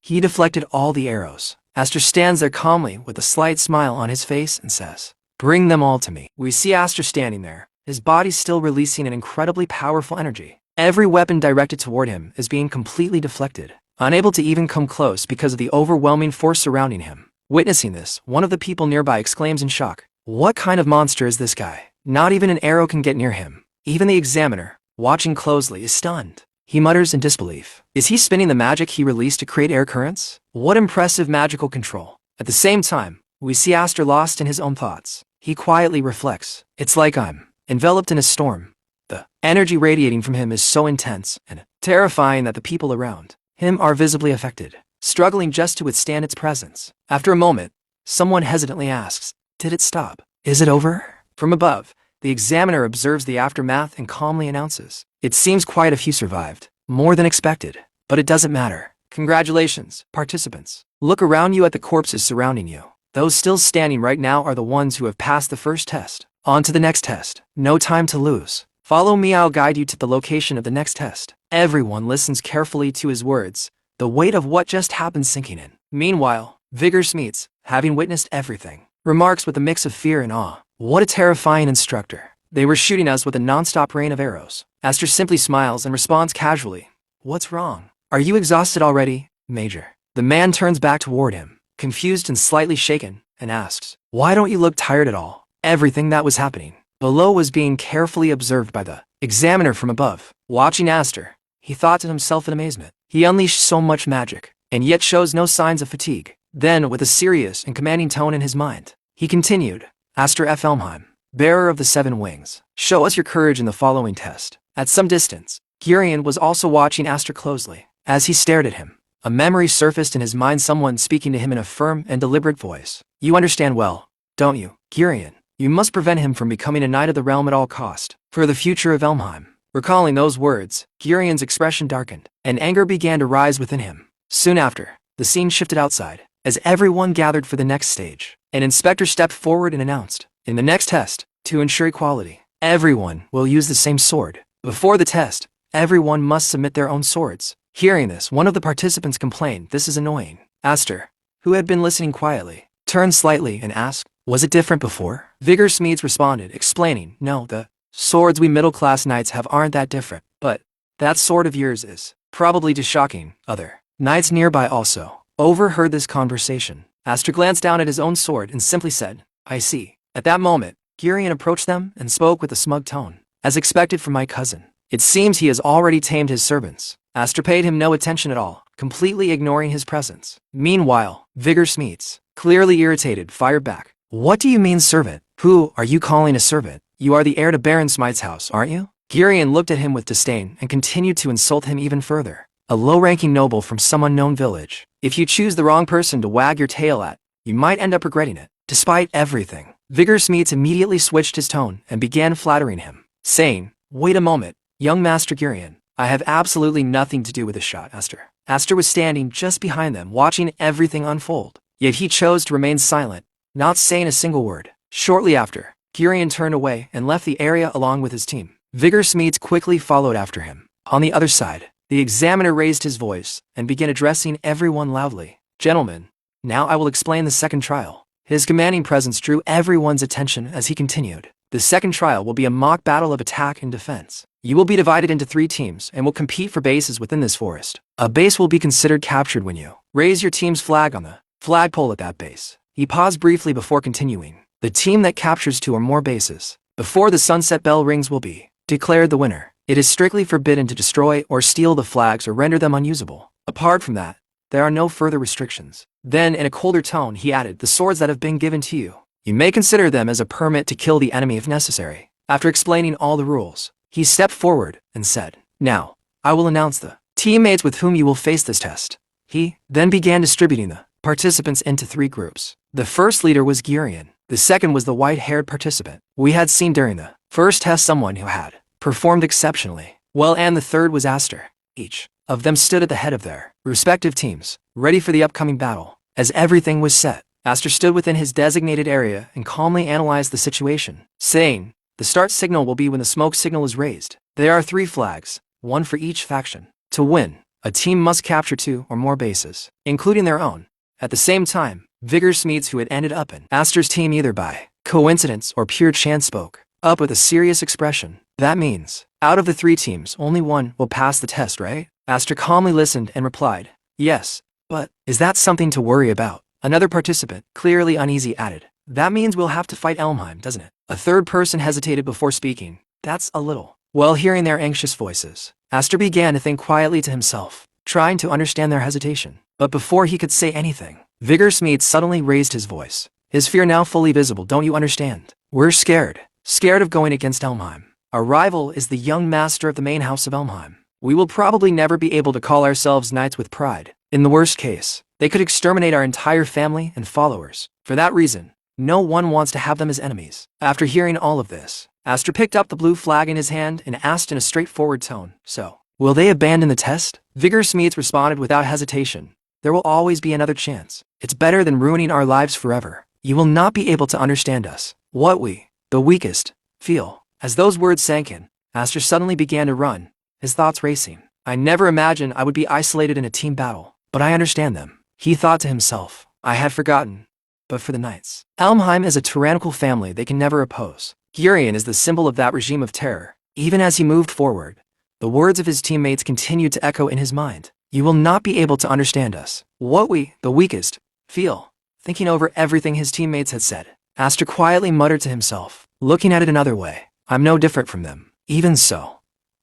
He deflected all the arrows." Aster stands there calmly with a slight smile on his face and says, "Bring them all to me." We see Aster standing there, his body still releasing an incredibly powerful energy. Every weapon directed toward him is being completely deflected, unable to even come close because of the overwhelming force surrounding him. Witnessing this, one of the people nearby exclaims in shock, "What kind of monster is this guy? Not even an arrow can get near him." Even the examiner, watching closely, is stunned. He mutters in disbelief. Is he spinning the magic he released to create air currents? What impressive magical control. At the same time, we see Aster lost in his own thoughts. He quietly reflects, "It's like I'm enveloped in a storm. The Energy radiating from him is so intense and terrifying that the people around him are visibly affected, struggling just to withstand its presence. After a moment, someone hesitantly asks, "Did it stop? Is it over?" From above, the examiner observes the aftermath and calmly announces, "It seems quite a few survived, more than expected, but it doesn't matter. Congratulations, participants. Look around you at the corpses surrounding you. Those still standing right now are the ones who have passed the first test. On to the next test. No time to lose. Follow me, I'll guide you to the location of the next test." Everyone listens carefully to his words, the weight of what just happened sinking in. Meanwhile, Vigor Smeets, having witnessed everything, remarks with a mix of fear and awe, "What a terrifying instructor. They were shooting us with a non-stop rain of arrows." Aster simply smiles and responds casually, "What's wrong? Are you exhausted already, Major?" The man turns back toward him, confused and slightly shaken, and asks, "Why don't you look tired at all?" Everything that was happening below was being carefully observed by the examiner from above. Watching Aster, he thought to himself in amazement. He unleashed so much magic, and yet shows no signs of fatigue. Then, with a serious and commanding tone in his mind, he continued, "Aster F. Elmheim, bearer of the 7 wings, show us your courage in the following test." At some distance, Gurion was also watching Aster closely. As he stared at him, a memory surfaced in his mind, someone speaking to him in a firm and deliberate voice. "You understand well, don't you, Gurion? You must prevent him from becoming a knight of the realm at all cost, for the future of Elmheim." Recalling those words, Gurion's expression darkened, and anger began to rise within him. Soon after, the scene shifted outside. As everyone gathered for the next stage, an inspector stepped forward and announced, "In the next test, to ensure equality, everyone will use the same sword. Before the test, everyone must submit their own swords." Hearing this, one of the participants complained, "This is annoying." Aster, who had been listening quietly, turned slightly and asked, "Was it different before?" Vigor Smeets responded, explaining, "No, the swords we middle-class knights have aren't that different, but that sword of yours is probably just shocking." Other knights nearby also overheard this conversation. Aster glanced down at his own sword and simply said, "I see." At that moment, Gurion approached them and spoke with a smug tone. "As expected from my cousin, it seems he has already tamed his servants." Aster paid him no attention at all, completely ignoring his presence. Meanwhile, Vigor Smeets, clearly irritated, fired back, "What do you mean servant? Who are you calling a servant? You are the heir to Baron Smite's house, aren't you?" Gurion looked at him with disdain and continued to insult him even further. "A low-ranking noble from some unknown village. If you choose the wrong person to wag your tail at, you might end up regretting it." Despite everything, Vigor Smeets immediately switched his tone and began flattering him, saying, "Wait a moment, young Master Gurion. I have absolutely nothing to do with this shot, Aster." Aster was standing just behind them, watching everything unfold. Yet he chose to remain silent, not saying a single word. Shortly after, Gurion turned away and left the area along with his team. Vigor Smeets quickly followed after him. On the other side, the examiner raised his voice and began addressing everyone loudly. "Gentlemen, now I will explain the second trial." His commanding presence drew everyone's attention as he continued. "The second trial will be a mock battle of attack and defense. You will be divided into 3 teams and will compete for bases within this forest. A base will be considered captured when you raise your team's flag on the flagpole at that base." He paused briefly before continuing. "The team that captures 2 or more bases before the sunset bell rings will be declared the winner. It is strictly forbidden to destroy or steal the flags or render them unusable. Apart from that, there are no further restrictions." Then, in a colder tone, he added, "The swords that have been given to you, you may consider them as a permit to kill the enemy if necessary." After explaining all the rules, he stepped forward and said, "Now, I will announce the teammates with whom you will face this test." He then began distributing the participants into 3 groups. The first leader was Gurion. The second was the white-haired participant we had seen during the first test, someone who had performed exceptionally well, and the third was Aster. Each of them stood at the head of their respective teams, ready for the upcoming battle. As everything was set, Aster stood within his designated area and calmly analyzed the situation, saying, "The start signal will be when the smoke signal is raised. There are 3 flags, 1 for each faction. To win, a team must capture 2 or more bases, including their own." At the same time, Vigor Smeets, who had ended up in Aster's team either by coincidence or pure chance, spoke up with a serious expression. "That means, out of the 3 teams, only one will pass the test, right?" Aster calmly listened and replied, "Yes, but is that something to worry about?" Another participant, clearly uneasy, added, "That means we'll have to fight Elmheim, doesn't it?" A third person hesitated before speaking. "That's a little." While hearing their anxious voices, Aster began to think quietly to himself, trying to understand their hesitation. But before he could say anything, Vigor Smeets suddenly raised his voice, his fear now fully visible. "Don't you understand? We're scared. Scared of going against Elmheim. Our rival is the young master of the main house of Elmheim. We will probably never be able to call ourselves knights with pride. In the worst case, they could exterminate our entire family and followers. For that reason, no one wants to have them as enemies. After hearing all of this, Aster picked up the blue flag in his hand and asked in a straightforward tone, "So, will they abandon the test?" Vigorous Meats responded without hesitation. "There will always be another chance. It's better than ruining our lives forever. You will not be able to understand us. What we, the weakest, feel." As those words sank in, Aster suddenly began to run, his thoughts racing. "I never imagined I would be isolated in a team battle, but I understand them," he thought to himself. "I had forgotten. But for the knights. Elmheim is a tyrannical family they can never oppose. Gurion is the symbol of that regime of terror." Even as he moved forward, the words of his teammates continued to echo in his mind. "You will not be able to understand us. What we, the weakest, feel." Thinking over everything his teammates had said, Aster quietly muttered to himself, looking at it another way. "I'm no different from them. Even so,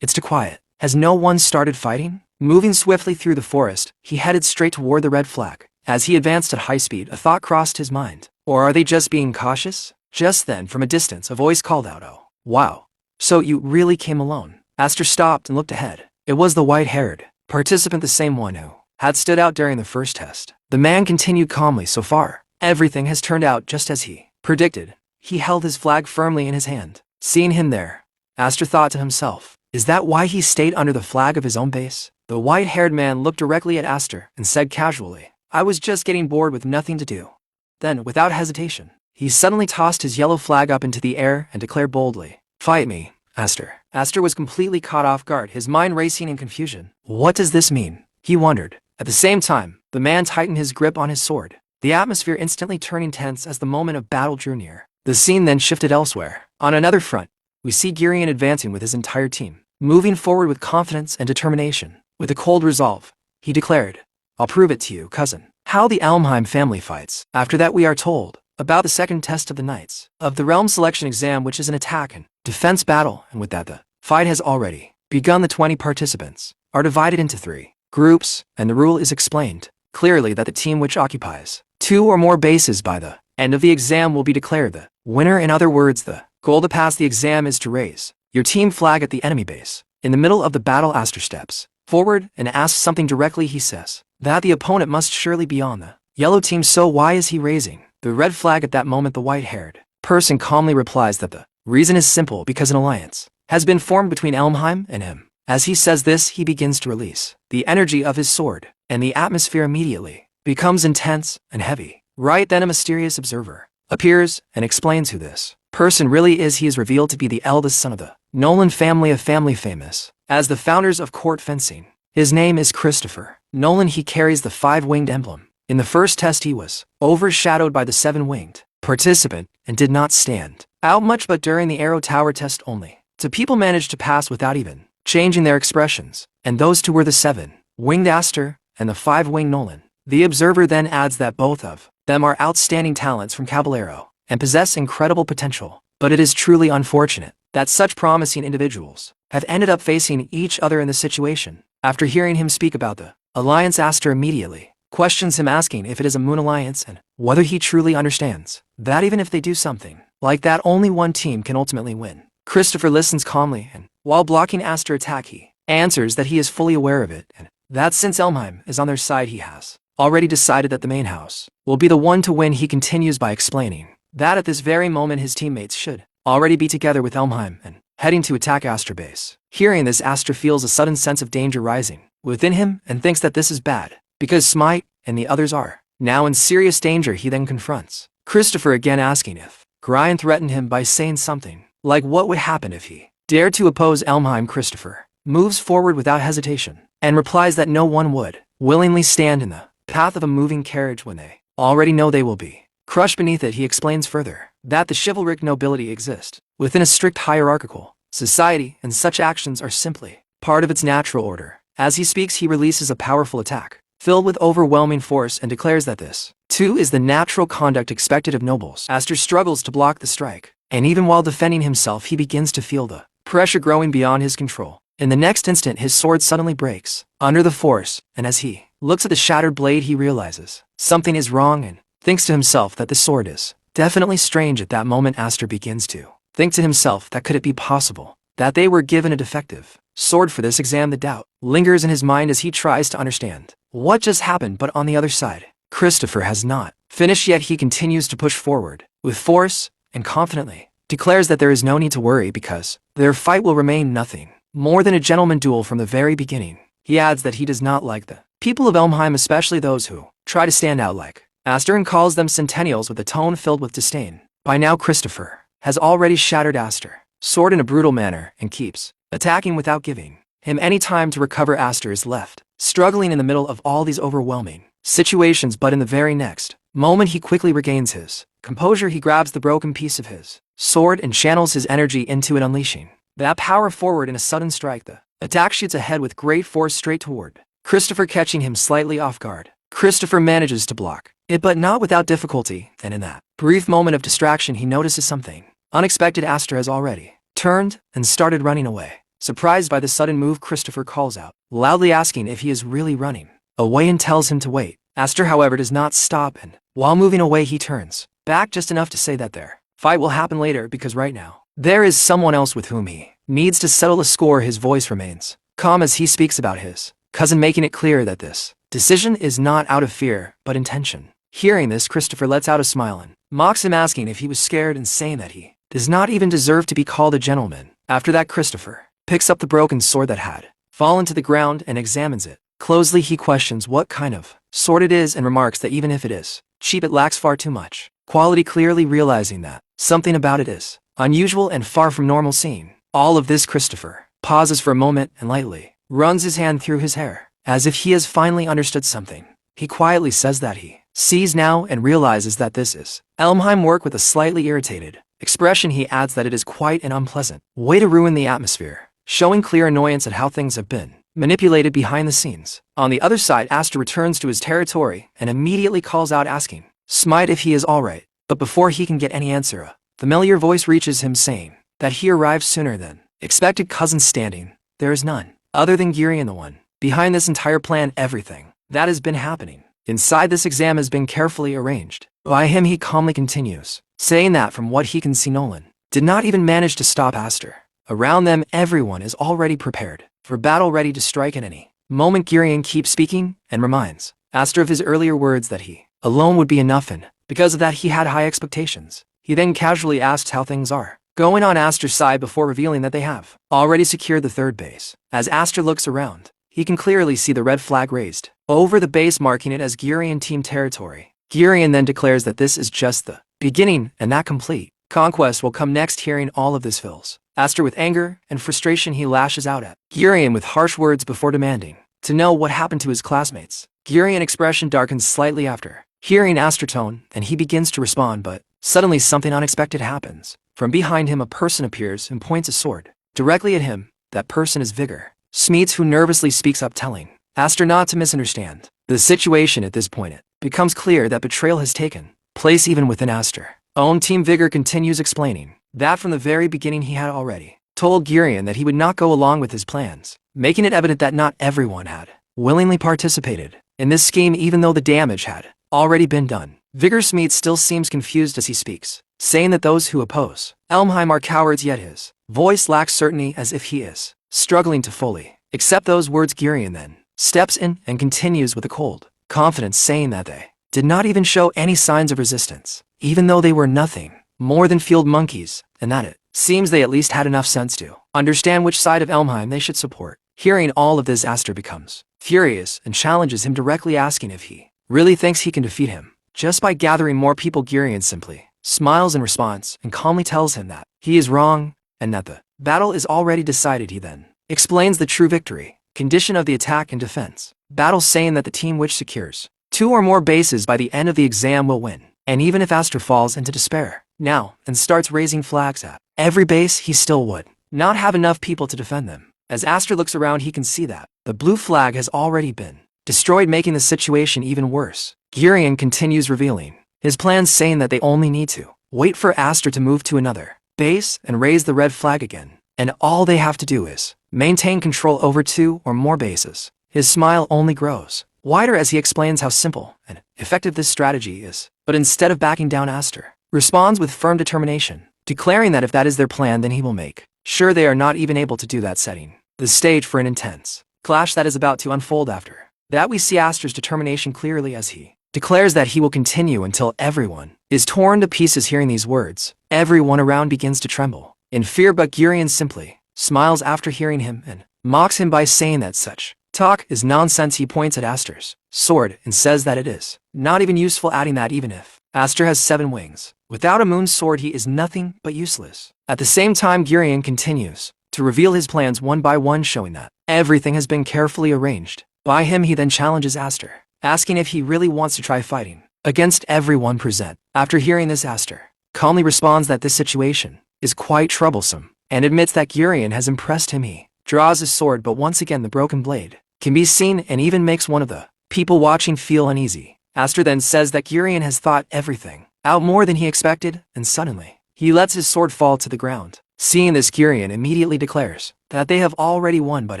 it's too quiet. Has no one started fighting?" Moving swiftly through the forest, he headed straight toward the red flag. As he advanced at high speed, a thought crossed his mind. Or are they just being cautious? Just then, from a distance, a voice called out, "Oh, wow. So you really came alone?" Aster stopped and looked ahead. It was the white-haired participant, the same one who had stood out during the first test. The man continued calmly. "So far, everything has turned out just as he predicted." He held his flag firmly in his hand. Seeing him there, Aster thought to himself, is that why he stayed under the flag of his own base? The white-haired man looked directly at Aster and said casually, "I was just getting bored with nothing to do." Then, without hesitation, he suddenly tossed his yellow flag up into the air and declared boldly, "Fight me, Aster." Aster was completely caught off guard, his mind racing in confusion. What does this mean? He wondered. At the same time, the man tightened his grip on his sword, the atmosphere instantly turning tense as the moment of battle drew near. The scene then shifted elsewhere. On another front, we see Gurion advancing with his entire team, moving forward with confidence and determination. With a cold resolve, he declared, "I'll prove it to you, cousin." How the Elmheim family fights. After that, we are told about the second test of the Knights of the Realm Selection Exam, which is an attack and defense battle, and with that the fight has already begun. The 20 participants are divided into 3 groups, and the rule is explained clearly that the team which occupies 2 or more bases by the end of the exam will be declared the winner. In other words, the goal to pass the exam is to raise your team flag at the enemy base. In the middle of the battle, Aster steps forward and asks something directly. He says that the opponent must surely be on the yellow team, so why is he raising the red flag at that moment? The white-haired person calmly replies that the reason is simple, because an alliance has been formed between Elmheim and him. As he says this, he begins to release the energy of his sword, and the atmosphere immediately becomes intense and heavy. Right then, a mysterious observer appears and explains who this person really is. He is revealed to be the eldest son of the Nolan family, a family famous as the founders of court fencing. His name is Christopher Nolan. He carries the 5-winged emblem. In the first test, he was overshadowed by the 7-winged participant and did not stand out much, but during the arrow tower test, only 2 people managed to pass without even changing their expressions, and those 2 were the 7-winged Aster and the 5-winged Nolan. The observer then adds that both of them are outstanding talents from Caballero and possess incredible potential, but it is truly unfortunate that such promising individuals have ended up facing each other in this situation. After hearing him speak about the alliance, Aster immediately questions him, asking if it is a moon alliance and whether he truly understands that even if they do something like that, only one team can ultimately win. Christopher listens calmly, and while blocking Aster's attack, he answers that he is fully aware of it, and that since Elmheim is on their side, he has already decided that the main house will be the one to win. He continues by explaining that at this very moment his teammates should already be together with Elmheim and heading to attack Aster base. Hearing this, Aster feels a sudden sense of danger rising within him and thinks that this is bad, because Smite and the others are now in serious danger. He then confronts Christopher again, asking if Gurion threatened him by saying something like what would happen if he dared to oppose Elmheim. Christopher moves forward without hesitation and replies that no one would willingly stand in the path of a moving carriage when they already know they will be crushed beneath it. He explains further that the chivalric nobility exist within a strict hierarchical society, and such actions are simply part of its natural order. As he speaks, he releases a powerful attack filled with overwhelming force and declares that this, too, is the natural conduct expected of nobles. Aster struggles to block the strike, and even while defending himself, he begins to feel the pressure growing beyond his control. In the next instant, his sword suddenly breaks under the force, and as he looks at the shattered blade, he realizes something is wrong and thinks to himself that the sword is definitely strange. At that moment, Aster begins to think to himself that could it be possible that they were given a defective sword for this exam. The doubt lingers in his mind as he tries to understand what just happened, but on the other side, Christopher has not finished yet. He continues to push forward with force and confidently declares that there is no need to worry because their fight will remain nothing more than a gentleman duel from the very beginning. He adds that he does not like the people of Elmheim, especially those who try to stand out like Aster, and calls them centennials with a tone filled with disdain. By now Christopher has already shattered Aster's sword in a brutal manner and keeps attacking without giving him any time to recover. Aster is left struggling in the middle of all these overwhelming situations, but in the very next moment he quickly regains his composure. He grabs the broken piece of his sword and channels his energy into it, unleashing that power forward in a sudden strike. The attack shoots ahead with great force straight toward Christopher, catching him slightly off guard. Christopher manages to block it, but not without difficulty, and in that brief moment of distraction he notices something unexpected. Aster has already turned and started running away. Surprised by the sudden move, Christopher calls out, loudly asking if he is really running away, and tells him to wait. Aster, however, does not stop, and while moving away he turns back just enough to say that their fight will happen later because right now there is someone else with whom he needs to settle a score. His voice remains calm as he speaks about his cousin, making it clear that this decision is not out of fear but intention. Hearing this, Christopher lets out a smile and mocks him, asking if he was scared and saying that he does not even deserve to be called a gentleman. After that, Christopher picks up the broken sword that had fallen to the ground and examines it closely. He questions what kind of sword it is and remarks that even if it is cheap, it lacks far too much quality, clearly realizing that something about it is unusual and far from normal. Seeing all of this, Christopher pauses for a moment and lightly runs his hand through his hair as if he has finally understood something. He quietly says that he sees now and realizes that this is Elmheim work. With a slightly irritated expression, he adds that it is quite an unpleasant way to ruin the atmosphere, showing clear annoyance at how things have been manipulated behind the scenes. On the other side, Aster returns to his territory and immediately calls out, asking Smite if he is alright. But before he can get any answer, a familiar voice reaches him saying that he arrived sooner than expected. Cousin standing, there is none other than Girion, the one behind this entire plan. Everything that has been happening inside this exam has been carefully arranged by him. He calmly continues, saying that from what he can see, Nolan did not even manage to stop Aster. Around them, everyone is already prepared for battle, ready to strike at any moment. Girion keeps speaking and reminds Aster of his earlier words that he alone would be enough, and because of that he had high expectations. He then casually asks how things are going on Aster's side before revealing that they have already secured the third base. As Aster looks around, he can clearly see the red flag raised over the base, marking it as Girion team territory. Girion then declares that this is just the beginning and that complete conquest will come next. Hearing all of this fills Aster with anger and frustration. He lashes out at Girion with harsh words before demanding to know what happened to his classmates. Girion's expression darkens slightly after hearing Aster's tone, and he begins to respond, but suddenly something unexpected happens. From behind him, a person appears and points a sword directly at him. That person is Vigor Smeets, who nervously speaks up, telling Aster not to misunderstand the situation. At this point, it becomes clear that betrayal has taken place even within Aster's own team. Vigor continues, explaining that from the very beginning he had already told Girion that he would not go along with his plans, making it evident that not everyone had willingly participated in this scheme, even though the damage had already been done. Vigor Smeets still seems confused as he speaks, saying that those who oppose Elmheim are cowards, yet his voice lacks certainty, as if he is struggling to fully accept those words. Girion then steps in and continues with a cold confidence, saying that they did not even show any signs of resistance, even though they were nothing more than field monkeys, and that it seems they at least had enough sense to understand which side of Elmheim they should support. Hearing all of this, Aster becomes furious and challenges him directly, asking if he really thinks he can defeat him just by gathering more people. Girion simply smiles in response and calmly tells him that he is wrong and that the battle is already decided. He then explains the true victory condition of the attack and defense battle, saying that the team which secures 2 or more bases by the end of the exam will win. And even if Aster falls into despair now and starts raising flags at every base, he still would not have enough people to defend them. As Aster looks around, he can see that the blue flag has already been destroyed, making the situation even worse. Girion continues, revealing his plans, saying that they only need to wait for Aster to move to another base and raise the red flag again, and all they have to do is maintain control over 2 or more bases. His smile only grows wider as he explains how simple and effective this strategy is. But instead of backing down, Aster responds with firm determination, declaring that if that is their plan, then he will make Sure, they are not even able to do that, setting the stage for an intense clash that is about to unfold. After that, we see Aster's determination clearly as he declares that he will continue until everyone is torn to pieces. Hearing these words, everyone around begins to tremble in fear, but Gurion simply smiles after hearing him and mocks him by saying that such talk is nonsense. He points at Aster's sword and says that it is not even useful, adding that even if Aster has 7 wings, without a moon sword he is nothing but useless. At the same time, Gurion continues to reveal his plans one by one, showing that everything has been carefully arranged by him. He then challenges Aster, asking if he really wants to try fighting against everyone present. After hearing this, Aster calmly responds that this situation is quite troublesome and admits that Gurion has impressed him. He draws his sword, but once again the broken blade can be seen and even makes one of the people watching feel uneasy. Aster then says that Gurion has thought everything out more than he expected, and suddenly he lets his sword fall to the ground. Seeing this, Gurion immediately declares that they have already won, but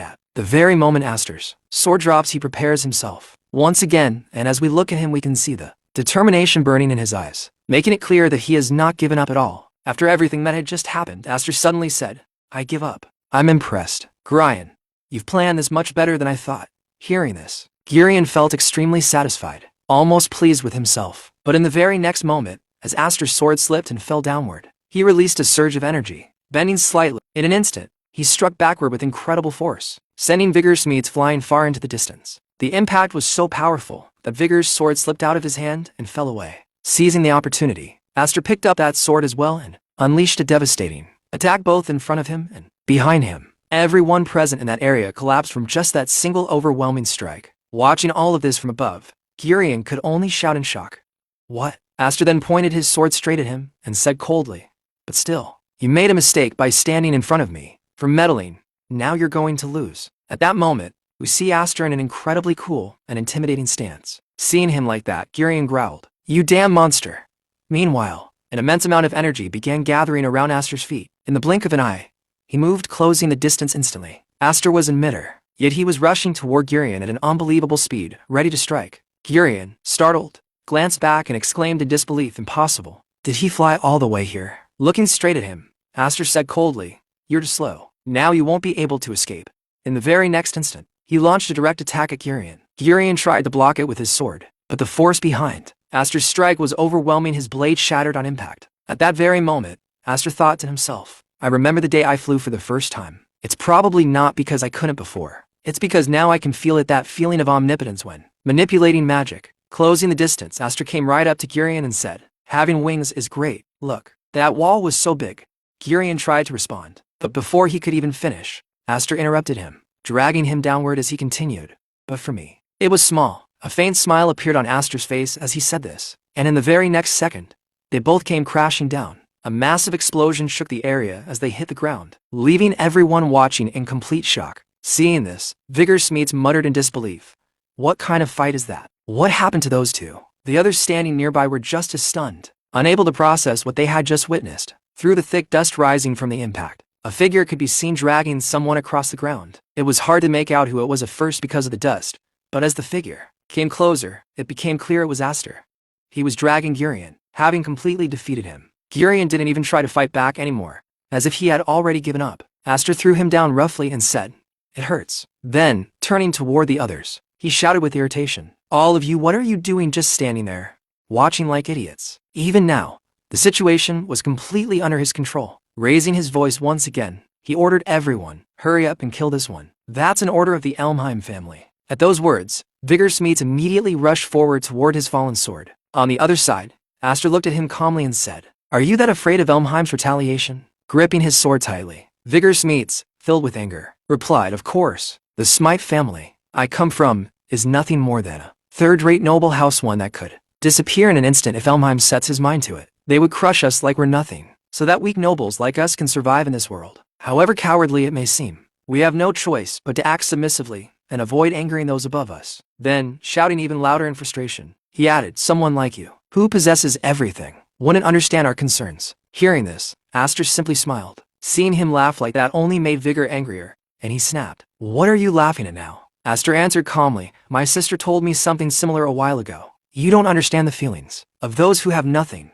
at the very moment Aster's sword drops, he prepares himself once again, and as we look at him we can see the determination burning in his eyes, making it clear that he has not given up at all. After everything that had just happened, Aster suddenly said, "I give up. I'm impressed. Gurion, you've planned this much better than I thought." Hearing this, Gurion felt extremely satisfied, almost pleased with himself. But in the very next moment, as Aster's sword slipped and fell downward, he released a surge of energy, bending slightly. In an instant, he struck backward with incredible force, sending Vigor's Meats flying far into the distance. The impact was so powerful that Vigor's sword slipped out of his hand and fell away. Seizing the opportunity, Aster picked up that sword as well and unleashed a devastating attack both in front of him and behind him. Everyone present in that area collapsed from just that single overwhelming strike. Watching all of this from above, Gurion could only shout in shock. "What?" Aster then pointed his sword straight at him and said coldly, "But still, you made a mistake by standing in front of me. For meddling, now you're going to lose." At that moment, we see Aster in an incredibly cool and intimidating stance. Seeing him like that, Gurion growled, "You damn monster." Meanwhile, an immense amount of energy began gathering around Aster's feet. In the blink of an eye, he moved, closing the distance instantly. Aster was in midair, yet he was rushing toward Gurion at an unbelievable speed, ready to strike. Gurion, startled, glanced back and exclaimed in disbelief, "Impossible. Did he fly all the way here?" Looking straight at him, Aster said coldly, "You're too slow. Now you won't be able to escape." In the very next instant, he launched a direct attack at Gurion. Gurion tried to block it with his sword, but the force behind Aster's strike was overwhelming. His blade shattered on impact. At that very moment, Aster thought to himself, "I remember the day I flew for the first time. It's probably not because I couldn't before. It's because now I can feel it, that feeling of omnipotence when manipulating magic." Closing the distance, Aster came right up to Gurion and said, "Having wings is great. Look, that wall was so big." Gurion tried to respond, but before he could even finish, Aster interrupted him, dragging him downward as he continued, "But for me, it was small." A faint smile appeared on Aster's face as he said this, and in the very next second, they both came crashing down. A massive explosion shook the area as they hit the ground, leaving everyone watching in complete shock. Seeing this, Vigor's Meats muttered in disbelief, "What kind of fight is that? What happened to those two?" The others standing nearby were just as stunned, unable to process what they had just witnessed. Through the thick dust rising from the impact, a figure could be seen dragging someone across the ground. It was hard to make out who it was at first because of the dust, but as the figure came closer, it became clear it was Aster. He was dragging Gurion, having completely defeated him. Gurion didn't even try to fight back anymore, as if he had already given up. Aster threw him down roughly and said, "It hurts." Then, turning toward the others, he shouted with irritation, "All of you, what are you doing just standing there, watching like idiots?" Even now, the situation was completely under his control. Raising his voice once again, he ordered everyone, "Hurry up and kill this one. That's an order of the Elmheim family." At those words, Vigor's Meats immediately rushed forward toward his fallen sword. On the other side, Aster looked at him calmly and said, "Are you that afraid of Elmheim's retaliation?" Gripping his sword tightly, Vigor's Meats, filled with anger, replied, "Of course. The Smite family I come from is nothing more than a third-rate noble house, one that could disappear in an instant if Elmheim sets his mind to it. They would crush us like we're nothing, so that weak nobles like us can survive in this world. However cowardly it may seem, we have no choice but to act submissively and avoid angering those above us." Then, shouting even louder in frustration, he added, "Someone like you, who possesses everything, wouldn't understand our concerns." Hearing this, Aster simply smiled. Seeing him laugh like that only made Vigor angrier, and he snapped, "What are you laughing at now?" Aster answered calmly, "My sister told me something similar a while ago. You don't understand the feelings of those who have nothing.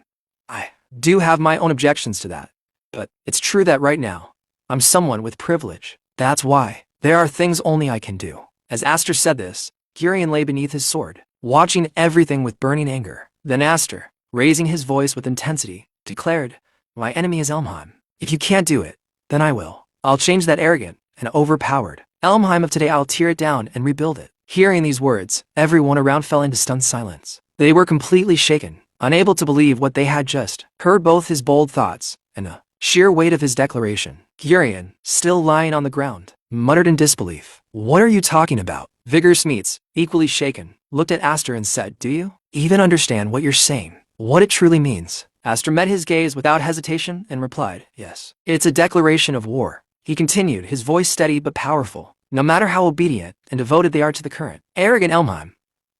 I do have my own objections to that, but it's true that right now, I'm someone with privilege. That's why. There are things only I can do. As Aster said this, Gurion lay beneath his sword, watching everything with burning anger. Then Aster, raising his voice with intensity, declared, "My enemy is Elmheim. If you can't do it, then I will. I'll change that arrogant and overpowered Elmheim of today. I'll tear it down and rebuild it." Hearing these words, everyone around fell into stunned silence. They were completely shaken, unable to believe what they had just heard. Both his bold thoughts and the sheer weight of his declaration. Gurion, still lying on the ground, muttered in disbelief. "What are you talking about?" Vigor Smeets, equally shaken, looked at Aster and said, "Do you even understand what you're saying? What it truly means?" Aster met his gaze without hesitation and replied, "Yes. It's a declaration of war." He continued, his voice steady but powerful. "No matter how obedient and devoted they are to the current arrogant Elmheim,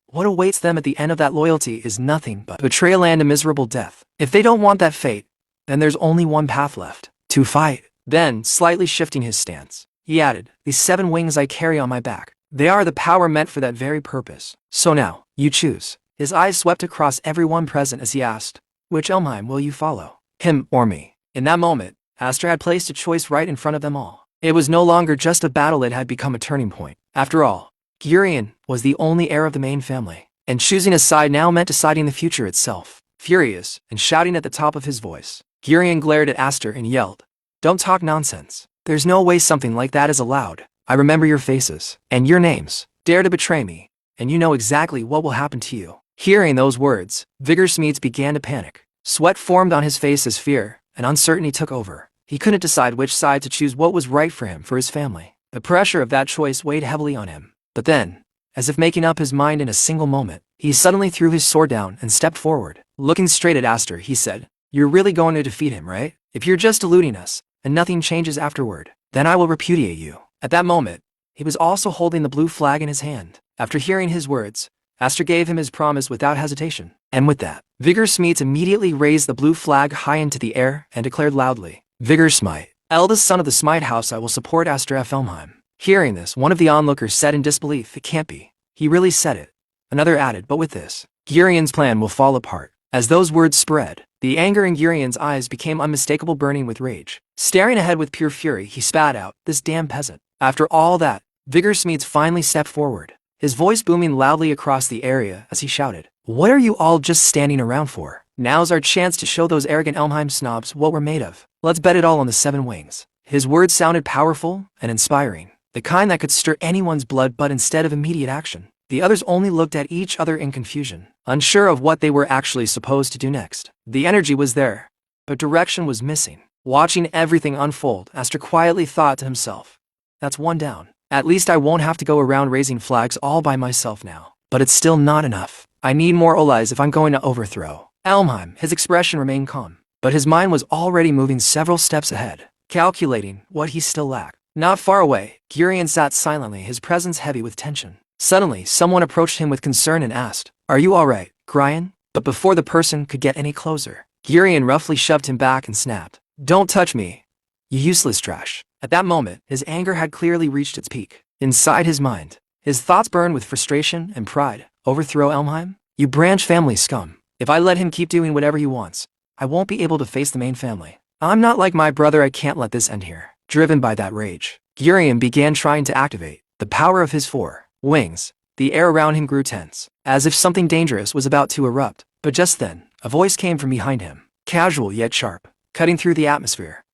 what awaits them at the end of that loyalty is nothing but betrayal and a miserable death. If they don't want that fate, then there's only one path left: to fight." Then, slightly shifting his stance, he added, "These 7 wings I carry on my back, they are the power meant for that very purpose. So now, you choose." His eyes swept across everyone present as he asked, "Which Elmheim will you follow? Him or me?" In that moment, Aster had placed a choice right in front of them all. It was no longer just a battle, it had become a turning point. After all, Gurion was the only heir of the main family, and choosing a side now meant deciding the future itself. Furious and shouting at the top of his voice, Gurion glared at Aster and yelled, "Don't talk nonsense. There's no way something like that is allowed. I remember your faces and your names. Dare to betray me, and you know exactly what will happen to you." Hearing those words, Vigor Smeets began to panic. Sweat formed on his face as fear and uncertainty took over. He couldn't decide which side to choose, what was right for him, for his family. The pressure of that choice weighed heavily on him. But then, as if making up his mind in a single moment, he suddenly threw his sword down and stepped forward. Looking straight at Aster, he said, "You're really going to defeat him, right? If you're just eluding us, and nothing changes afterward, then I will repudiate you." At that moment, he was also holding the blue flag in his hand. After hearing his words, Aster gave him his promise without hesitation. And with that, Vigor Smeets immediately raised the blue flag high into the air and declared loudly, "Vigor Smite, eldest son of the Smite House, I will support Aster F. Elmheim." Hearing this, one of the onlookers said in disbelief, "It can't be. He really said it." Another added, "But with this, Gurion's plan will fall apart." As those words spread, the anger in Gurion's eyes became unmistakable, burning with rage. Staring ahead with pure fury, he spat out, "This damn peasant." After all that, Vigor Smeets finally stepped forward, his voice booming loudly across the area as he shouted, "What are you all just standing around for? Now's our chance to show those arrogant Elmheim snobs what we're made of. Let's bet it all on the 7 wings." His words sounded powerful and inspiring, the kind that could stir anyone's blood, but instead of immediate action, the others only looked at each other in confusion, unsure of what they were actually supposed to do next. The energy was there, but direction was missing. Watching everything unfold, Aster quietly thought to himself, "That's one down. At least I won't have to go around raising flags all by myself now. But it's still not enough. I need more allies if I'm going to overthrow Elmheim." His expression remained calm, but his mind was already moving several steps ahead, calculating what he still lacked. Not far away, Gurion sat silently, his presence heavy with tension. Suddenly, someone approached him with concern and asked, "Are you alright, Gurion?" But before the person could get any closer, Gurion roughly shoved him back and snapped, "Don't touch me, you useless trash." At that moment, his anger had clearly reached its peak. Inside his mind, his thoughts burned with frustration and pride. Overthrow Elmheim? You branch family scum. If I let him keep doing whatever he wants, I won't be able to face the main family. I'm not like my brother, I can't let this end here. Driven by that rage, Gurion began trying to activate the power of his 4 wings. The air around him grew tense, as if something dangerous was about to erupt. But just then, a voice came from behind him, casual yet sharp, cutting through the atmosphere.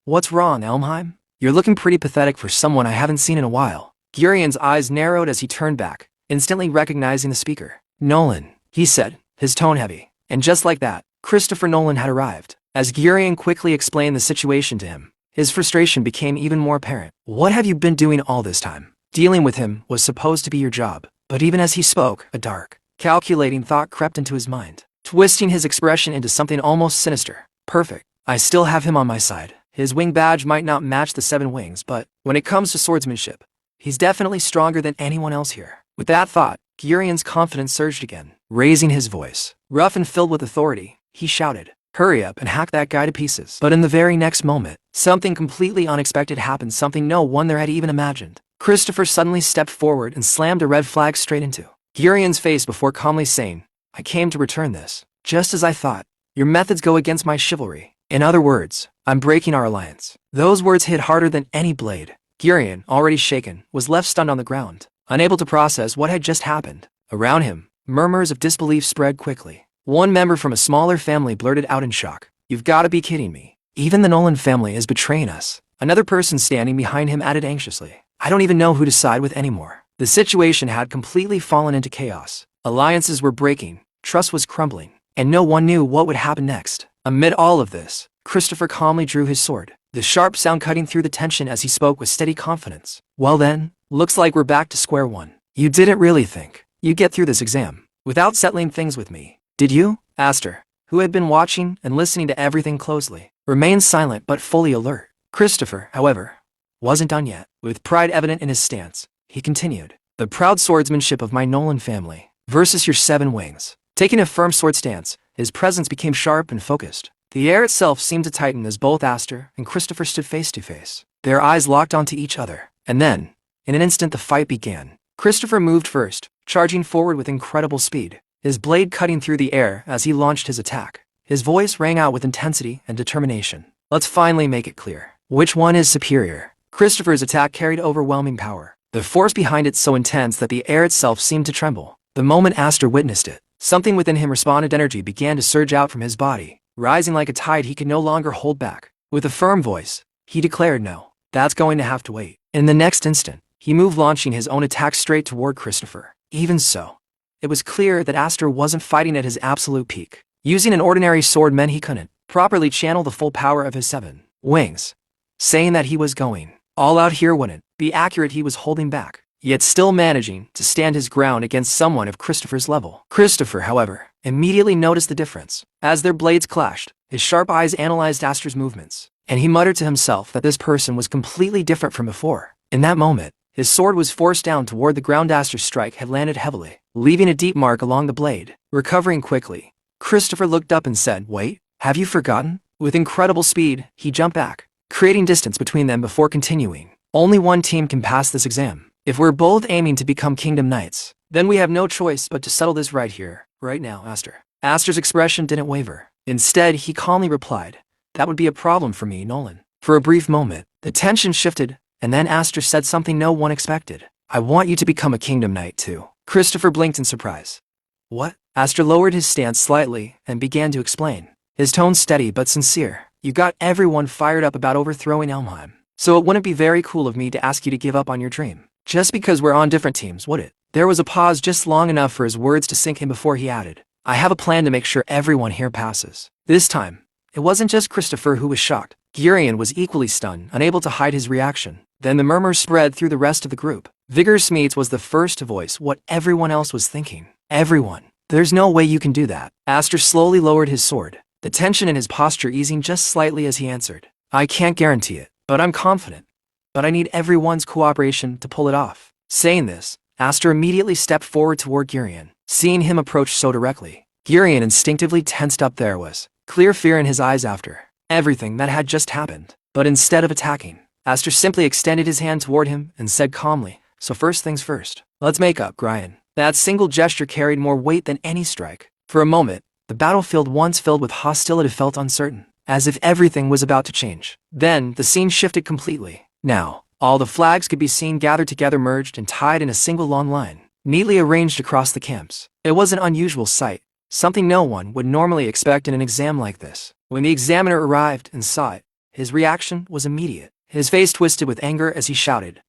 "What's wrong, Elmheim? You're looking pretty pathetic for someone I haven't seen in a while." Gurion's eyes narrowed as he turned back, instantly recognizing the speaker. "Nolan," he said, his tone heavy. And just like that, Christopher Nolan had arrived. As Gurion quickly explained the situation to him, his frustration became even more apparent. "What have you been doing all this time? Dealing with him was supposed to be your job." But even as he spoke, a dark, calculating thought crept into his mind, twisting his expression into something almost sinister. "Perfect. I still have him on my side. His wing badge might not match the 7 wings, but when it comes to swordsmanship, he's definitely stronger than anyone else here." With that thought, Gurion's confidence surged again. Raising his voice, rough and filled with authority, he shouted, "Hurry up and hack that guy to pieces." But in the very next moment, something completely unexpected happened, something no one there had even imagined. Christopher suddenly stepped forward and slammed a red flag straight into Gurion's face before calmly saying, "I came to return this. Just as I thought. Your methods go against my chivalry. In other words, I'm breaking our alliance." Those words hit harder than any blade. Gurion, already shaken, was left stunned on the ground, unable to process what had just happened. Around him, murmurs of disbelief spread quickly. One member from a smaller family blurted out in shock, "You've got to be kidding me. Even the Nolan family is betraying us." Another person standing behind him added anxiously, "I don't even know who to side with anymore." The situation had completely fallen into chaos. Alliances were breaking, trust was crumbling, and no one knew what would happen next. Amid all of this, Christopher calmly drew his sword, the sharp sound cutting through the tension as he spoke with steady confidence. "Well then, looks like we're back to square one. You didn't really think you'd get through this exam without settling things with me, did you?" Aster, who had been watching and listening to everything closely, remained silent but fully alert. Christopher, however, wasn't done yet. With pride evident in his stance, he continued, "The proud swordsmanship of my Nolan family versus your 7 wings." Taking a firm sword stance, his presence became sharp and focused. The air itself seemed to tighten as both Aster and Christopher stood face to face. Their eyes locked onto each other, and then, in an instant, the fight began. Christopher moved first, charging forward with incredible speed, his blade cutting through the air as he launched his attack. His voice rang out with intensity and determination. "Let's finally make it clear. Which one is superior?" Christopher's attack carried overwhelming power, the force behind it so intense that the air itself seemed to tremble. The moment Aster witnessed it, something within him responded. Energy began to surge out from his body, rising like a tide he could no longer hold back. With a firm voice, he declared, "No, that's going to have to wait." In the next instant, he moved, launching his own attack straight toward Christopher. Even so, it was clear that Aster wasn't fighting at his absolute peak. Using an ordinary sword meant he couldn't properly channel the full power of his 7 wings. Saying that he was going all out here wouldn't be accurate. He was holding back, yet still managing to stand his ground against someone of Christopher's level. Christopher, however, immediately noticed the difference. As their blades clashed, his sharp eyes analyzed Aster's movements, and he muttered to himself that this person was completely different from before. In that moment, his sword was forced down toward the ground. Aster's strike had landed heavily, leaving a deep mark along the blade. Recovering quickly, Christopher looked up and said, "Wait, have you forgotten?" With incredible speed, he jumped back, creating distance between them before continuing. "Only one team can pass this exam. If we're both aiming to become Kingdom Knights, then we have no choice but to settle this right here, right now, Aster." Aster's expression didn't waver. Instead, he calmly replied, "That would be a problem for me, Nolan." For a brief moment, the tension shifted, and then Aster said something no one expected. "I want you to become a Kingdom Knight too." Christopher blinked in surprise. "What?" Aster lowered his stance slightly and began to explain, his tone steady but sincere. "You got everyone fired up about overthrowing Elmheim, so it wouldn't be very cool of me to ask you to give up on your dream, just because we're on different teams, would it?" There was a pause just long enough for his words to sink in before he added, "I have a plan to make sure everyone here passes." This time, it wasn't just Christopher who was shocked. Gurion was equally stunned, unable to hide his reaction. Then the murmur spread through the rest of the group. Vigor Smeets was the first to voice what everyone else was thinking. "Everyone, there's no way you can do that." Aster slowly lowered his sword, the tension in his posture easing just slightly as he answered, "I can't guarantee it, but I'm confident. But I need everyone's cooperation to pull it off." Saying this, Aster immediately stepped forward toward Gurion. Seeing him approach so directly, Gurion instinctively tensed up. There was clear fear in his eyes after everything that had just happened. But instead of attacking, Aster simply extended his hand toward him and said calmly, "So first things first, let's make up, Gurion." That single gesture carried more weight than any strike. For a moment, the battlefield once filled with hostility felt uncertain, as if everything was about to change. Then, the scene shifted completely. Now, all the flags could be seen gathered together, merged and tied in a single long line, neatly arranged across the camps. It was an unusual sight, something no one would normally expect in an exam like this. When the examiner arrived and saw it, his reaction was immediate. His face twisted with anger as he shouted,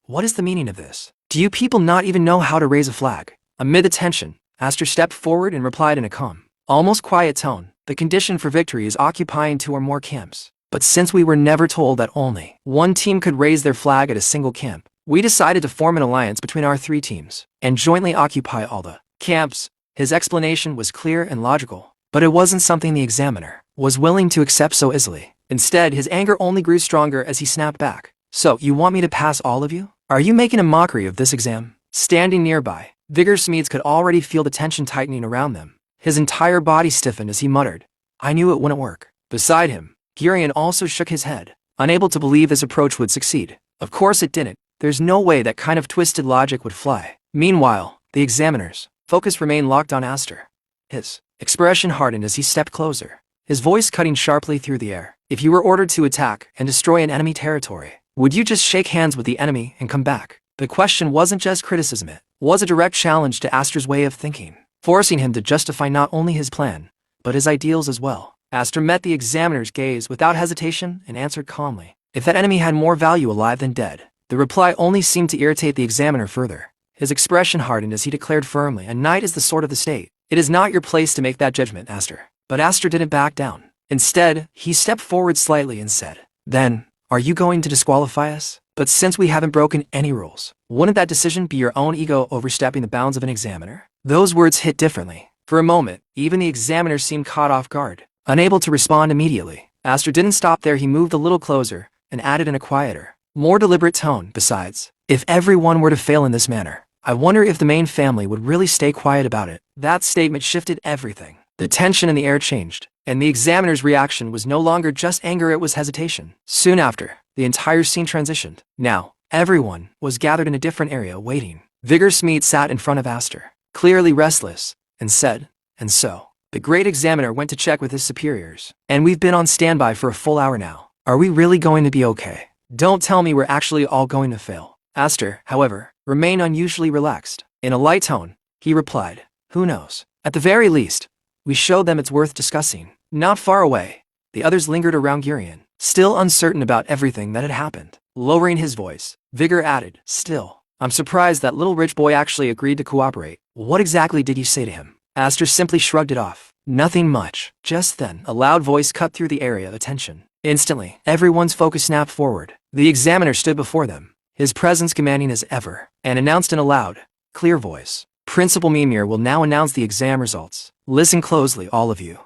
"What is the meaning of this? Do you people not even know how to raise a flag?" Amid the tension, Aster stepped forward and replied in a calm, almost quiet tone, "The condition for victory is occupying 2 or more camps. But since we were never told that only one team could raise their flag at a single camp, we decided to form an alliance between our 3 teams and jointly occupy all the camps." His explanation was clear and logical, but it wasn't something the examiner was willing to accept so easily. Instead, his anger only grew stronger as he snapped back. "So, you want me to pass all of you? Are you making a mockery of this exam?" Standing nearby, Vigor Smeets could already feel the tension tightening around them. His entire body stiffened as he muttered, "I knew it wouldn't work." Beside him, Gurion also shook his head, unable to believe this approach would succeed. Of course it didn't. There's no way that kind of twisted logic would fly. Meanwhile, the examiner's focus remained locked on Aster. His expression hardened as he stepped closer, his voice cutting sharply through the air. If you were ordered to attack and destroy an enemy territory, would you just shake hands with the enemy and come back? The question wasn't just criticism, it was a direct challenge to Aster's way of thinking, forcing him to justify not only his plan, but his ideals as well. Aster met the examiner's gaze without hesitation and answered calmly. If that enemy had more value alive than dead, the reply only seemed to irritate the examiner further. His expression hardened as he declared firmly, a knight is the sword of the state. It is not your place to make that judgment, Aster. But Aster didn't back down. Instead, he stepped forward slightly and said, then, are you going to disqualify us? But since we haven't broken any rules, wouldn't that decision be your own ego overstepping the bounds of an examiner? Those words hit differently. For a moment, even the examiner seemed caught off guard, unable to respond immediately. Aster didn't stop there. He moved a little closer and added in a quieter, more deliberate tone, besides, if everyone were to fail in this manner, I wonder if the main family would really stay quiet about it. That statement shifted everything. The tension in the air changed, and the examiner's reaction was no longer just anger, it was hesitation. Soon after, the entire scene transitioned. Now, everyone was gathered in a different area waiting. Vigor Smeet sat in front of Aster, clearly restless, and said, and so, the great examiner went to check with his superiors, and we've been on standby for a full hour now. Are we really going to be okay? Don't tell me we're actually all going to fail. Aster, however, remained unusually relaxed. In a light tone, he replied, who knows? At the very least, we showed them it's worth discussing. Not far away, the others lingered around Gurion, still uncertain about everything that had happened. Lowering his voice, Vigor added, still, I'm surprised that little rich boy actually agreed to cooperate. What exactly did you say to him? Aster simply shrugged it off. Nothing much. Just then, a loud voice cut through the area of attention. Instantly, everyone's focus snapped forward. The examiner stood before them, his presence commanding as ever, and announced in a loud, clear voice, Principal Mimir will now announce the exam results. Listen closely, all of you.